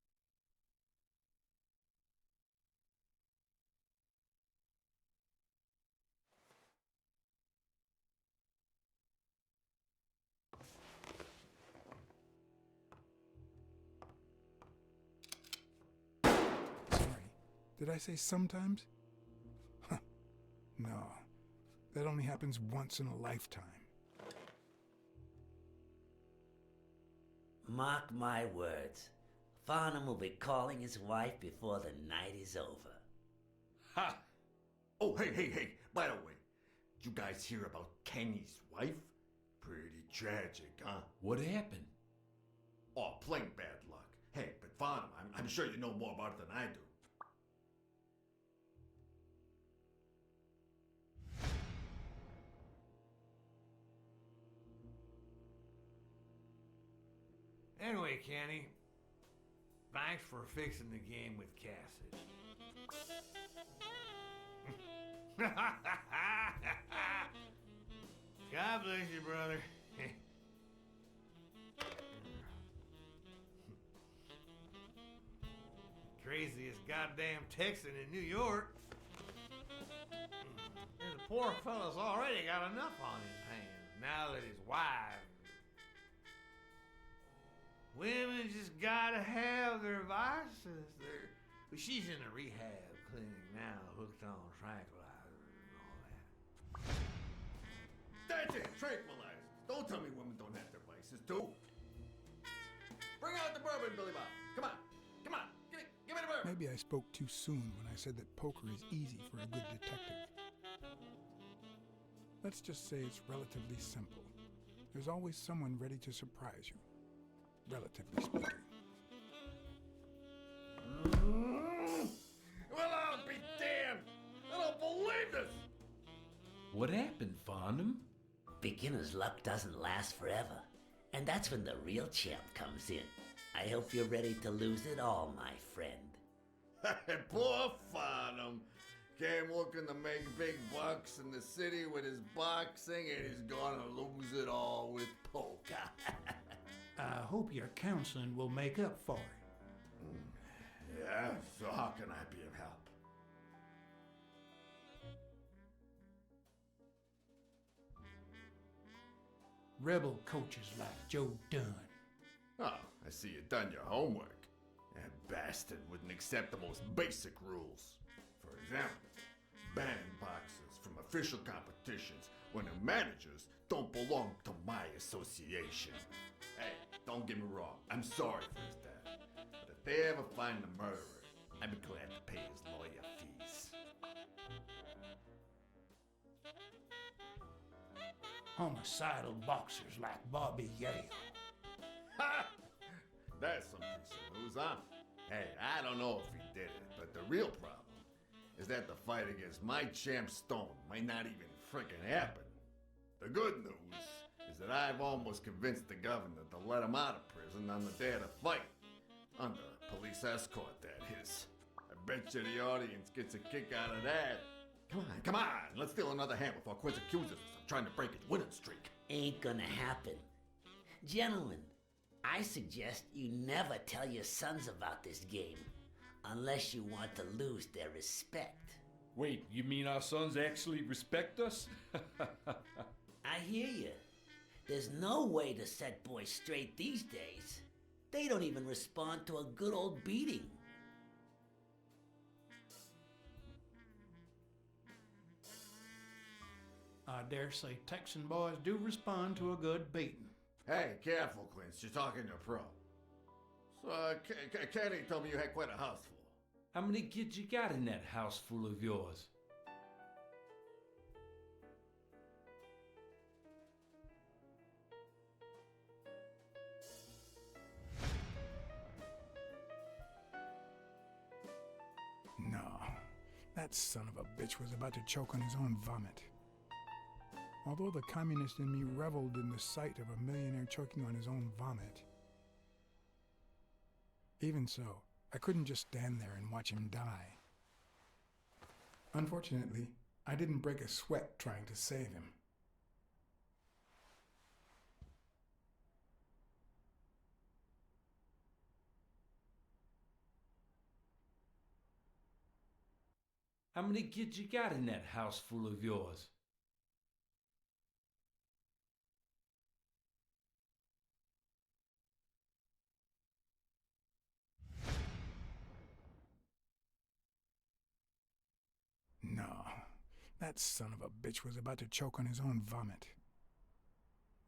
Did I say sometimes? Huh. No, that only happens once in a lifetime. Mark my words. Farnham will be calling his wife before the night is over. Ha! Oh, hey, by the way, did you guys hear about Kenny's wife? Pretty tragic, huh? What happened? Oh, plain bad luck. Hey, but Farnham, I'm sure you know more about it than I do. Anyway, Kenny, thanks for fixing the game with Cassie. God bless you, brother. Craziest goddamn Texan in New York. And the poor fella's already got enough on his hands now that his wife. Women just gotta have their vices. But she's in a rehab clinic now, hooked on tranquilizers and all that. That's it, tranquilizers. Don't tell me women don't have their vices, too. Bring out the bourbon, Billy Bob. Come on. Give me the bourbon. Maybe I spoke too soon when I said that poker is easy for a good detective. Let's just say it's relatively simple. There's always someone ready to surprise you. Relatively speaking. Well, I'll be damned! I don't believe this! What happened, Farnham? Beginner's luck doesn't last forever, and that's when the real champ comes in. I hope you're ready to lose it all, my friend. Poor Farnham. Came looking to make big bucks in the city with his boxing, and he's gonna lose it all with poker. I hope your counseling will make up for it. Yeah, so how can I be of help? Rebel coaches like Joe Dunn. Oh, I see you done your homework. That bastard wouldn't accept the most basic rules. For example, banning boxers from official competitions when the managers don't belong to my association. Hey, don't get me wrong, I'm sorry for his death. But if they ever find the murderer, I'd be glad to pay his lawyer fees. Homicidal boxers like Bobby Yale. Ha! That's some piece of news, huh? Hey, I don't know if he did it, but the real problem is that the fight against my champ Stone might not even frickin' happen. The good news is that I've almost convinced the governor to let him out of prison on the day of the fight. Under police escort, that is. I bet you the audience gets a kick out of that. Come on, let's steal another hand before Quince accuses us of trying to break his winning streak. Ain't gonna happen. Gentlemen, I suggest you never tell your sons about this game, unless you want to lose their respect. Wait, you mean our sons actually respect us? I hear you. There's no way to set boys straight these days. They don't even respond to a good old beating. I dare say Texan boys do respond to a good beating. Hey, careful, Quince. You're talking to a pro. So, Kenny told me you had quite a house full. How many kids you got in that house full of yours? No, that son of a bitch was about to choke on his own vomit. Although the communist in me reveled in the sight of a millionaire choking on his own vomit, even so, I couldn't just stand there and watch him die. Unfortunately, I didn't break a sweat trying to save him. How many kids you got in that house full of yours? No, that son of a bitch was about to choke on his own vomit.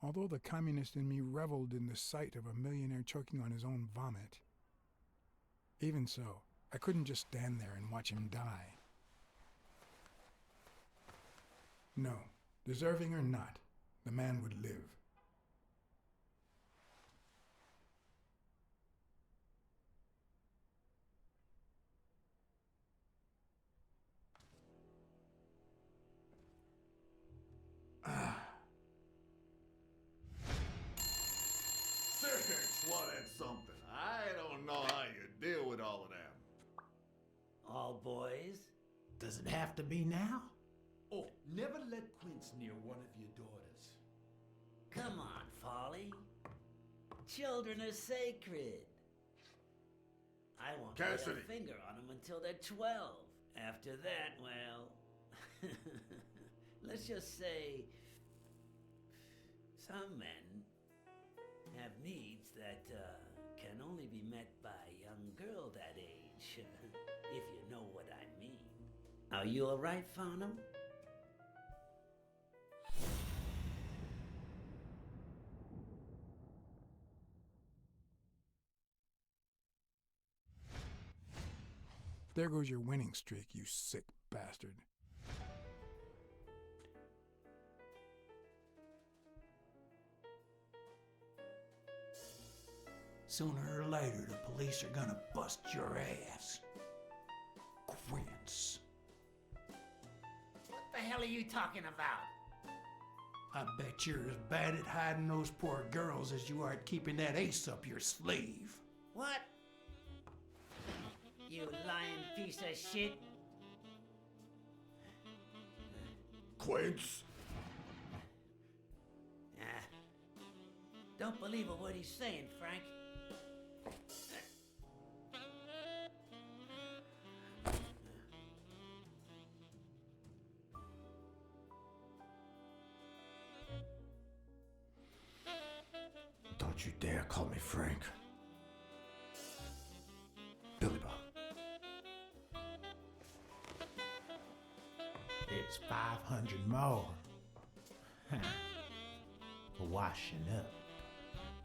Although the communist in me reveled in the sight of a millionaire choking on his own vomit, even so, I couldn't just stand there and watch him die. No, deserving or not, the man would live. Six, well, that's something. I don't know how you deal with all of them. All boys? Does it have to be now? Oh, never let Quince near one of your daughters. Come on, Folly. Children are sacred. I won't lay Cassidy. a finger on them until they're 12. After that, well, let's just say some men have needs that can only be met by a young girl that age, if you know what I mean. Are you all right, Farnham? There goes your winning streak, you sick bastard. Sooner or later, the police are gonna bust your ass. Quince. What the hell are you talking about? I bet you're as bad at hiding those poor girls as you are at keeping that ace up your sleeve. What? You lying piece of shit. Quince? Don't believe a word he's saying, Frank. Don't you dare call me Frank. It's 500 more. For washing up.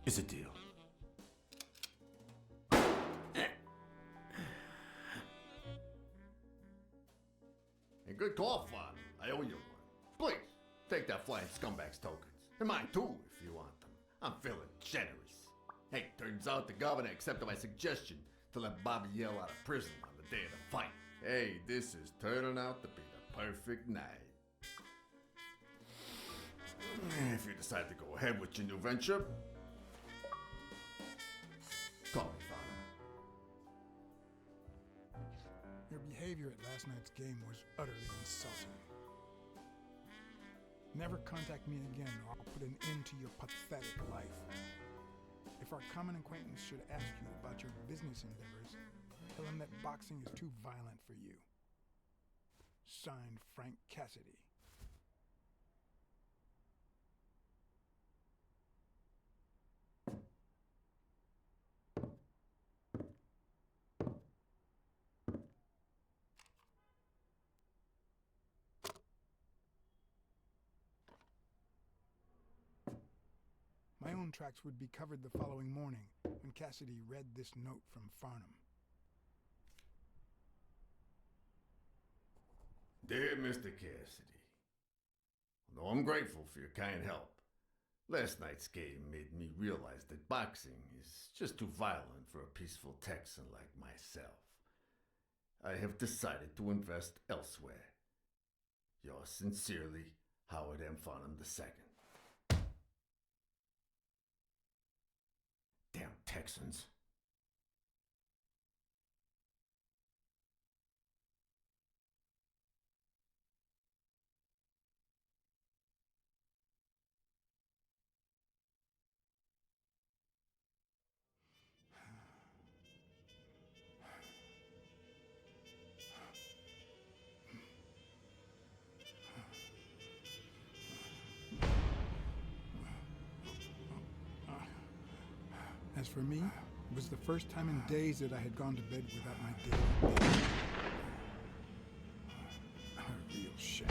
It's a deal. And good call, Father. I owe you one. Please, take that flying scumbag's tokens. And mine too, if you want them. I'm feeling generous. Hey, turns out the governor accepted my suggestion to let Bobby yell out of prison on the day of the fight. Hey, this is turning out to be the perfect night. If you decide to go ahead with your new venture, call me, Father. Your behavior at last night's game was utterly insulting. Never contact me again or I'll put an end to your pathetic life. If our common acquaintance should ask you about your business endeavors, tell him that boxing is too violent for you. Signed, Frank Cassidy. My own tracks would be covered the following morning when Cassidy read this note from Farnham. Dear Mr. Cassidy, although I'm grateful for your kind help, last night's game made me realize that boxing is just too violent for a peaceful Texan like myself. I have decided to invest elsewhere. Yours sincerely, Howard M. Farnham II. Damn Texans. As for me, it was the first time in days that I had gone to bed without my daily meal. A real shame.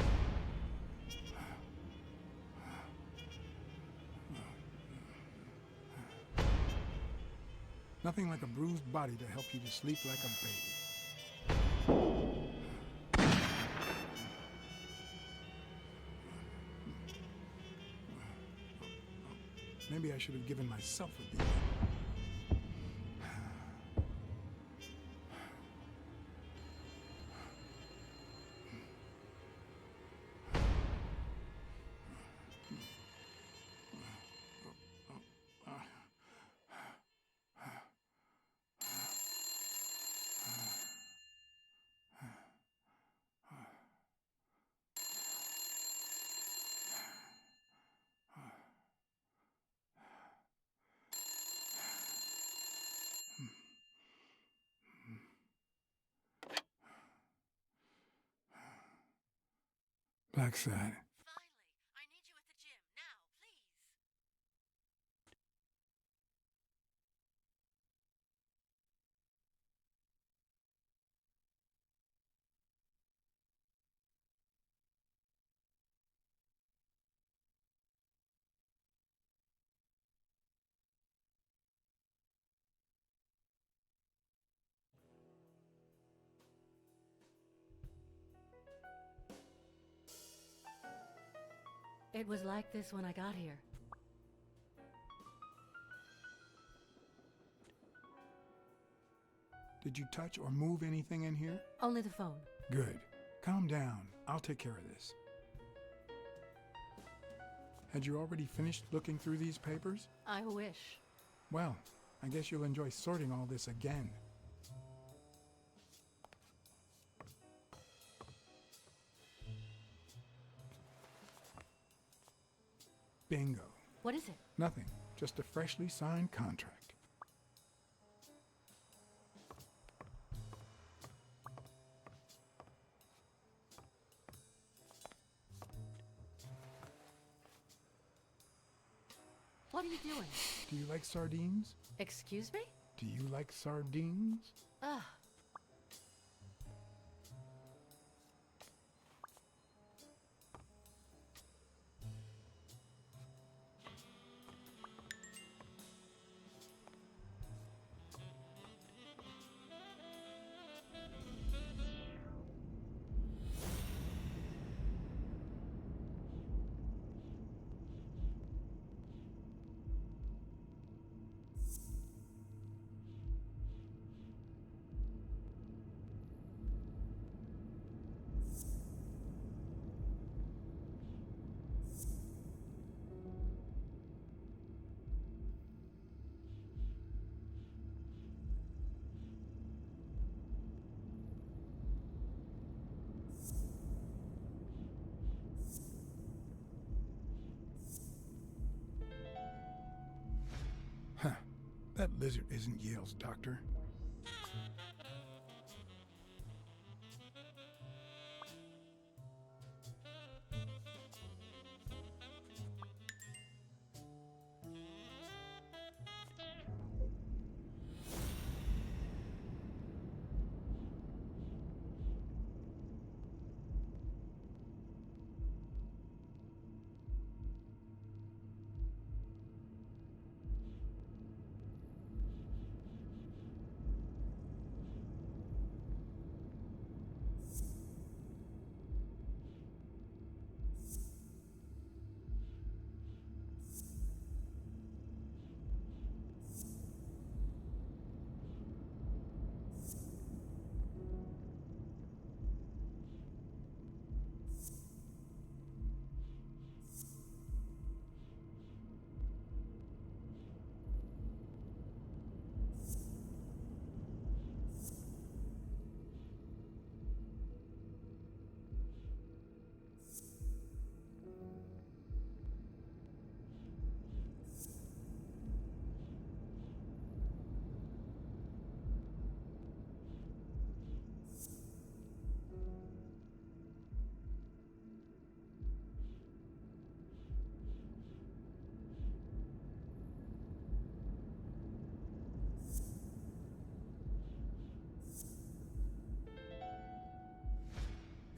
Nothing like a bruised body to help you to sleep like a baby. Maybe I should have given myself a beating. BLACKSAD. Finally, I need you at the gym now, please. It was like this when I got here. Did you touch or move anything in here? Only the phone. Good. Calm down. I'll take care of this. Had you already finished looking through these papers? I wish. Well, I guess you'll enjoy sorting all this again. Bingo. What is it? Nothing. Just a freshly signed contract. What are you doing? Do you like sardines? Excuse me? Do you like sardines? Ugh. That lizard isn't Yale's doctor.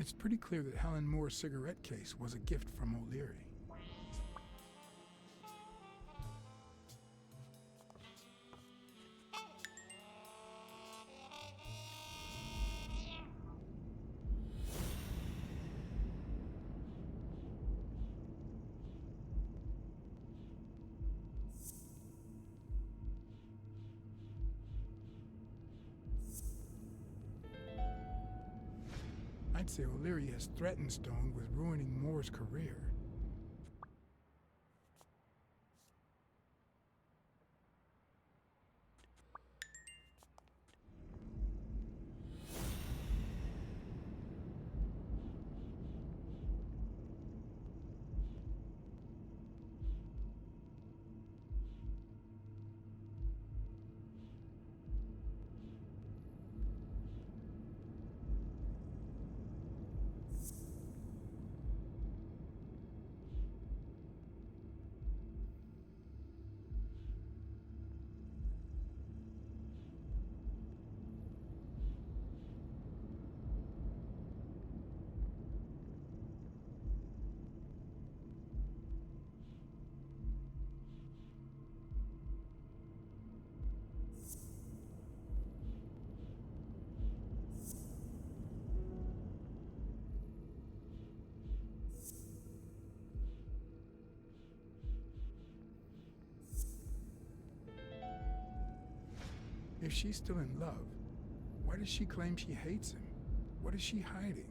It's pretty clear that Helen Moore's cigarette case was a gift from O'Leary. I'd say O'Leary has threatened Stone with ruining Moore's career. If she's still in love, why does she claim she hates him? What is she hiding?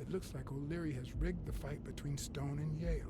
It looks like O'Leary has rigged the fight between Stone and Yale.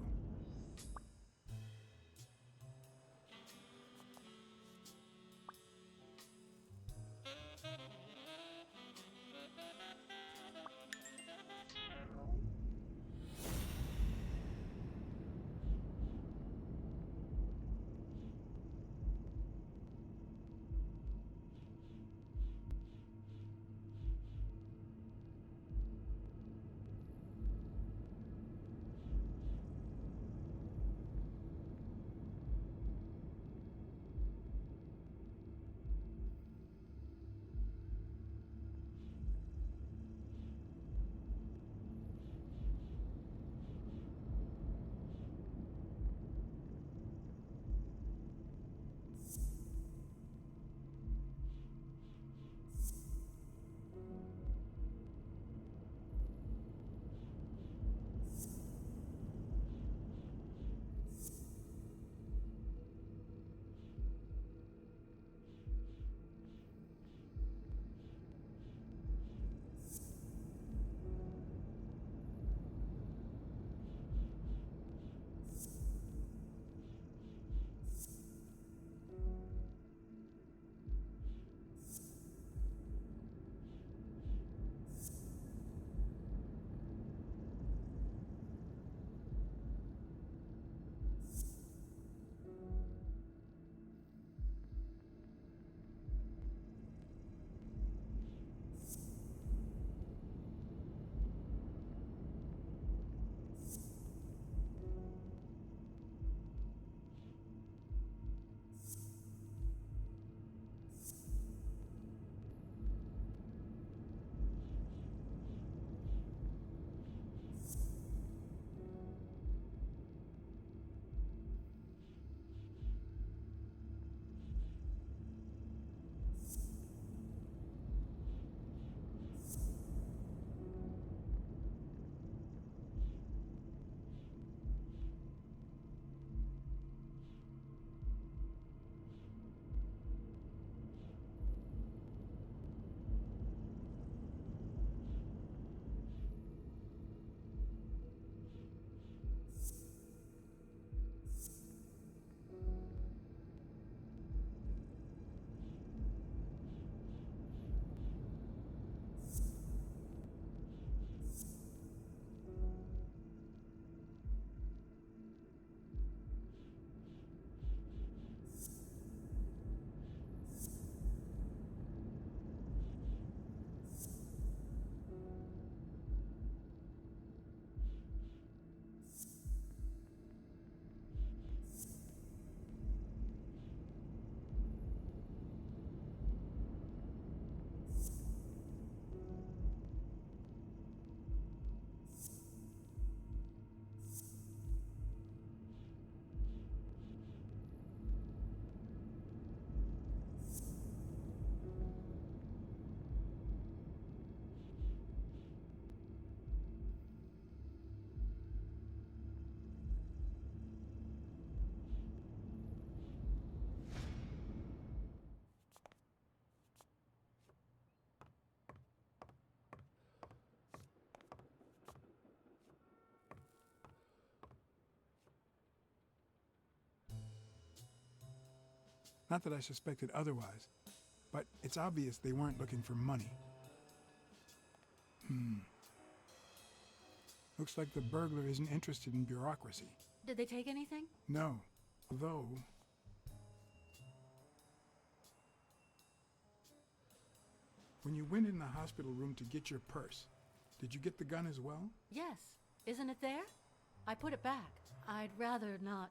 Not that I suspected otherwise, but it's obvious they weren't looking for money. Looks like the burglar isn't interested in bureaucracy. Did they take anything? No, though... When you went in the hospital room to get your purse, did you get the gun as well? Yes. Isn't it there? I put it back. I'd rather not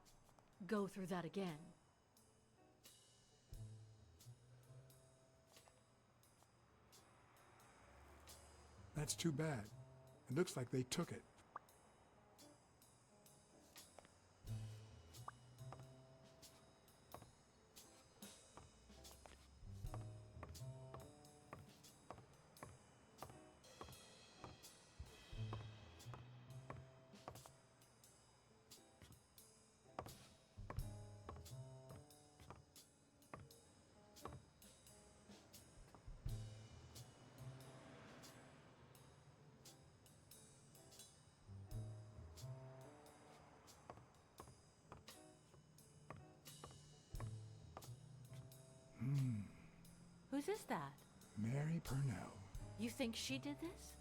go through that again. That's too bad. It looks like they took it. Whose is that? Mary Purnell. You think she did this?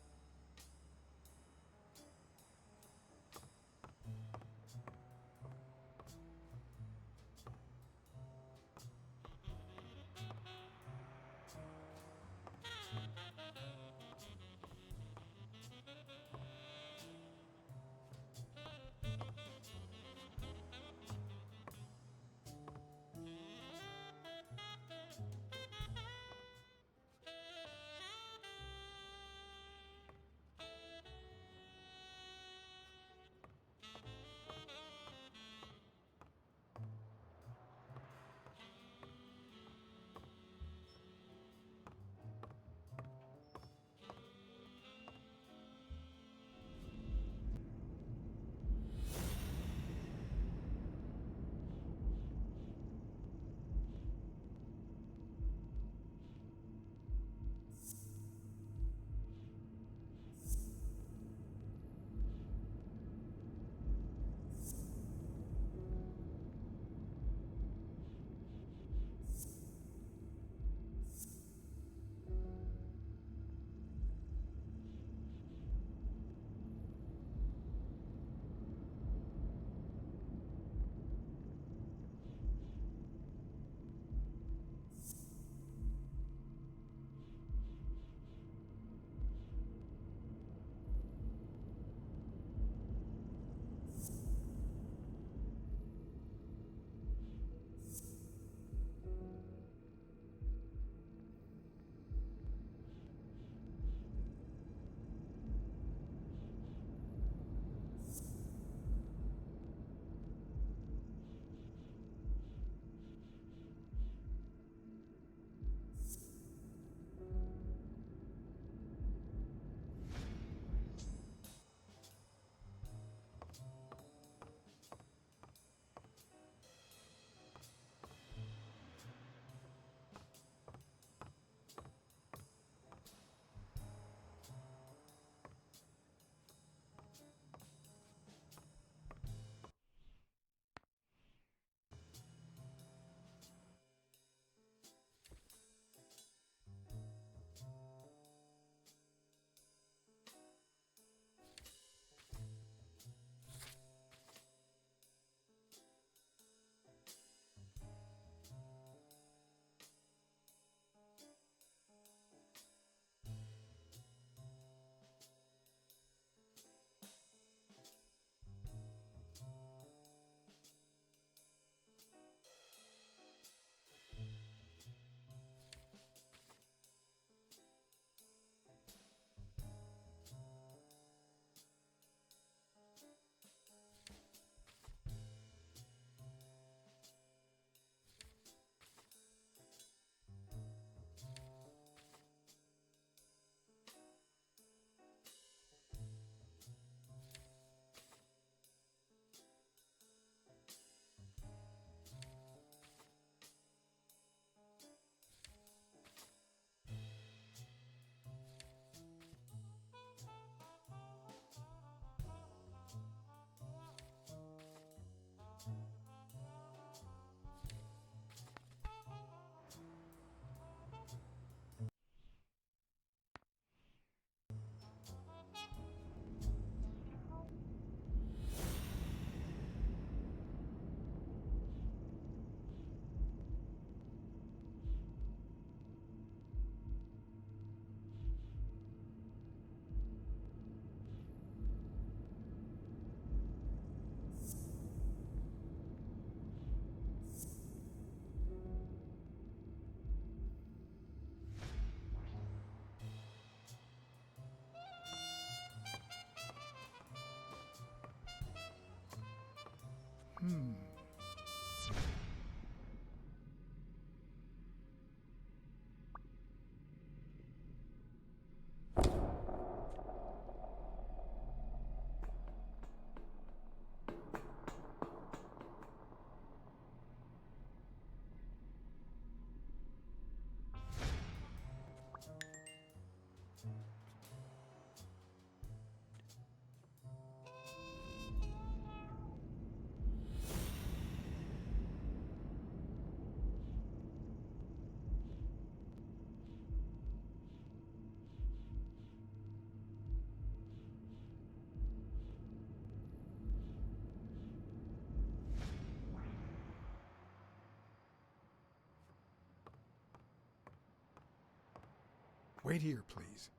Wait here, please.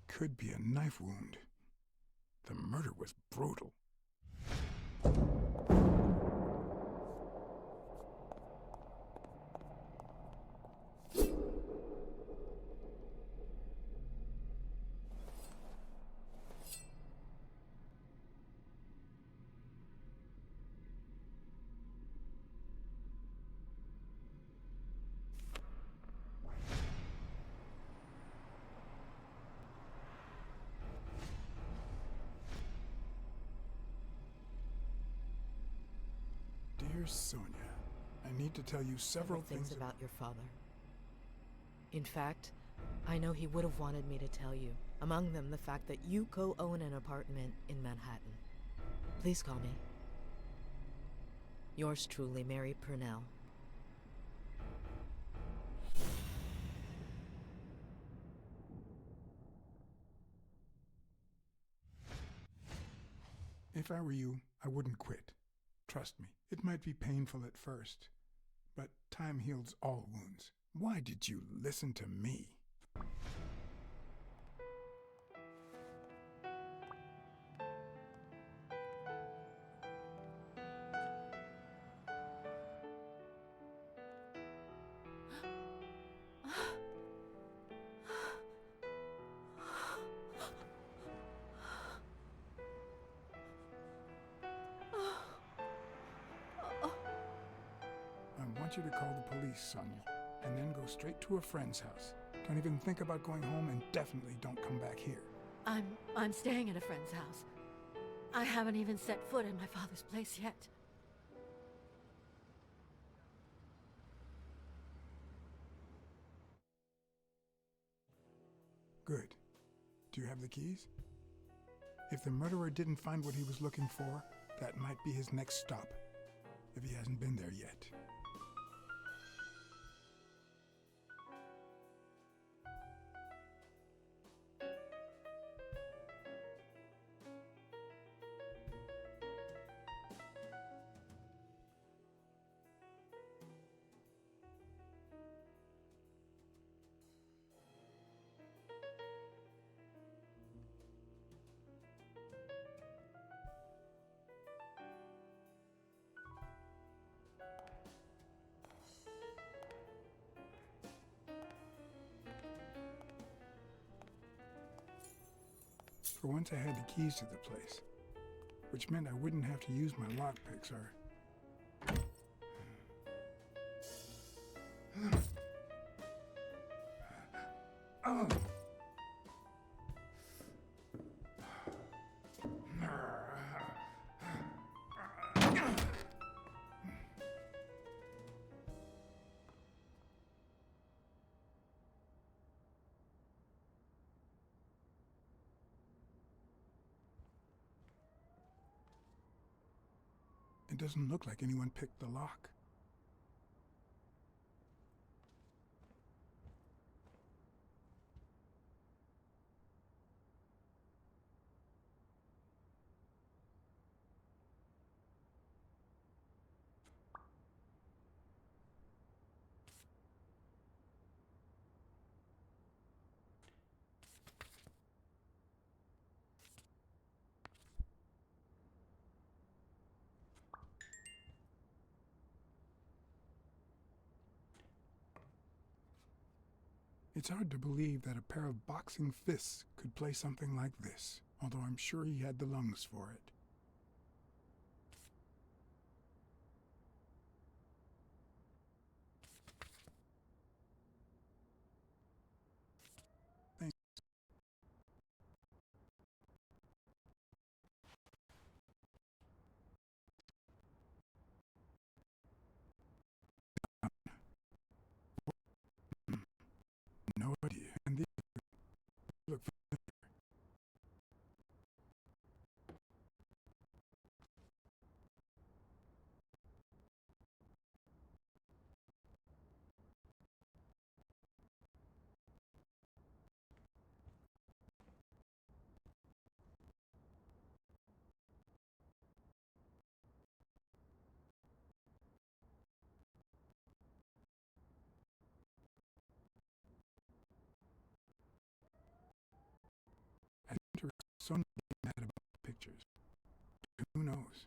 Could be a knife wound. The murder was brutal. Dear Sonia, I need to tell you several things about your father. In fact, I know he would have wanted me to tell you. Among them, the fact that you co-own an apartment in Manhattan. Please call me. Yours truly, Mary Purnell. If I were you, I wouldn't quit. Trust me, it might be painful at first, but time heals all wounds. Why did you listen to me? I want you to call the police, Sonia, and then go straight to a friend's house. Don't even think about going home, and definitely don't come back here. I'm staying at a friend's house. I haven't even set foot in my father's place yet. Good. Do you have the keys? If the murderer didn't find what he was looking for, that might be his next stop, if he hasn't been there yet. For once I had the keys to the place, which meant I wouldn't have to use my lockpicks or... Oh. It doesn't look like anyone picked the lock. It's hard to believe that a pair of boxing fists could play something like this, although I'm sure he had the lungs for it. Sonia mad about the pictures. Who knows?